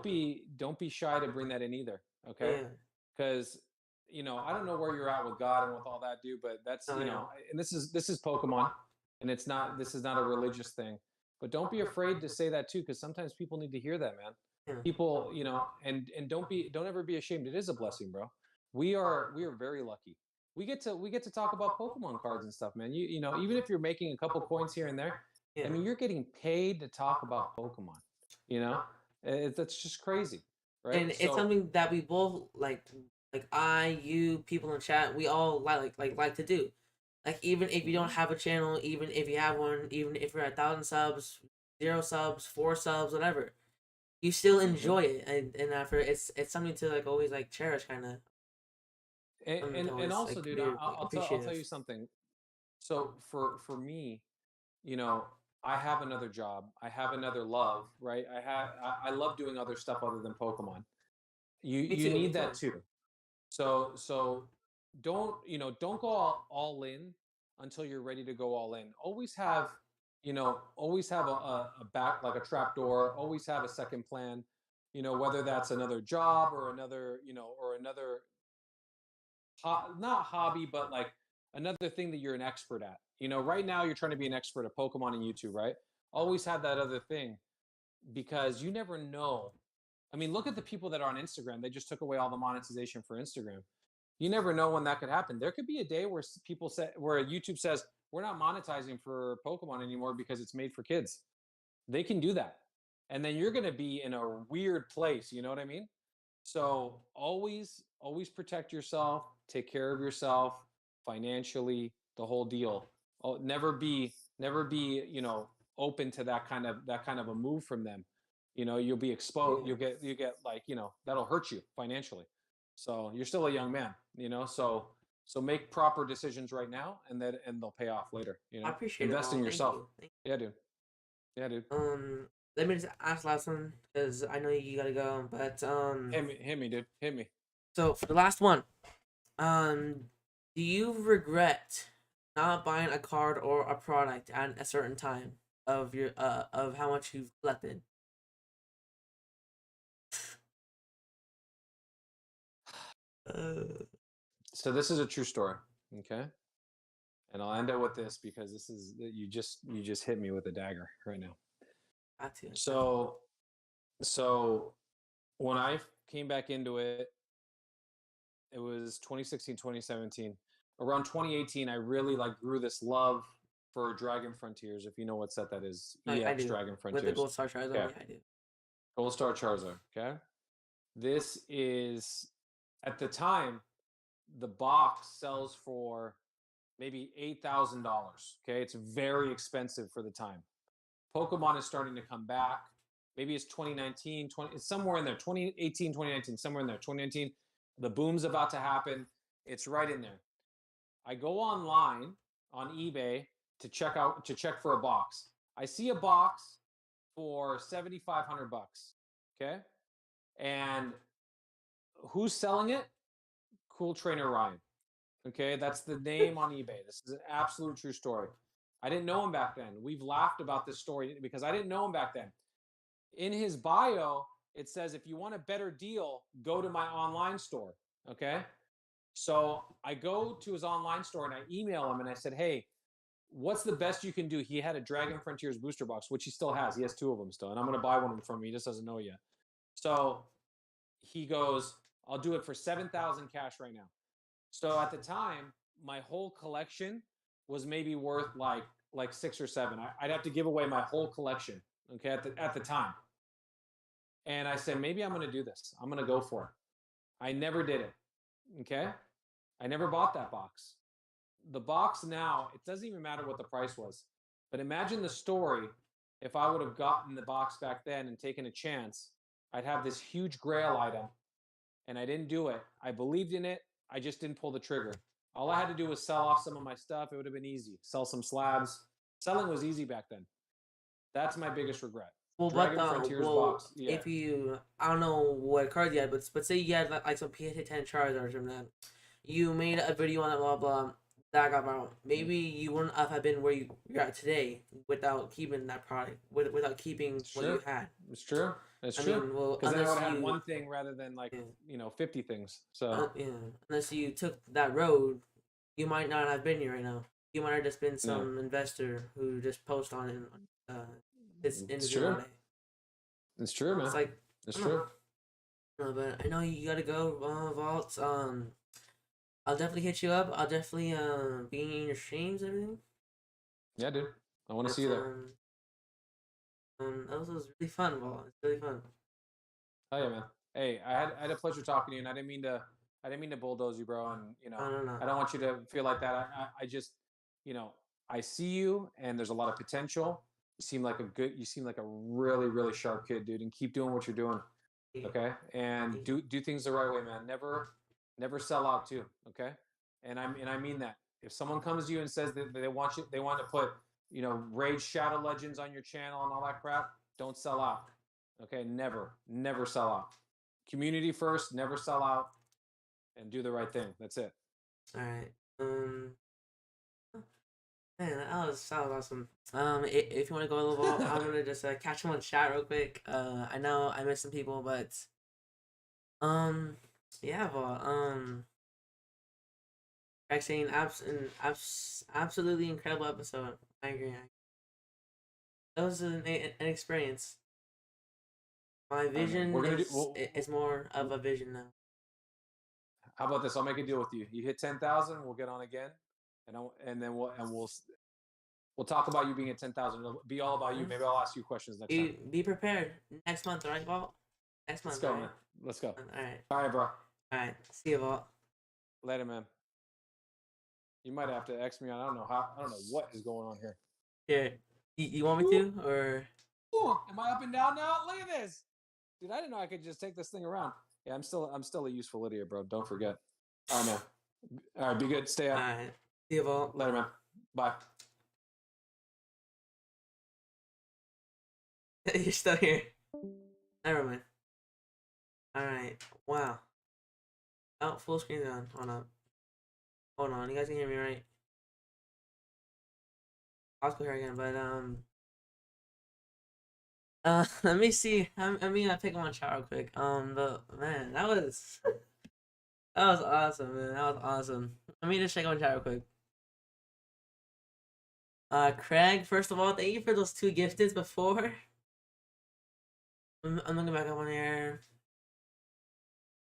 S3: be shy to bring that in either. Okay,
S1: Yeah.
S3: because I don't know where you're at with God and with all that, dude. But that's
S1: No, yeah.
S3: and this is Pokemon, and this is not a religious thing. But don't be afraid to say that too, because sometimes people need to hear that, man.
S1: Yeah.
S3: People, and don't ever be ashamed. It is a blessing, bro. We are very lucky. We get to talk about Pokemon cards and stuff, man. Even if you're making a couple coins here and there, I
S1: Yeah.
S3: mean, you're getting paid to talk about Pokemon. You know, that's just crazy, right?
S1: And it's
S3: So,
S1: something that we both like I, you, people in chat, we all like to do. Like even if you don't
S3: mhm.
S1: have a channel, even if you have one, even if you're at 1,000 subs, 0 subs, 4 subs, whatever, you still
S3: Mhm.
S1: enjoy it, and after it's something to like always like cherish, kind of
S3: and,
S1: something
S3: and
S1: to
S3: and
S1: always
S3: also,
S1: like
S3: dude,
S1: be like
S3: I'll tell
S1: appreciative.
S3: you something. So for me, you know, I have another job. I have another love, right? I love doing other stuff other than Pokemon.
S1: Me
S3: You
S1: too. Me
S3: need
S1: too.
S3: that too. So don't go all in until you're ready to go all in. Always have a back, like a trap door. Always have a second plan. Whether that's another job or another not hobby, but like another thing that you're an expert at. Right now you're trying to be an expert at Pokemon and YouTube, right? Always have that other thing, because you never know. I mean, look at the people that are on Instagram. They just took away all the monetization for Instagram. You never know when that could happen. There could be a day where people say, where YouTube says, we're not monetizing for Pokemon anymore because it's made for kids. They can do that. And then you're going to be in a weird place. You know what I mean? So always protect yourself, take care of yourself financially, the whole deal. Oh, never be, open to that kind of a move from them. You'll be exposed.
S1: Yeah.
S3: You get like, that'll hurt you financially. So you're still a young man, so make proper decisions right now, and they'll pay off later.
S1: I appreciate it
S3: Invest in
S1: all. Thank
S3: yourself.
S1: you.
S3: Yeah, dude. Yeah, dude.
S1: Let me just ask last one because I know you gotta go. But
S3: Hit me, dude. Hit me.
S1: so for the last one, um, do you regret not buying a card or a product at a certain time of how much you've collected? Uh,
S3: So this is a true story. Okay. And I'll end it with this, because you just hit me with a dagger right now.
S1: got to.
S3: So so when I came back into it, it was 2016, 2017. Around 2018, I really like grew this love for Dragon Frontiers, if you know what set that is.
S1: I
S3: EX
S1: do.
S3: Dragon
S1: With the
S3: Frontiers.
S1: gold star Charizard,
S3: Okay.
S1: yeah, I do.
S3: Gold Star Charizard. Okay. This is, at the time, the box sells for maybe $8,000. Okay. It's very expensive for the time. Pokemon is starting to come back. Maybe it's 2019, it's somewhere in there, 2018, 2019, somewhere in there, 2019. The boom's about to happen. It's right in there. I go online on eBay to check for a box. I see a box for 7,500 bucks. Okay. And who's selling it? Cool Trainer Ryan. Okay. That's the name on eBay. This is an absolute true story. I didn't know him back then. We've laughed about this story because I didn't know him back then. In his bio, it says, if you want a better deal, go to my online store. Okay. So I go to his online store and I email him and I said, hey, what's the best you can do? He had a Dragon Frontiers booster box, which he still has. He has 2 of them still, and I'm gonna buy one of them from him. He just doesn't know yet. So he goes, I'll do it for 7,000 cash right now. So at the time, my whole collection was maybe worth like 6 or 7. I'd have to give away my whole collection, okay, at the time. And I said, maybe I'm gonna do this. I'm gonna go for it. I never did it. Okay. I never bought that box. The box now, it doesn't even matter what the price was. But imagine the story if I would have gotten the box back then and taken a chance. I'd have this huge grail item, and I didn't do it. I believed in it. I just didn't pull the trigger. All I had to do was sell off some of my stuff. It would have been easy. Sell some slabs. Selling was easy back then. That's my biggest regret.
S1: Well,
S3: Dragon Frontiers box. Yeah.
S1: If you, I don't know what cards you had, but say you had like some PSA 10 Charizard or something that you made a video on it, blah blah, that got viral. Maybe you wouldn't have been where you're at today without keeping that product, without keeping what you had.
S3: It's true. It's true. Because then I would have had one thing rather than 50 things. So
S1: yeah, unless you took that road, you might not have been here right now. You might have just been some investor who just post on it. It's
S3: true. It's true, man.
S1: It's like
S3: it's true.
S1: No, but I know you gotta go, Vault. I'll definitely hit you up. I'll definitely be in your streams and everything.
S3: Yeah, dude. I want to see you there.
S1: That was really fun, Vault. It's really fun.
S3: Oh yeah, man. Hey, I had a pleasure talking to you, and I didn't mean to bulldoze you, bro. And I don't want you to feel like that. I just, I see you, and there's a lot of potential. You seem like a really, really sharp kid, dude, and keep doing what you're doing. Okay? And do things the right way, man. Never sell out too, okay? And I mean that. If someone comes to you and says that they want to put, Raid Shadow Legends on your channel and all that crap, don't sell out. Okay? Never sell out. Community first, never sell out, and do the right thing. That's it.
S1: All right. Man, that was awesome. If you want to go a little bit, I'm gonna just catch him on chat real quick. I know I missed some people, but yeah, but actually an absolutely incredible episode. I agree. That was an experience. My vision is more of a vision now.
S3: How about this? I'll make a deal with you. You hit 10,000, we'll get on again, and then we'll talk about you being at 10,000. It'll be all about you. Maybe I'll ask you questions next time.
S1: Be prepared next month, right, Vault? Next month.
S3: Let's go, man. Let's go.
S1: All
S3: right, bro.
S1: All right. See you, Vault.
S3: Later, man. You might have to X me on. I don't know what is going on here.
S1: Here, you want me to, or?
S3: Ooh, am I up and down now? Look at this, dude. I didn't know I could just take this thing around. Yeah, I'm still a useful idiot, bro. Don't forget. All right, man. All right, be good. Stay up.
S1: All right. See you, Vault.
S3: Later, man. Bye.
S1: You're still here. Never mind. Alright. Wow. Oh, full screen's on. Hold on. You guys can hear me, right? I'll go here again, but let me see. Let me pick one chat real quick. But man, that was awesome, man. That was awesome. Let me just check on chat real quick. Craig, first of all, thank you for those 2 gifteds before. I'm looking back up on here.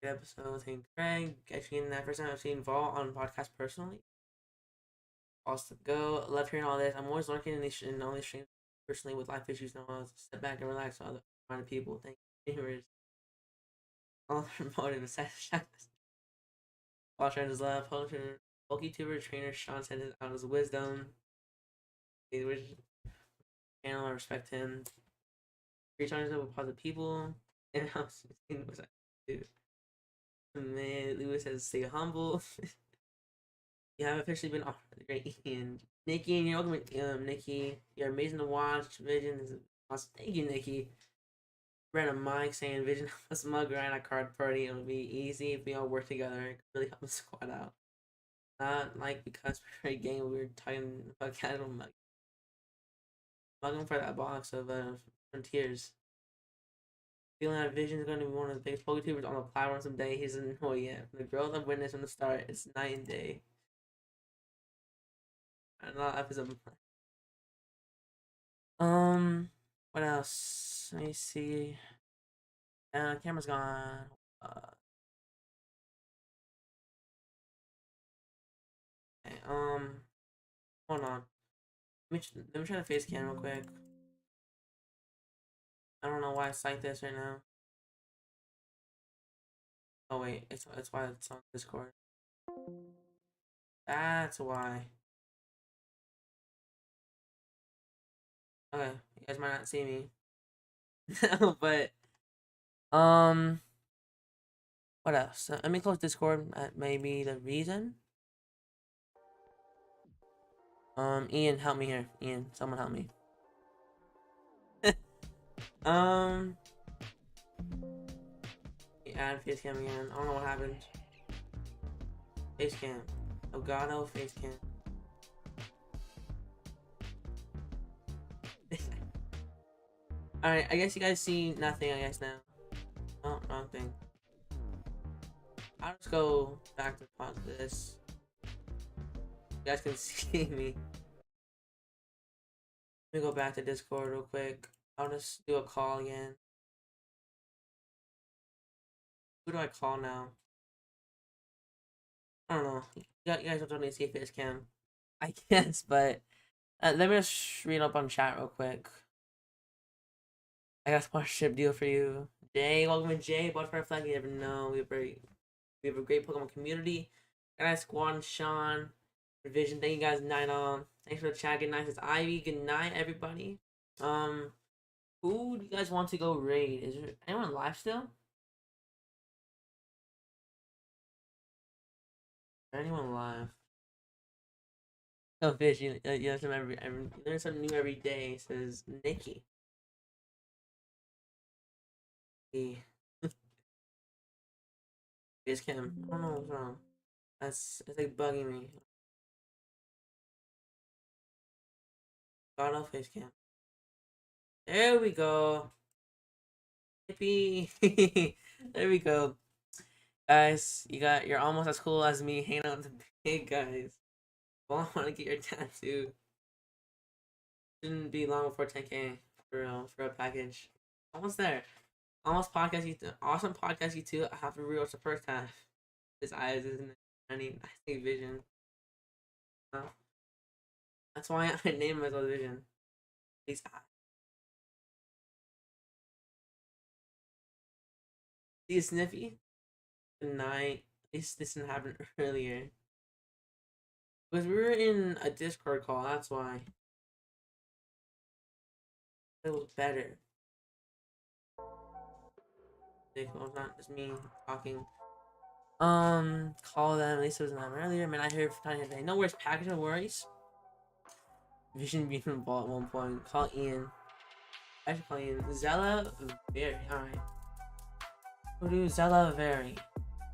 S1: Good episode. Thank Craig. Actually, in that first time I've seen Vault on podcast personally. Also, go. Love hearing all this. I'm always lurking in all these streams personally with life issues. Now I'll step back and relax with other people. Thank you. All promoted a sad While trying his love, PokeTuber trainer Sean sent out his wisdom. Which channel I respect him. Reach on with positive people. And I was like, dude. Man, Lewis says, stay humble. You have officially been offered the great Ian. Nikki, and you're welcome, Nikki. You're amazing to watch. Vision is awesome. Thank you, Nikki. Random Mike saying Vision was mug grind a card party. It would be easy if we all work together. It could really help the squad out. Not like because we're a game, we were talking about casual mug. Mugging for that box of Frontiers. Feeling that Vision is going to be one of the biggest PokeTubers on the platform someday. He doesn't know yet. From the growth I've witnessed from the start, it's night and day. Not episode. What else? Let me see. Camera's gone. Okay, hold on. Let me try the face cam real quick. I don't know why it's like this right now. Oh wait, it's why it's on Discord. That's why. Okay, you guys might not see me. But what else? Let me close Discord. That may be the reason. Ian, help me here. Ian, someone help me. Add face cam again. I don't know what happened. Face cam. Elgato face cam. Alright, I guess you guys see nothing, I guess, now. Oh, wrong thing. I'll just go back to pause this. You guys can see me. Let me go back to Discord real quick. I'll just do a call again. Who do I call now? I don't know. You guys don't need to see face cam. I guess, but let me just read up on chat real quick. I got a sponsorship deal for you. Jay, welcome to Jay. Butterfly Flag, you never know. We have a great Pokemon community. Guys, Squad, Sean, Vision, thank you guys, night on. Thanks for the chat. Good night. It's Ivy. Good night, everybody. Who do you guys want to go raid? Is there anyone live still? Anyone live? Oh, Fish, you have some you learn something new every day, says Nikki. Face cam. I don't know what's wrong. It's like bugging me. Got off face cam. There we go. Yippee. There we go. Guys, you're almost as cool as me hanging out with the big guys. Well, I want to get your tattoo. Shouldn't be long before 10K for a package. Almost there. Almost podcast you. Awesome podcast you too. I have to rewatch the first half. His eyes isn't. I think Vision. That's why I named myself Vision. These eyes. See a Sniffy? Good night. This didn't happen earlier. Because we were in a Discord call, that's why. It was better. Well, it's not just me talking. Call them. At least it was not earlier. I mean, I heard from today. No worries, package, no worries. Vision being involved at one point. Call Ian. I should call Ian. Zella Very. Alright. Who do Zella Very?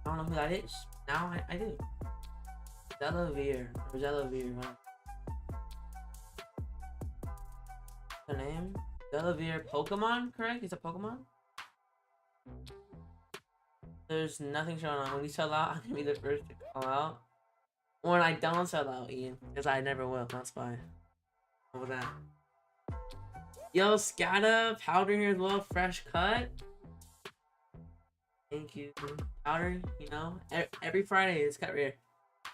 S1: I don't know who that is. Now I do. Zella Veer. Or Zella Veer. Her name? Zella Veer Pokemon, correct? It's a Pokemon? There's nothing showing on. When we sell out, I'm gonna be the first to call out. When I don't sell out, Ian. Because I never will. That's why. What was that? Yo, Scada, Powder here as well. Fresh cut. Thank you. Powder, you know. Every Friday, it's cut right here.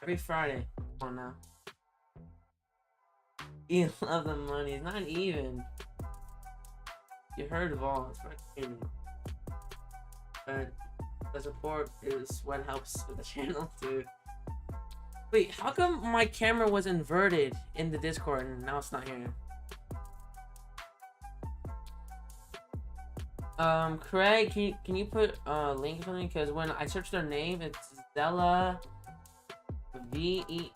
S1: Every Friday. Come on now. You love the money. It's not even. You heard of all. It's fucking. But the support is what helps with the channel too. Wait, how come my camera was inverted in the Discord and now it's not here? Craig, can you put a link or something? Because when I search their name, it's Zella VE.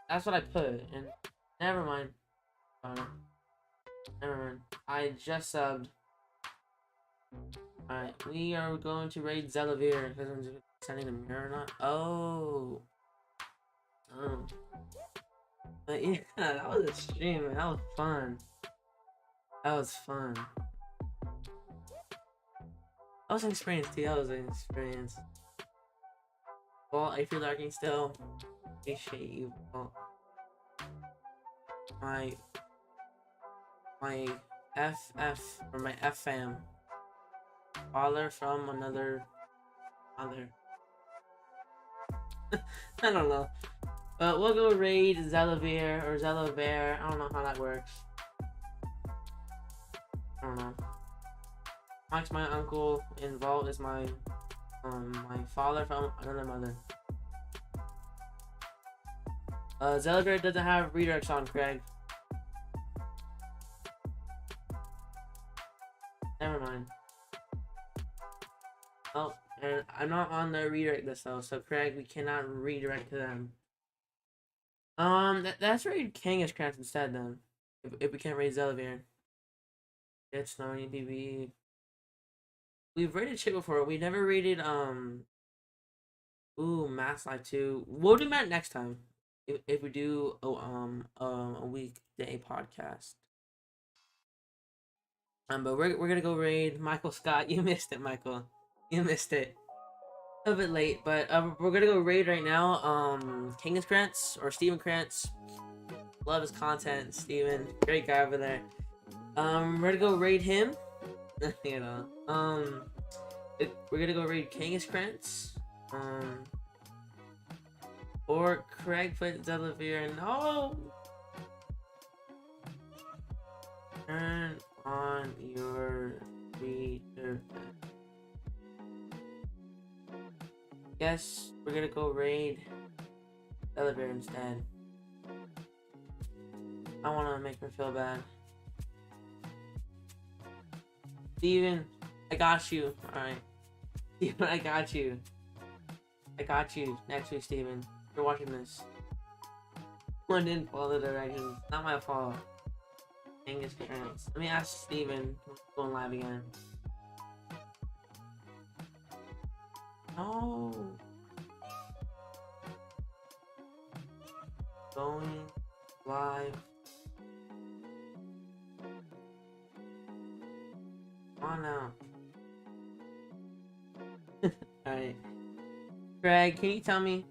S1: That's what I put, and never mind. Never mind. I just subbed. Alright, we are going to raid Zelavir because I'm sending a mirror or not. Oh. But yeah, that was a stream, man. That was fun. That was fun. That was an experience too. That was an experience. Well, if you're lurking still, appreciate you. Well, my FF or my F fam. Father from another mother. I don't know. But we'll go raid Zelavir or Zelaver. I don't know how that works. I don't know. Mike's my uncle, and Vault is my father from another mother. Zelaver doesn't have redirects on, Craig. Never mind. Oh, and I'm not on the redirect list though, so Craig, we cannot redirect to them. That's raid Kangaskhan Crafts instead then. If we can't raid Zelavir. It's Snowy BB. We've raided shit before. We never raided Mass Life 2. We'll do that next time. If we do a weekday podcast. But we're gonna go raid Michael Scott. You missed it, Michael. You missed it. A bit late, but we're gonna go raid right now. Kangas Krantz or Steven Krantz. Love his content, Steven. Great guy over there. We're gonna go raid him. You know. We're gonna go raid Kangas Krantz. Or Craig put Zelavir. No. Turn on your reader. Guess we're gonna go raid Zelavir instead. I wanna make her feel bad. Steven, I got you. Alright. Steven, I got you. I got you next week, Steven. You're watching this. One didn't follow the directions. Not my fault. Angus Krantz. Let me ask Steven. Going live again. No. Going live. Come on now. Alright. Greg, can you tell me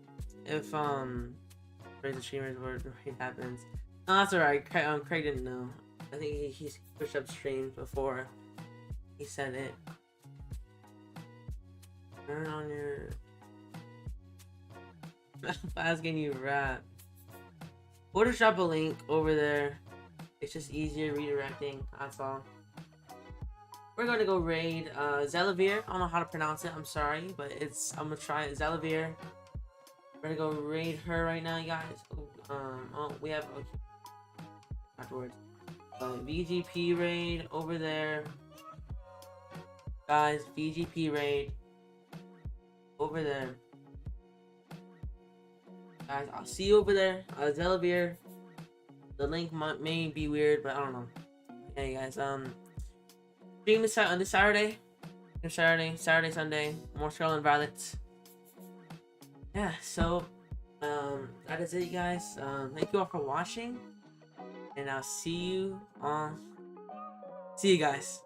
S1: if raise the streamers where it happens? No, that's alright. Craig didn't know. I think he's pushed up streams before he said it. Turn on your asking you rap. We'll just drop a link over there. It's just easier redirecting, that's all. We're gonna go raid Zelavir. I don't know how to pronounce it, I'm sorry, but I'm gonna try it. Zelavir. We're gonna go raid her right now, you guys. We have afterwards. VGP raid over there. Guys, VGP raid over there. Guys, I'll see you over there. Zelavir. The link may be weird, but I don't know. Okay, guys. Stream this on this Saturday. Saturday, Sunday. More Scarlet and Violet. Yeah. So, that is it, guys. Thank you all for watching, and I'll see you guys.